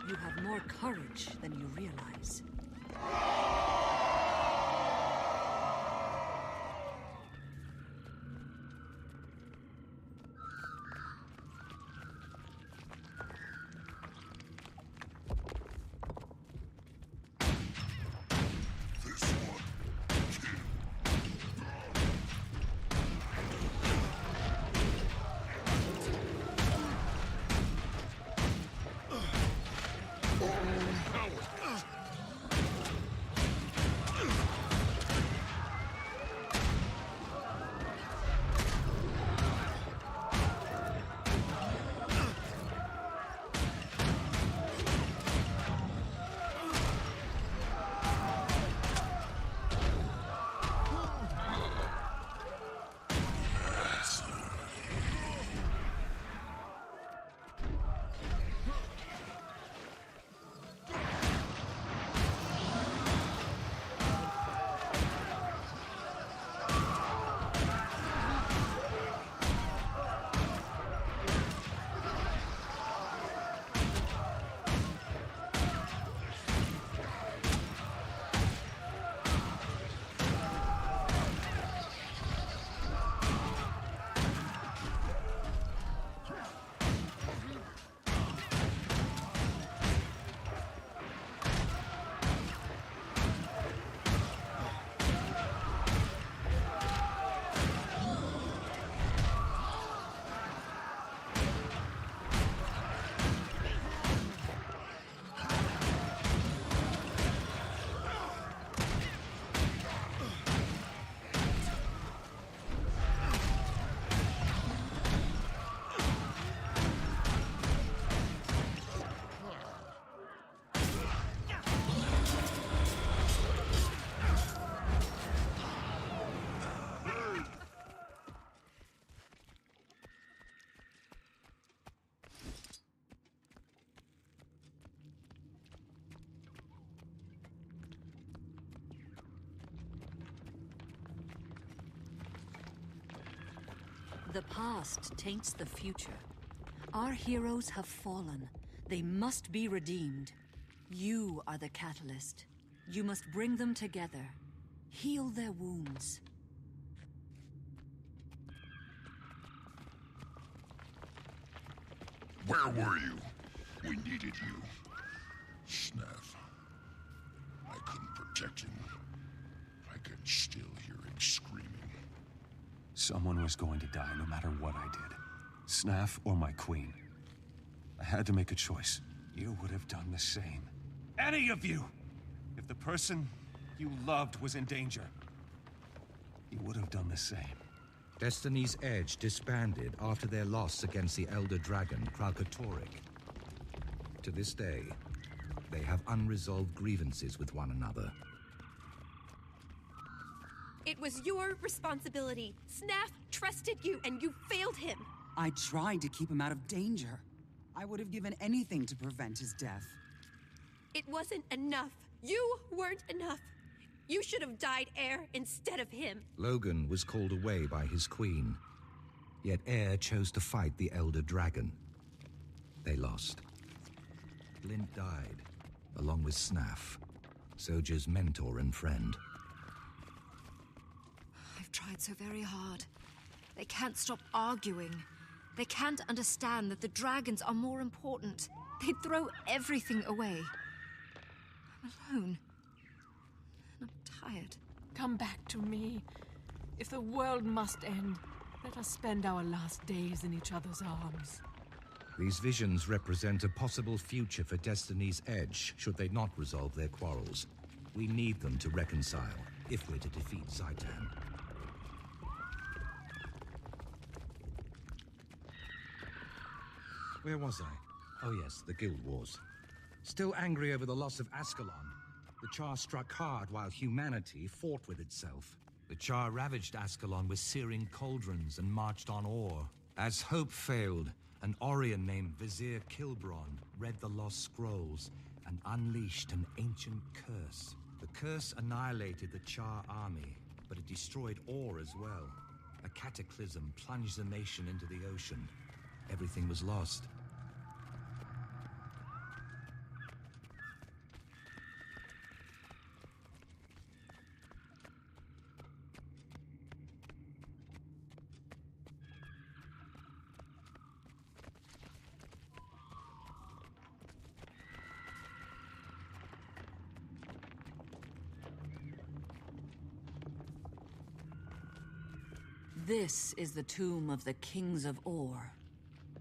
You have more courage than you realize. The past taints the future. Our heroes have fallen. They must be redeemed. You are the catalyst. You must bring them together. Heal their wounds.
Where were you? We needed you. Snaff. I couldn't protect him. I can still hear him screaming.
Someone was going to die no matter what I did. Snaff or my queen. I had to make a choice. You would have done the same. Any of you! If the person you loved was in danger, you would have done the same.
Destiny's Edge disbanded after their loss against the Elder Dragon, Kralkatorrik. To this day, they have unresolved grievances with one another.
It was your responsibility. Snaff trusted you, and you failed him.
I tried to keep him out of danger. I would have given anything to prevent his death.
It wasn't enough. You weren't enough. You should have died Air instead of him.
Logan was called away by his queen, yet Air chose to fight the Elder Dragon. They lost. Blint died, along with Snaff, Soja's mentor and friend.
I've tried so very hard. They can't stop arguing. They can't understand that the dragons are more important. They'd throw everything away. I'm alone. And I'm tired.
Come back to me. If the world must end, let us spend our last days in each other's arms.
These visions represent a possible future for Destiny's Edge, should they not resolve their quarrels. We need them to reconcile, if we're to defeat Zaitan. Where was I? Oh yes, the Guild Wars. Still angry over the loss of Ascalon, the Char struck hard while humanity fought with itself. The Char ravaged Ascalon with searing cauldrons and marched on Ore. As hope failed, an Orion named Vizier Kilbron read the lost scrolls and unleashed an ancient curse. The curse annihilated the Char army, but it destroyed Ore as well. A cataclysm plunged the nation into the ocean. Everything was lost.
This is the tomb of the Kings of Ore.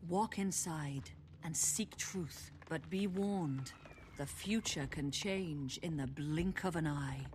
Walk inside and seek truth, but be warned, the future can change in the blink of an eye.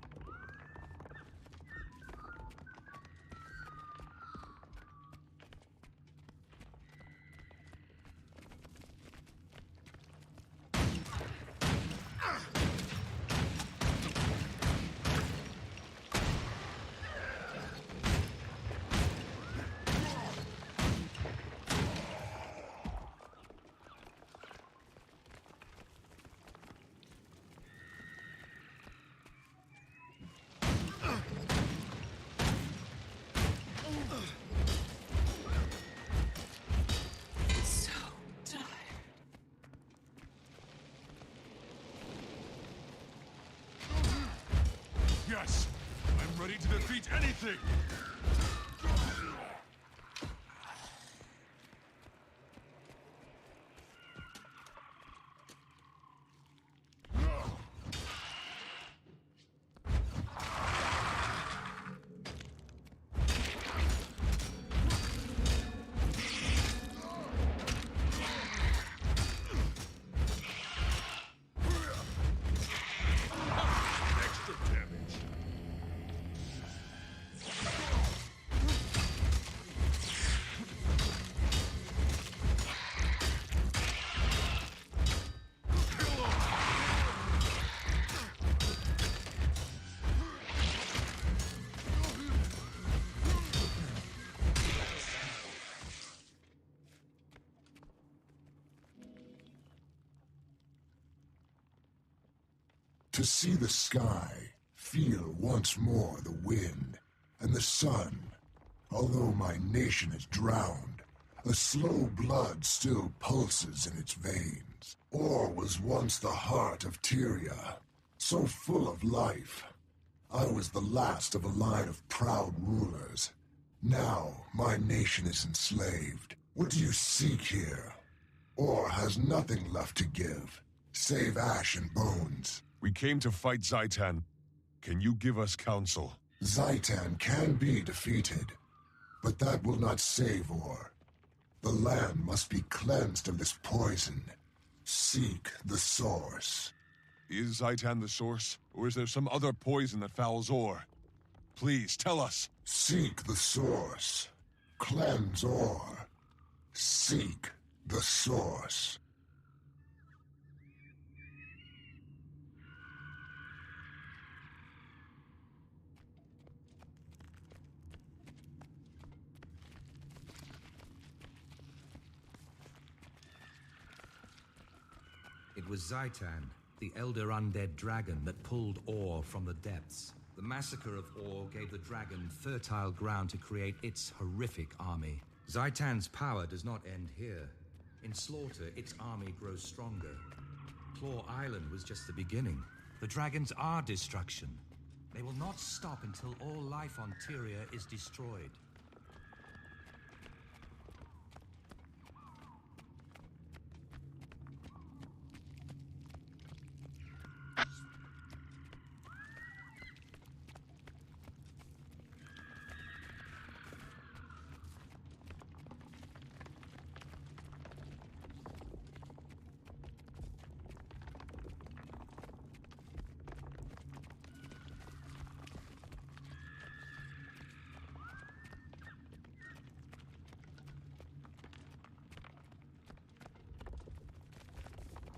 Yes! I'm ready to defeat anything!
To see the sky, feel once more the wind and the sun. Although my nation is drowned, a slow blood still pulses in its veins. Or was once the heart of Tyria, so full of life. I was the last of a line of proud rulers. Now, my nation is enslaved. What do you seek here? Or has nothing left to give, save ash and bones?
We came to fight Zaitan. Can you give us counsel?
Zaitan can be defeated, but that will not save Or. The land must be cleansed of this poison. Seek the source.
Is Zaitan the source, or is there some other poison that fouls Or? Please, tell us.
Seek the source. Cleanse Or. Seek the source.
It was Zaitan, the elder undead dragon that pulled Or from the depths. The massacre of Or gave the dragon fertile ground to create its horrific army. Zaitan's power does not end here. In slaughter, its army grows stronger. Claw Island was just the beginning. The dragons are destruction. They will not stop until all life on Tyria is destroyed.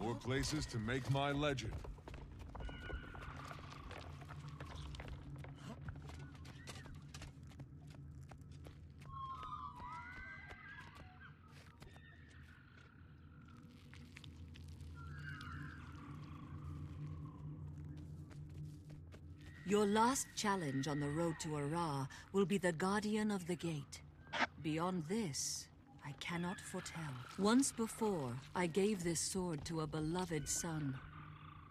More places to make my legend.
Your last challenge on the road to Ara will be the Guardian of the Gate. Beyond this, I cannot foretell. Once before, I gave this sword to a beloved son.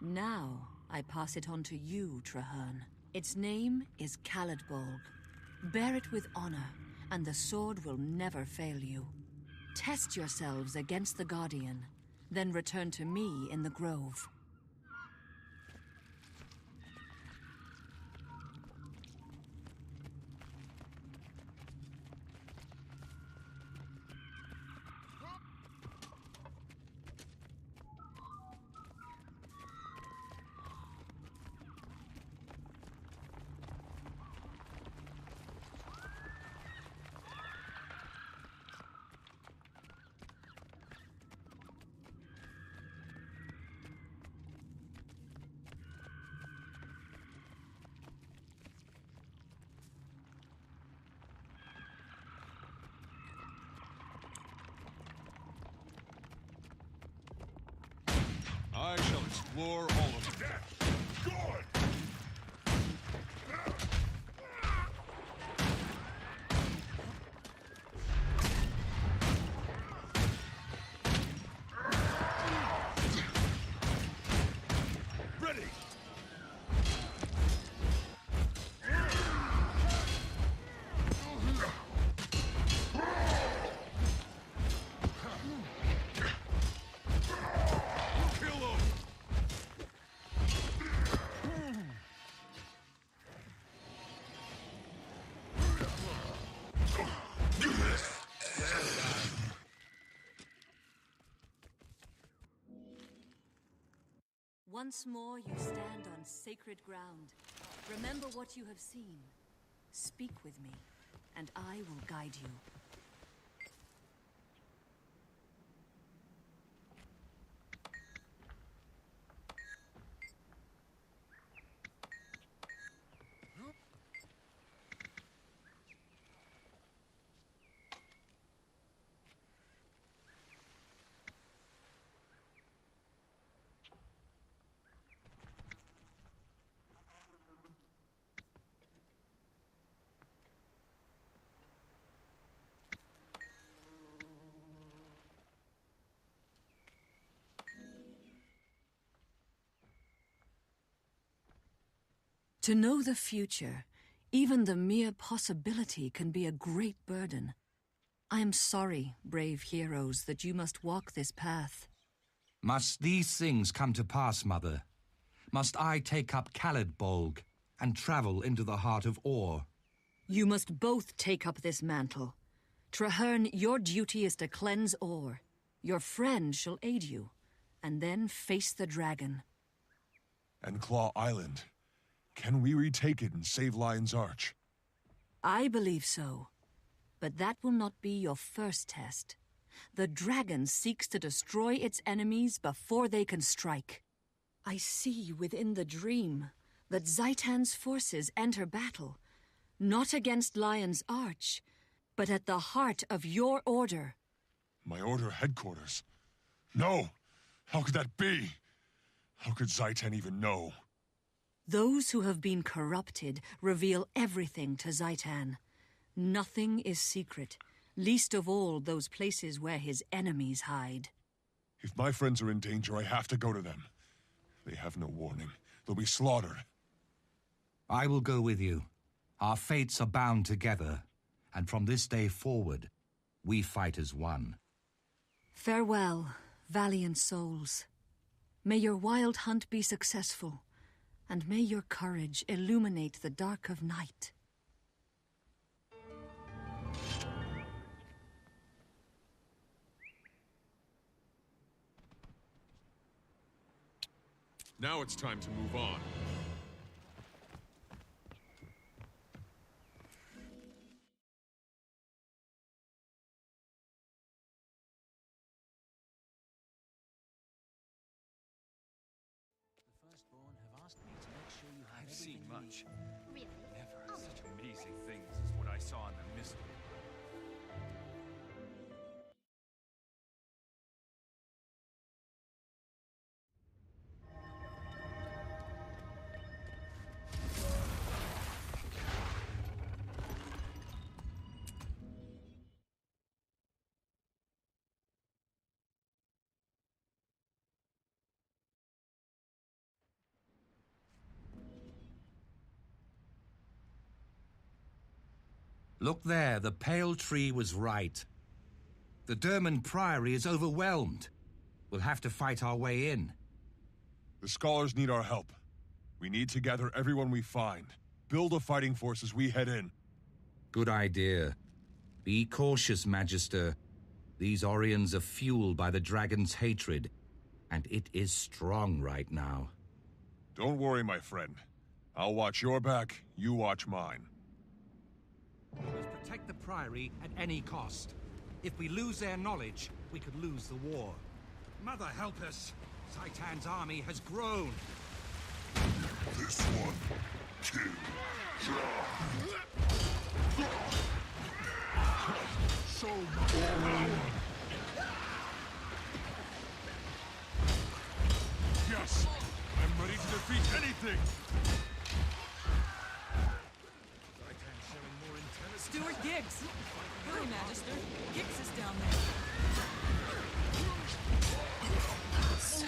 Now, I pass it on to you, Traherne. Its name is Caladbolg. Bear it with honor, and the sword will never fail you. Test yourselves against the Guardian, then return to me in the Grove.
I shall explore all of it.
Good!
Ready!
Once more you stand on sacred ground. Remember what you have seen. Speak with me, and I will guide you. To know the future, even the mere possibility can be a great burden. I am sorry, brave heroes, that you must walk this path.
Must these things come to pass, Mother? Must I take up Khalidbolg and travel into the heart of Or?
You must both take up this mantle. Traherne, your duty is to cleanse Or. Your friend shall aid you, and then face the dragon.
And Claw Island. Can we retake it and save Lion's Arch?
I believe so. But that will not be your first test. The dragon seeks to destroy its enemies before they can strike. I see within the dream that Zaitan's forces enter battle, not against Lion's Arch, but at the heart of your order.
My order headquarters? No! How could that be? How could Zaitan even know?
Those who have been corrupted reveal everything to Zaitan. Nothing is secret, least of all those places where his enemies hide.
If my friends are in danger, I have to go to them. They have no warning. They'll be slaughtered.
I will go with you. Our fates are bound together, and from this day forward, we fight as one.
Farewell, valiant souls. May your wild hunt be successful, and may your courage illuminate the dark of night.
Now it's time to move on.
I've seen much.
Really?
Never such amazing things as what I saw in the mystery.
Look there, the pale tree was right. The Derman Priory is overwhelmed. We'll have to fight our way in.
The scholars need our help. We need to gather everyone we find. Build a fighting force as we head in.
Good idea. Be cautious, Magister. These Orions are fueled by the dragon's hatred, and it is strong right now.
Don't worry, my friend. I'll watch your back, you watch mine.
We must protect the Priory at any cost. If we lose their knowledge, we could lose the war. Mother, help us! Zaitan's army has grown.
This one, kill.
So much. Yes, I'm ready to defeat anything.
Stuart Giggs. Hurry, Magister. Giggs is down there. So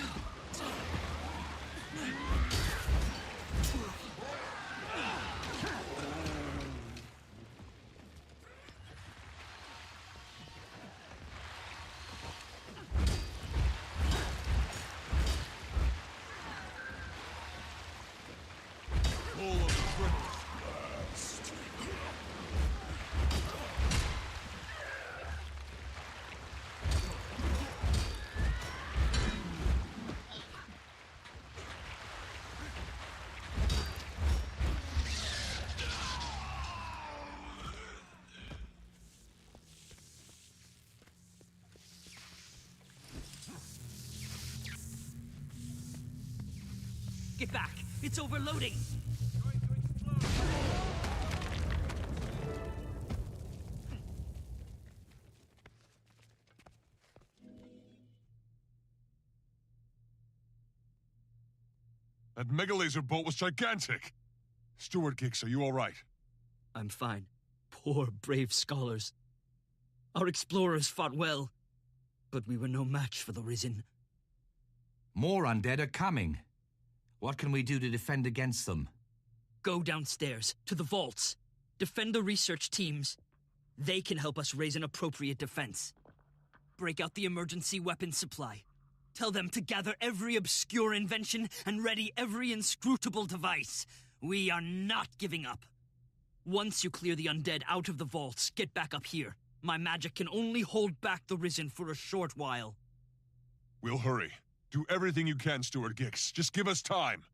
Get back! It's overloading!
That mega laser bolt was gigantic! Stuart Giggs, are you all right?
I'm fine. Poor, brave scholars. Our explorers fought well, but we were no match for the Risen.
More undead are coming. What can we do to defend against them?
Go downstairs, to the vaults. Defend the research teams. They can help us raise an appropriate defense. Break out the emergency weapons supply. Tell them to gather every obscure invention and ready every inscrutable device. We are not giving up. Once you clear the undead out of the vaults, get back up here. My magic can only hold back the Risen for a short while.
We'll hurry. Do everything you can, Stuart Gix. Just give us time.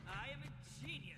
I am a genius.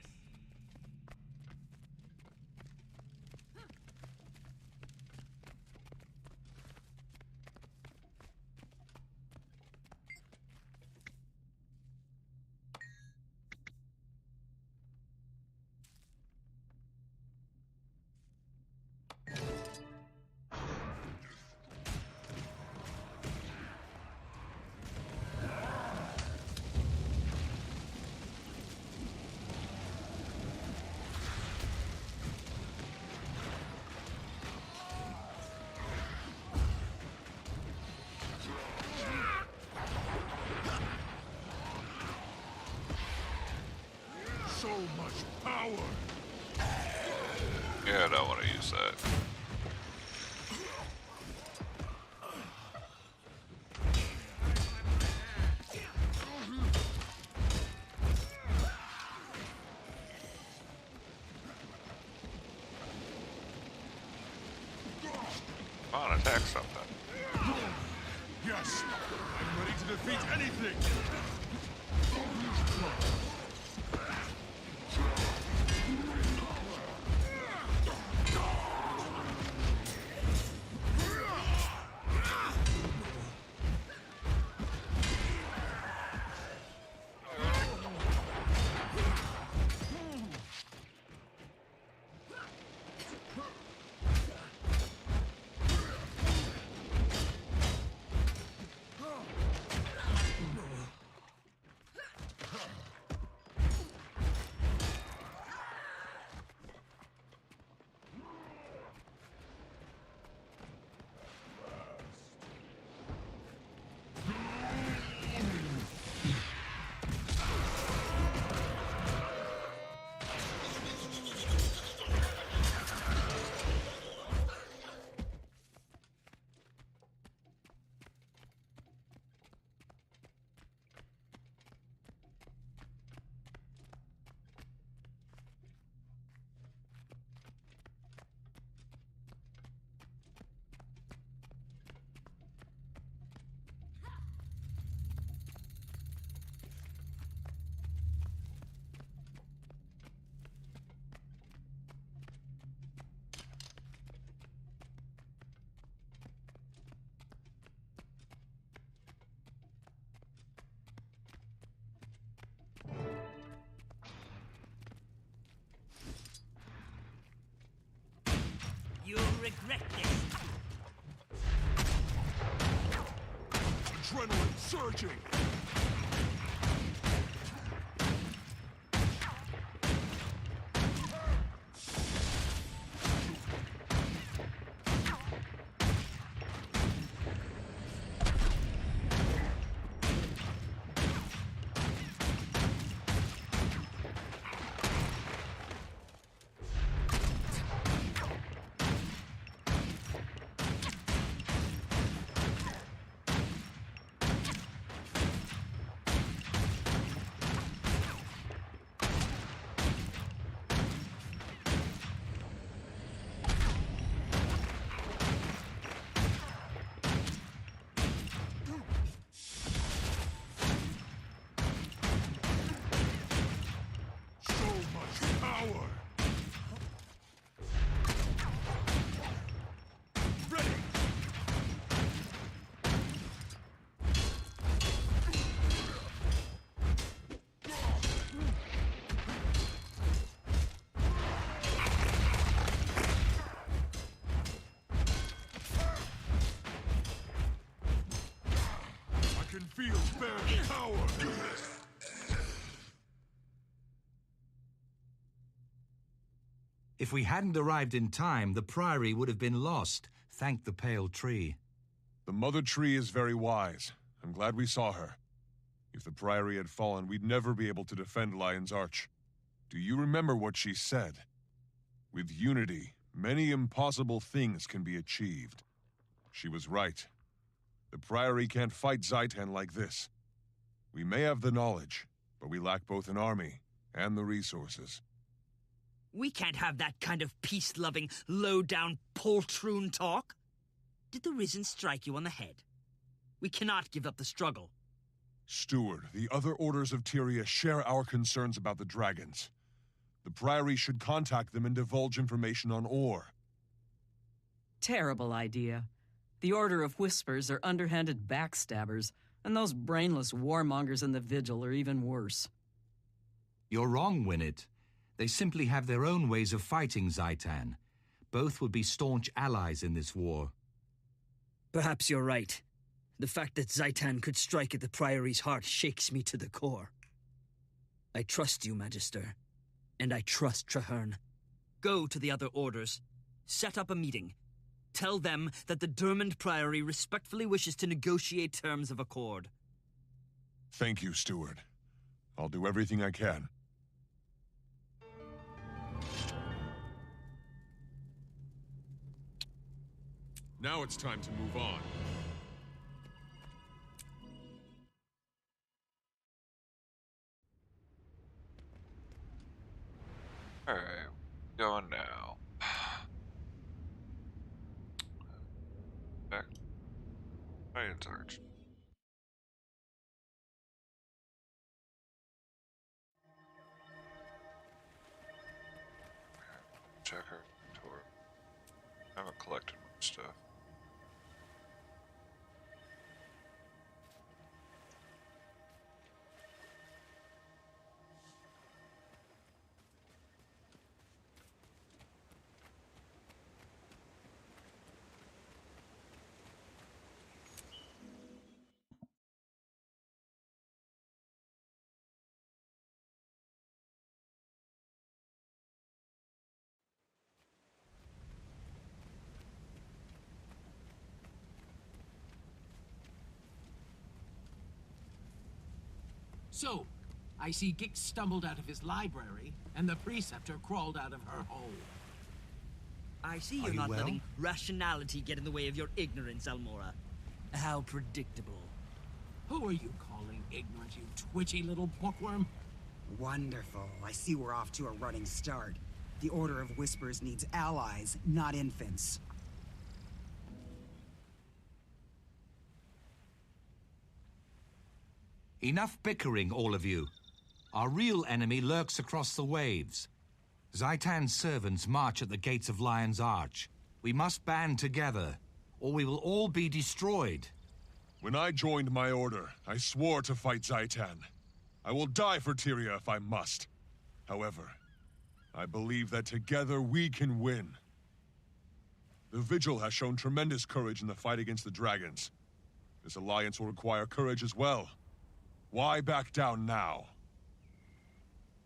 So much power!
Yeah, I don't want to use that. Come on, attack something.
Yes! I'm ready to defeat anything!
You'll regret this.
Adrenaline surging! Feel their power!
If we hadn't arrived in time, the Priory would have been lost. Thank the Pale Tree.
The Mother Tree is very wise. I'm glad we saw her. If the Priory had fallen, we'd never be able to defend Lion's Arch. Do you remember what she said? With unity, many impossible things can be achieved. She was right. The Priory can't fight Zaitan like this. We may have the knowledge, but we lack both an army and the resources.
We can't have that kind of peace-loving, low-down poltroon talk. Did the Risen strike you on the head? We cannot give up the struggle.
Steward, the other orders of Tyria share our concerns about the dragons. The Priory should contact them and divulge information on ore.
Terrible idea. The Order of Whispers are underhanded backstabbers, and those brainless warmongers in the Vigil are even worse.
You're wrong, Winnet. They simply have their own ways of fighting Zaitan. Both would be staunch allies in this war.
Perhaps you're right. The fact that Zaitan could strike at the Priory's heart shakes me to the core. I trust you, Magister. And I trust Traherne. Go to the other orders. Set up a meeting. Tell them that the Dermond Priory respectfully wishes to negotiate terms of accord.
Thank you, Steward. I'll do everything I can. Now it's time to move on.
Alright, going now. Back. Lion's Arch. Check our tour. I haven't collected much stuff.
So, I see Gix stumbled out of his library, and the Preceptor crawled out of her hole.
I see you're not letting rationality get in the way of your ignorance, Almora. How predictable.
Who are you calling ignorant, you twitchy little bookworm?
Wonderful. I see we're off to a running start. The Order of Whispers needs allies, not infants.
Enough bickering, all of you. Our real enemy lurks across the waves. Zaitan's servants march at the gates of Lion's Arch. We must band together, or we will all be destroyed.
When I joined my order, I swore to fight Zaitan. I will die for Tyria if I must. However, I believe that together we can win. The Vigil has shown tremendous courage in the fight against the dragons. This alliance will require courage as well. Why back down now?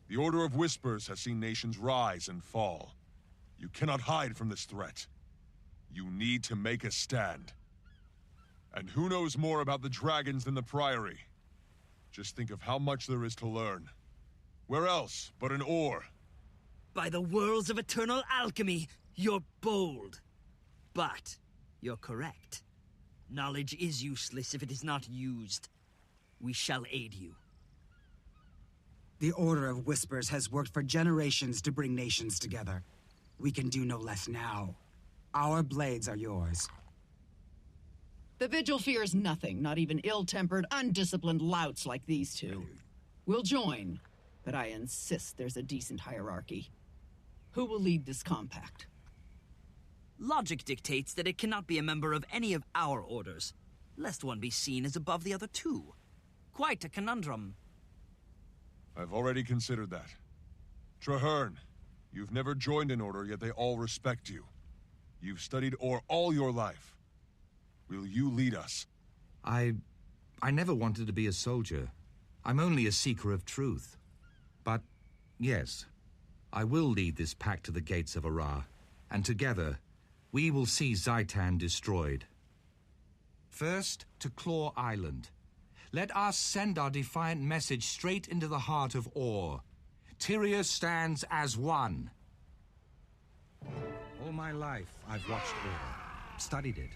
The Order of Whispers has seen nations rise and fall. You cannot hide from this threat. You need to make a stand. And who knows more about the dragons than the Priory? Just think of how much there is to learn. Where else but in ore?
By the worlds of eternal alchemy, you're bold. But you're correct. Knowledge is useless if it is not used. We shall aid you.
The Order of Whispers has worked for generations to bring nations together. We can do no less now. Our blades are yours.
The Vigil fears nothing, not even ill-tempered, undisciplined louts like these two. We'll join, but I insist there's a decent hierarchy. Who will lead this compact?
Logic dictates that it cannot be a member of any of our orders, lest one be seen as above the other two. Quite a conundrum.
I've already considered that. Traherne, you've never joined an order, yet they all respect you. You've studied ore all your life. Will you lead us?
I never wanted to be a soldier. I'm only a seeker of truth. But, yes, I will lead this pack to the gates of Ara, and together, we will see Zaitan destroyed. First, to Claw Island. Let us send our defiant message straight into the heart of Or. Tyria stands as one.
All my life, I've watched Or, studied it,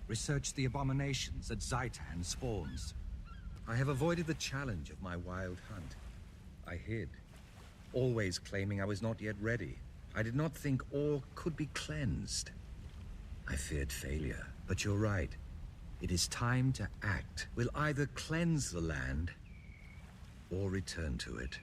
researched the abominations that Zaitan spawns. I have avoided the challenge of my wild hunt. I hid, always claiming I was not yet ready. I did not think Or could be cleansed. I feared failure, but you're right. It is time to act. We'll either cleanse the land or return to it.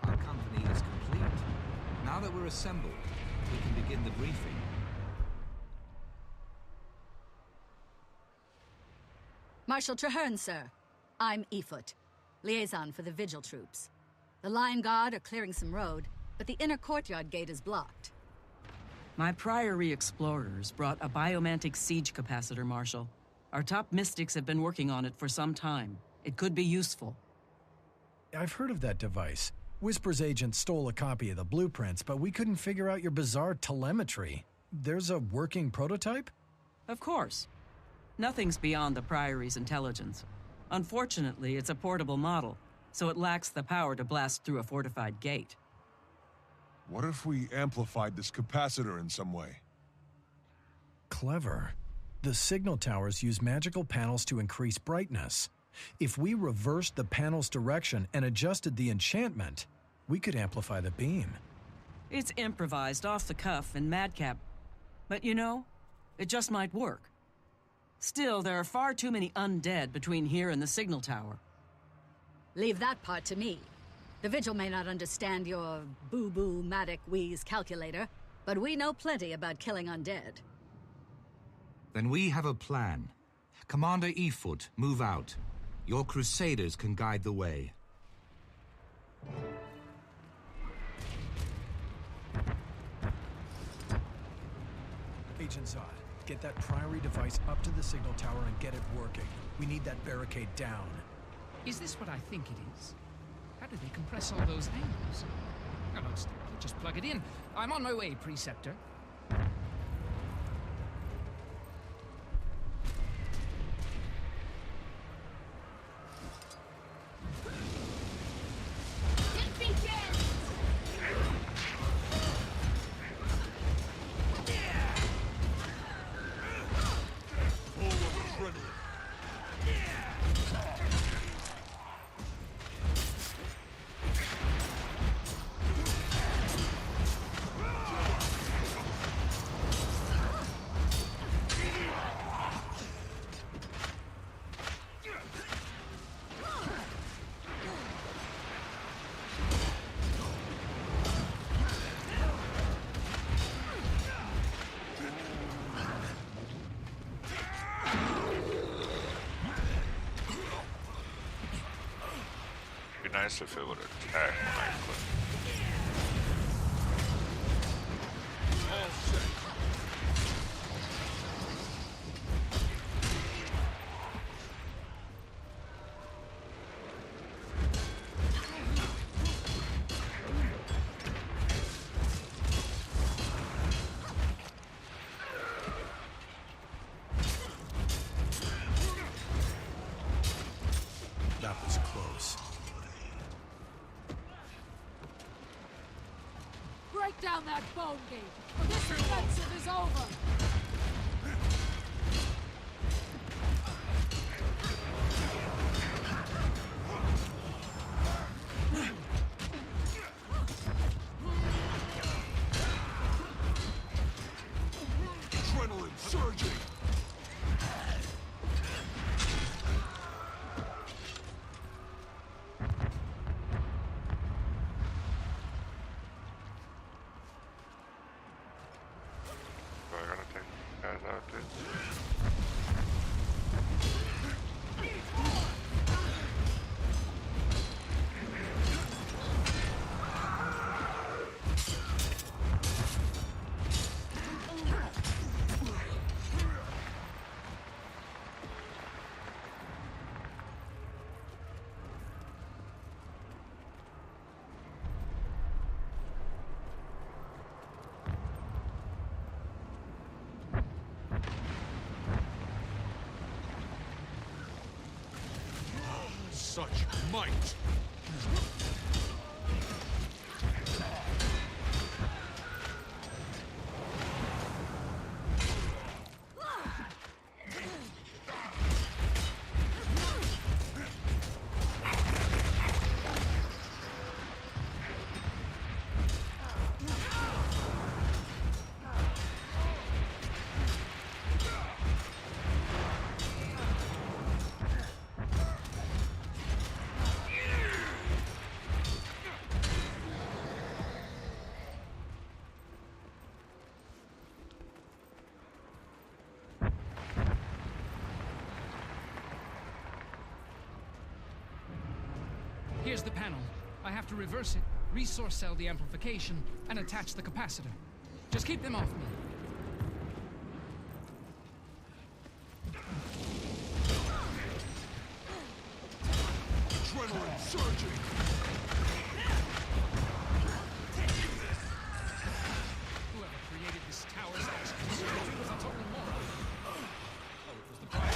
Our company is complete. Now that we're assembled, we can begin the briefing.
Marshal Traherne, sir. I'm Efoot, liaison for the Vigil troops. The Lion Guard are clearing some road, but the inner courtyard gate is blocked.
My Priory explorers brought a biomantic siege capacitor, Marshal. Our top mystics have been working on it for some time. It could be useful.
I've heard of that device. Whisper's agent stole a copy of the blueprints, but we couldn't figure out your bizarre telemetry. There's a working prototype?
Of course. Nothing's beyond the Priory's intelligence. Unfortunately, it's a portable model, so it lacks the power to blast through a fortified gate.
What if we amplified this capacitor in some way?
Clever. The signal towers use magical panels to increase brightness. If we reversed the panel's direction and adjusted the enchantment, we could amplify the beam.
It's improvised off the cuff and madcap. But you know, it just might work. Still, there are far too many undead between here and the signal tower.
Leave that part to me. The Vigil may not understand your boo-boo matic wheeze calculator, but we know plenty about killing undead.
Then we have a plan. Commander Efoot, move out. Your crusaders can guide the way.
Agent Zod, get that Priory device up to the signal tower and get it working. We need that barricade down.
Is this what I think it is? How do they compress all those angles? Oh, no, just plug it in. I'm on my way, Preceptor.
Be nice if it would attack when I click.
All set.
That was close.
Break down that bone gate, or this offensive is over!
Such might!
Here's the panel. I have to reverse it, resource cell the amplification, and attach the capacitor. Just keep them off me.
Adrenaline surging!
Whoever created this tower's actions was a total moron. Oh, it was the prior.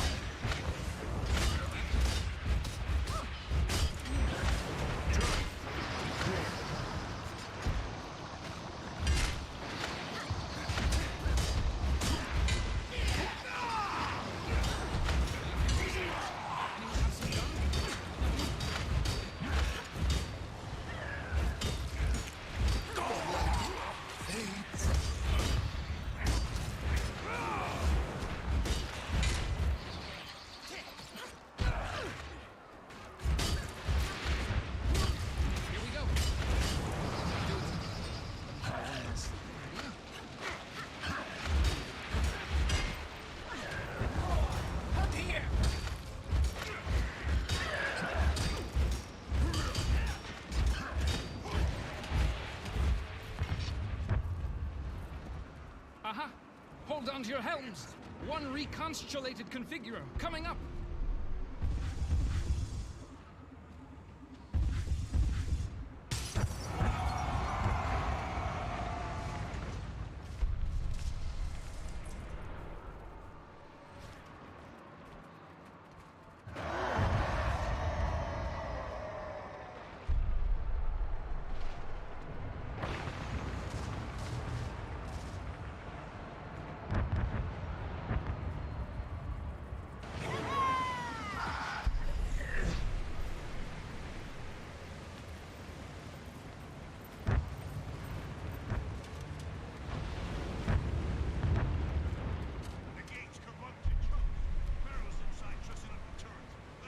Aha! Hold on to your helms! One reconstellated configurer coming up!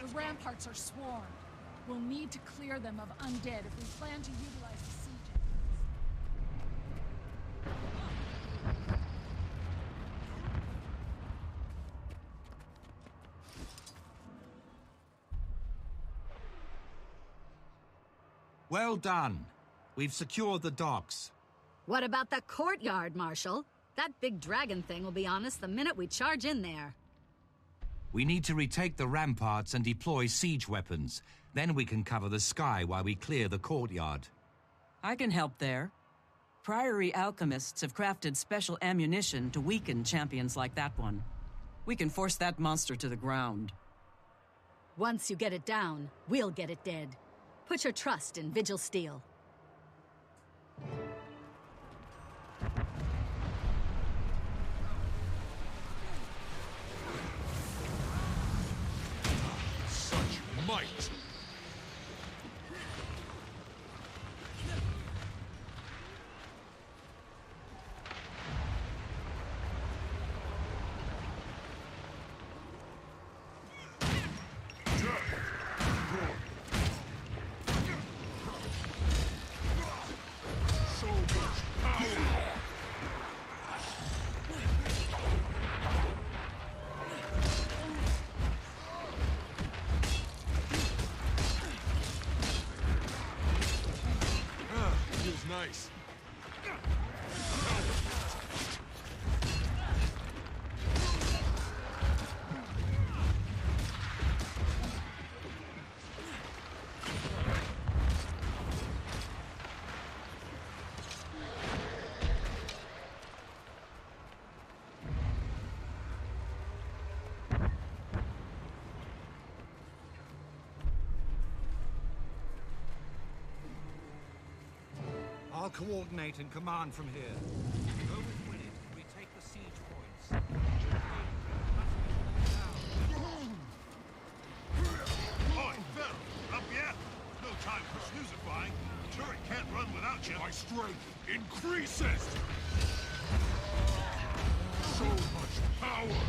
The ramparts are swarmed. We'll need to clear them of undead if we plan to utilize the siege engines.
Well done. We've secured the docks.
What about the courtyard, Marshal? That big dragon thing will be on us the minute we charge in there.
We need to retake the ramparts and deploy siege weapons. Then we can cover the sky while we clear the courtyard.
I can help there. Priory alchemists have crafted special ammunition to weaken champions like that one. We can force that monster to the ground.
Once you get it down, we'll get it dead. Put your trust in Vigil Steel.
Such might! Nice.
coordinate and command from here. Go with Winnie. We take the siege points.
Oi, Phil! Up yet? No time for snoozifying. The turret can't run without you.
My strength increases! So much power!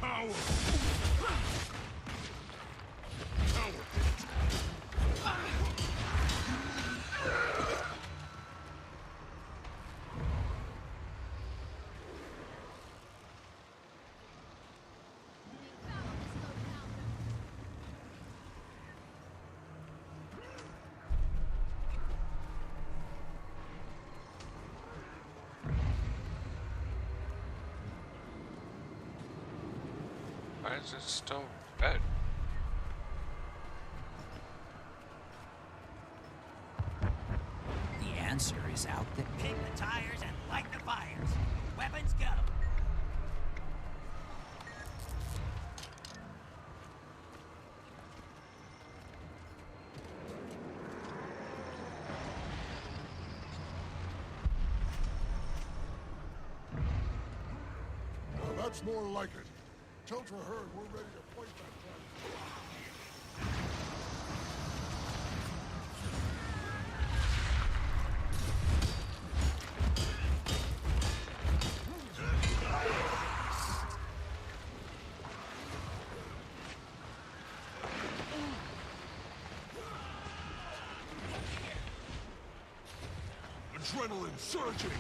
Power!
Why is it still red?
The answer is out there. Kick the tires and light the fires. Weapons go.
Well, that's more like it. Tell Traherne we're ready to fight that Adrenaline surging!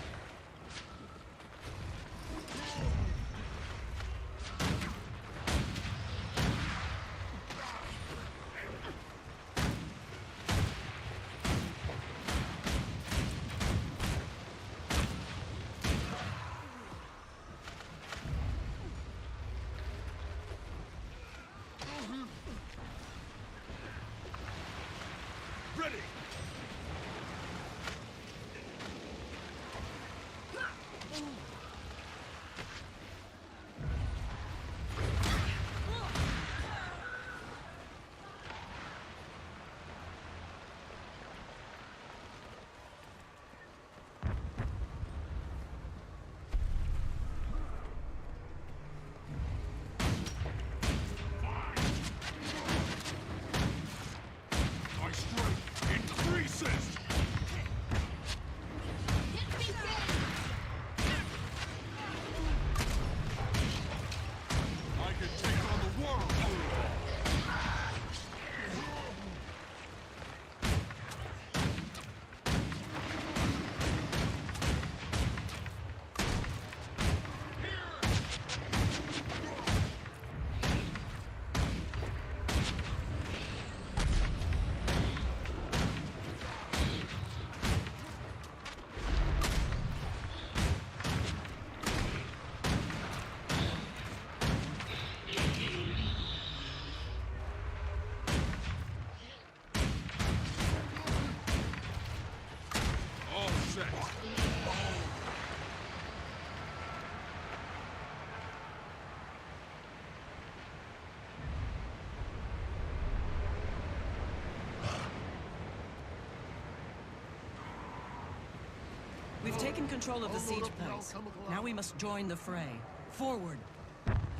taken control of the siege place. Now we must join the fray. Forward!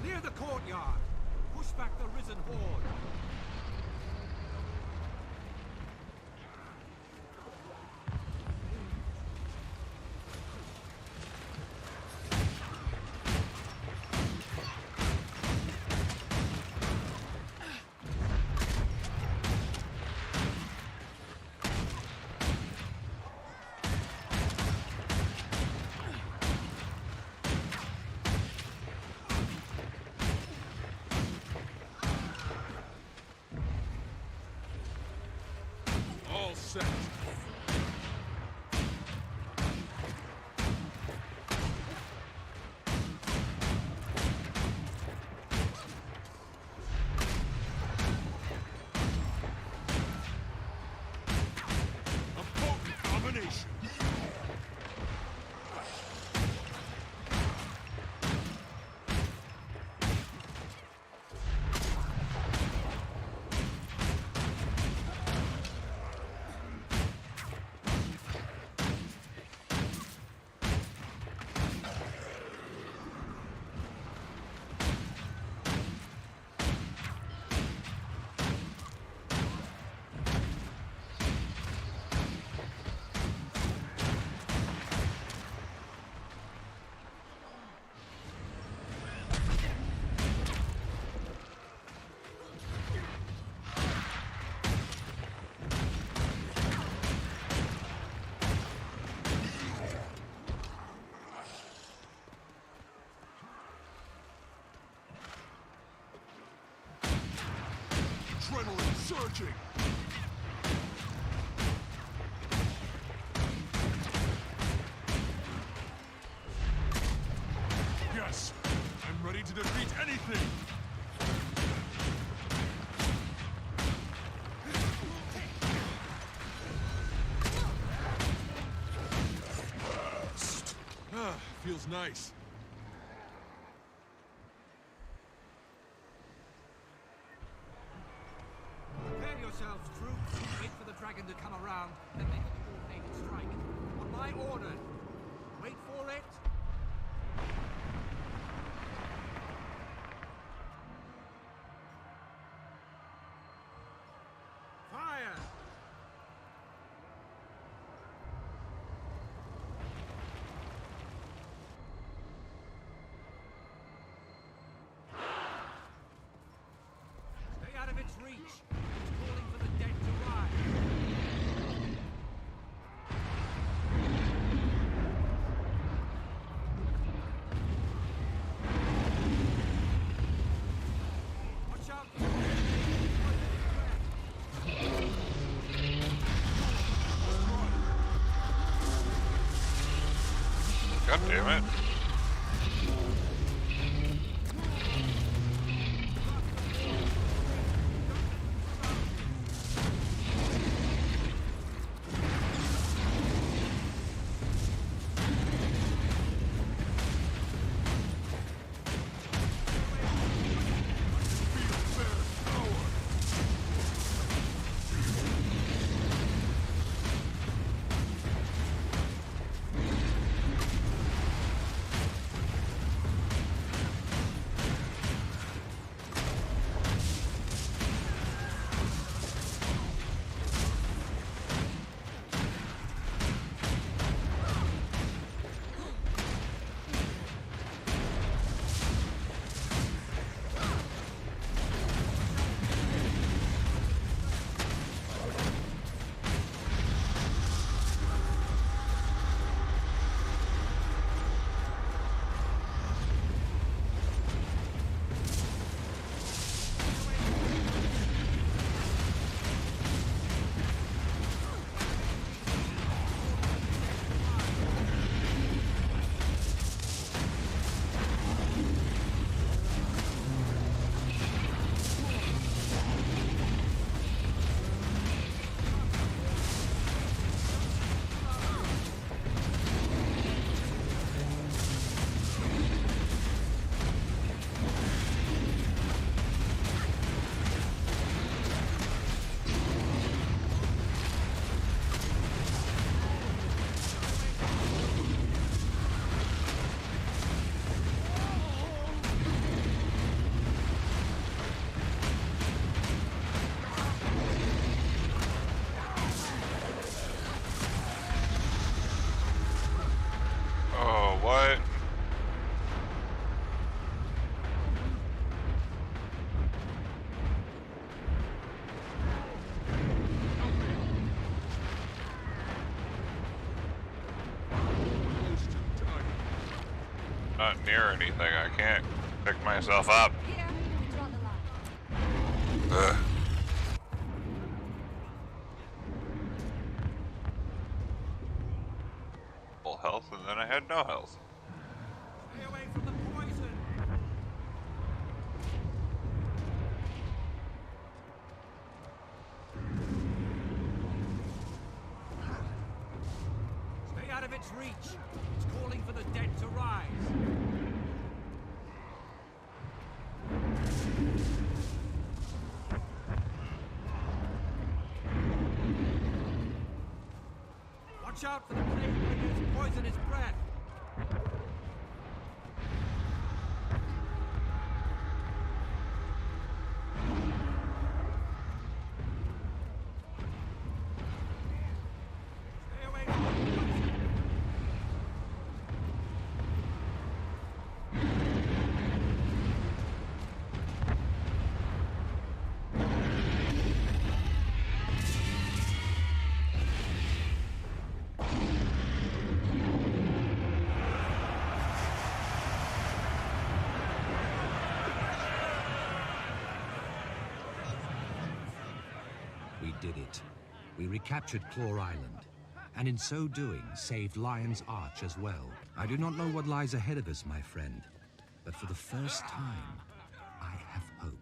Clear the courtyard! Push back the risen horde!
All set.
A potent combination!
Adrenaline surging. Yes, I'm ready to defeat anything. Feels nice.
Prepare yourselves, troops. Wait for the dragon to come around, then make a coordinated strike. On my order. Wait for it. Fire! Stay out of its reach. It's calling for the dead to rise. Watch out!
God damn it. not near anything. I can't pick myself up.
Here, we draw the line.
Ugh. Full health, and then I had no health.
Stay away from the poison. Stay out of its reach. It's calling for the dead to rise. Watch out for the plague bringer's poisonous breath. Stay away from the poison.
We did it. We recaptured Claw Island, and in so doing, saved Lion's Arch as well. I do not know what lies ahead of us, my friend, but for the first time, I have hope.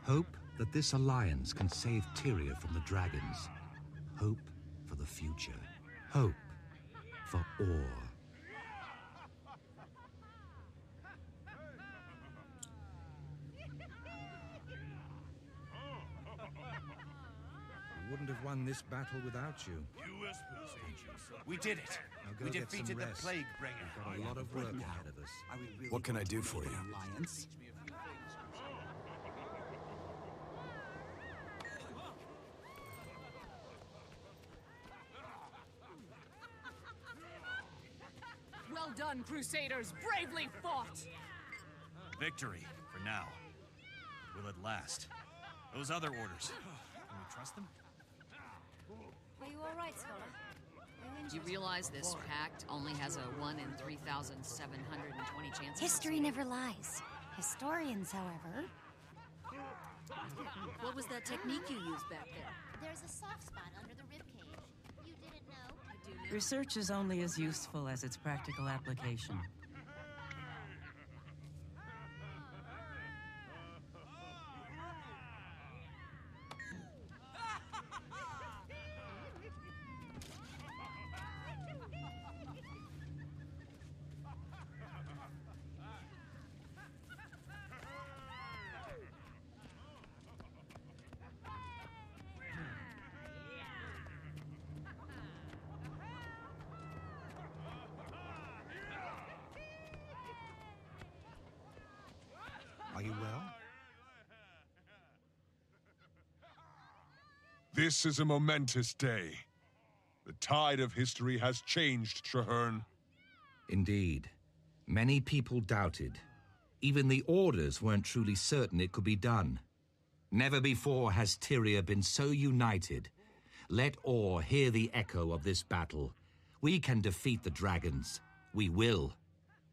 Hope that this alliance can save Tyria from the dragons. Hope for the future. Hope for Orr.
I wouldn't have won this battle without you.
We did it.
Now go
We
get some
defeated the
rest.
plague bringer.
We've got a lot of work ahead of us.
What can I do for you? Alliance?
Well done, Crusaders! Bravely fought!
Victory, for now. Will it last? Those other orders. Can we trust them?
Are you all right, Scholar?
Do you realize this pact only has a 1 in 3,720 chance?
History never lies. Historians, however...
What was that technique you used back there?
There's a soft spot under the ribcage. You didn't know? I do now.
Research is only as useful as its practical application.
Are you well?
This is a momentous day. The tide of history has changed, Traherne.
Indeed. Many people doubted. Even the Orders weren't truly certain it could be done. Never before has Tyria been so united. Let Orr hear the echo of this battle. We can defeat the dragons. We will.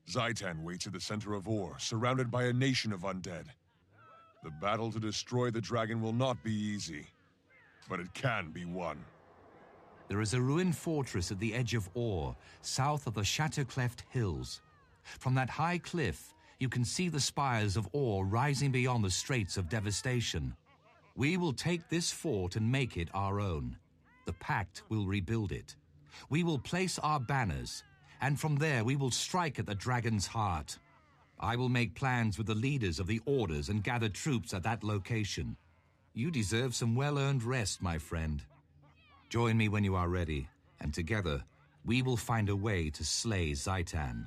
Zaitan waits at the center of Orr, surrounded by a nation of undead. The battle to destroy the dragon will not be easy, but it can be won.
There is a ruined fortress at the edge of Orr, south of the Shattercleft Hills. From that high cliff, you can see the spires of Orr rising beyond the Straits of Devastation. We will take this fort and make it our own. The Pact will rebuild it. We will place our banners, and from there we will strike at the dragon's heart. I will make plans with the leaders of the Orders and gather troops at that location. You deserve some well-earned rest, my friend. Join me when you are ready, and together we will find a way to slay Zaitan.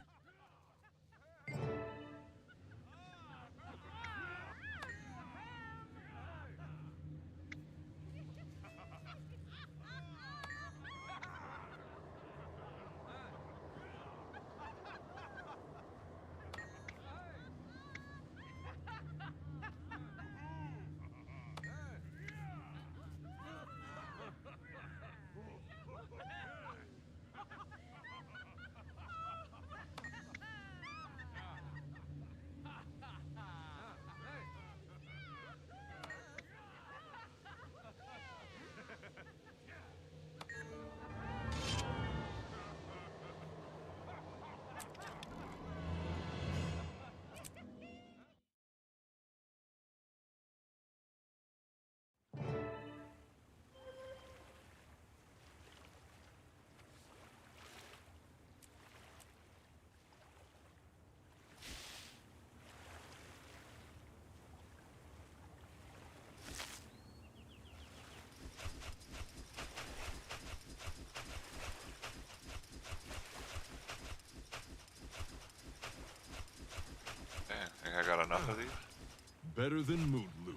better than mood loot.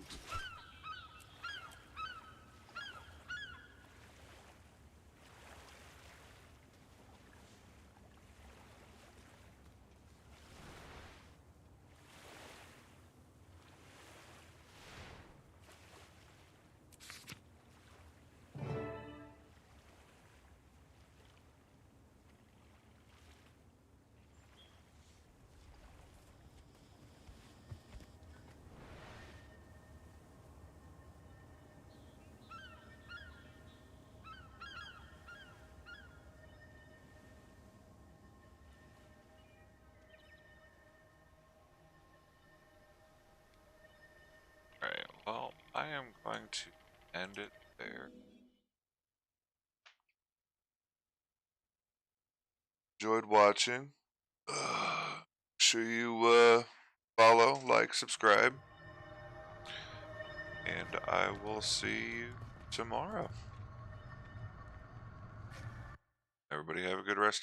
Alright, well, I am going to end it there. Enjoyed watching. Sure you follow, like, subscribe. And I will see you tomorrow. Everybody have a good rest of your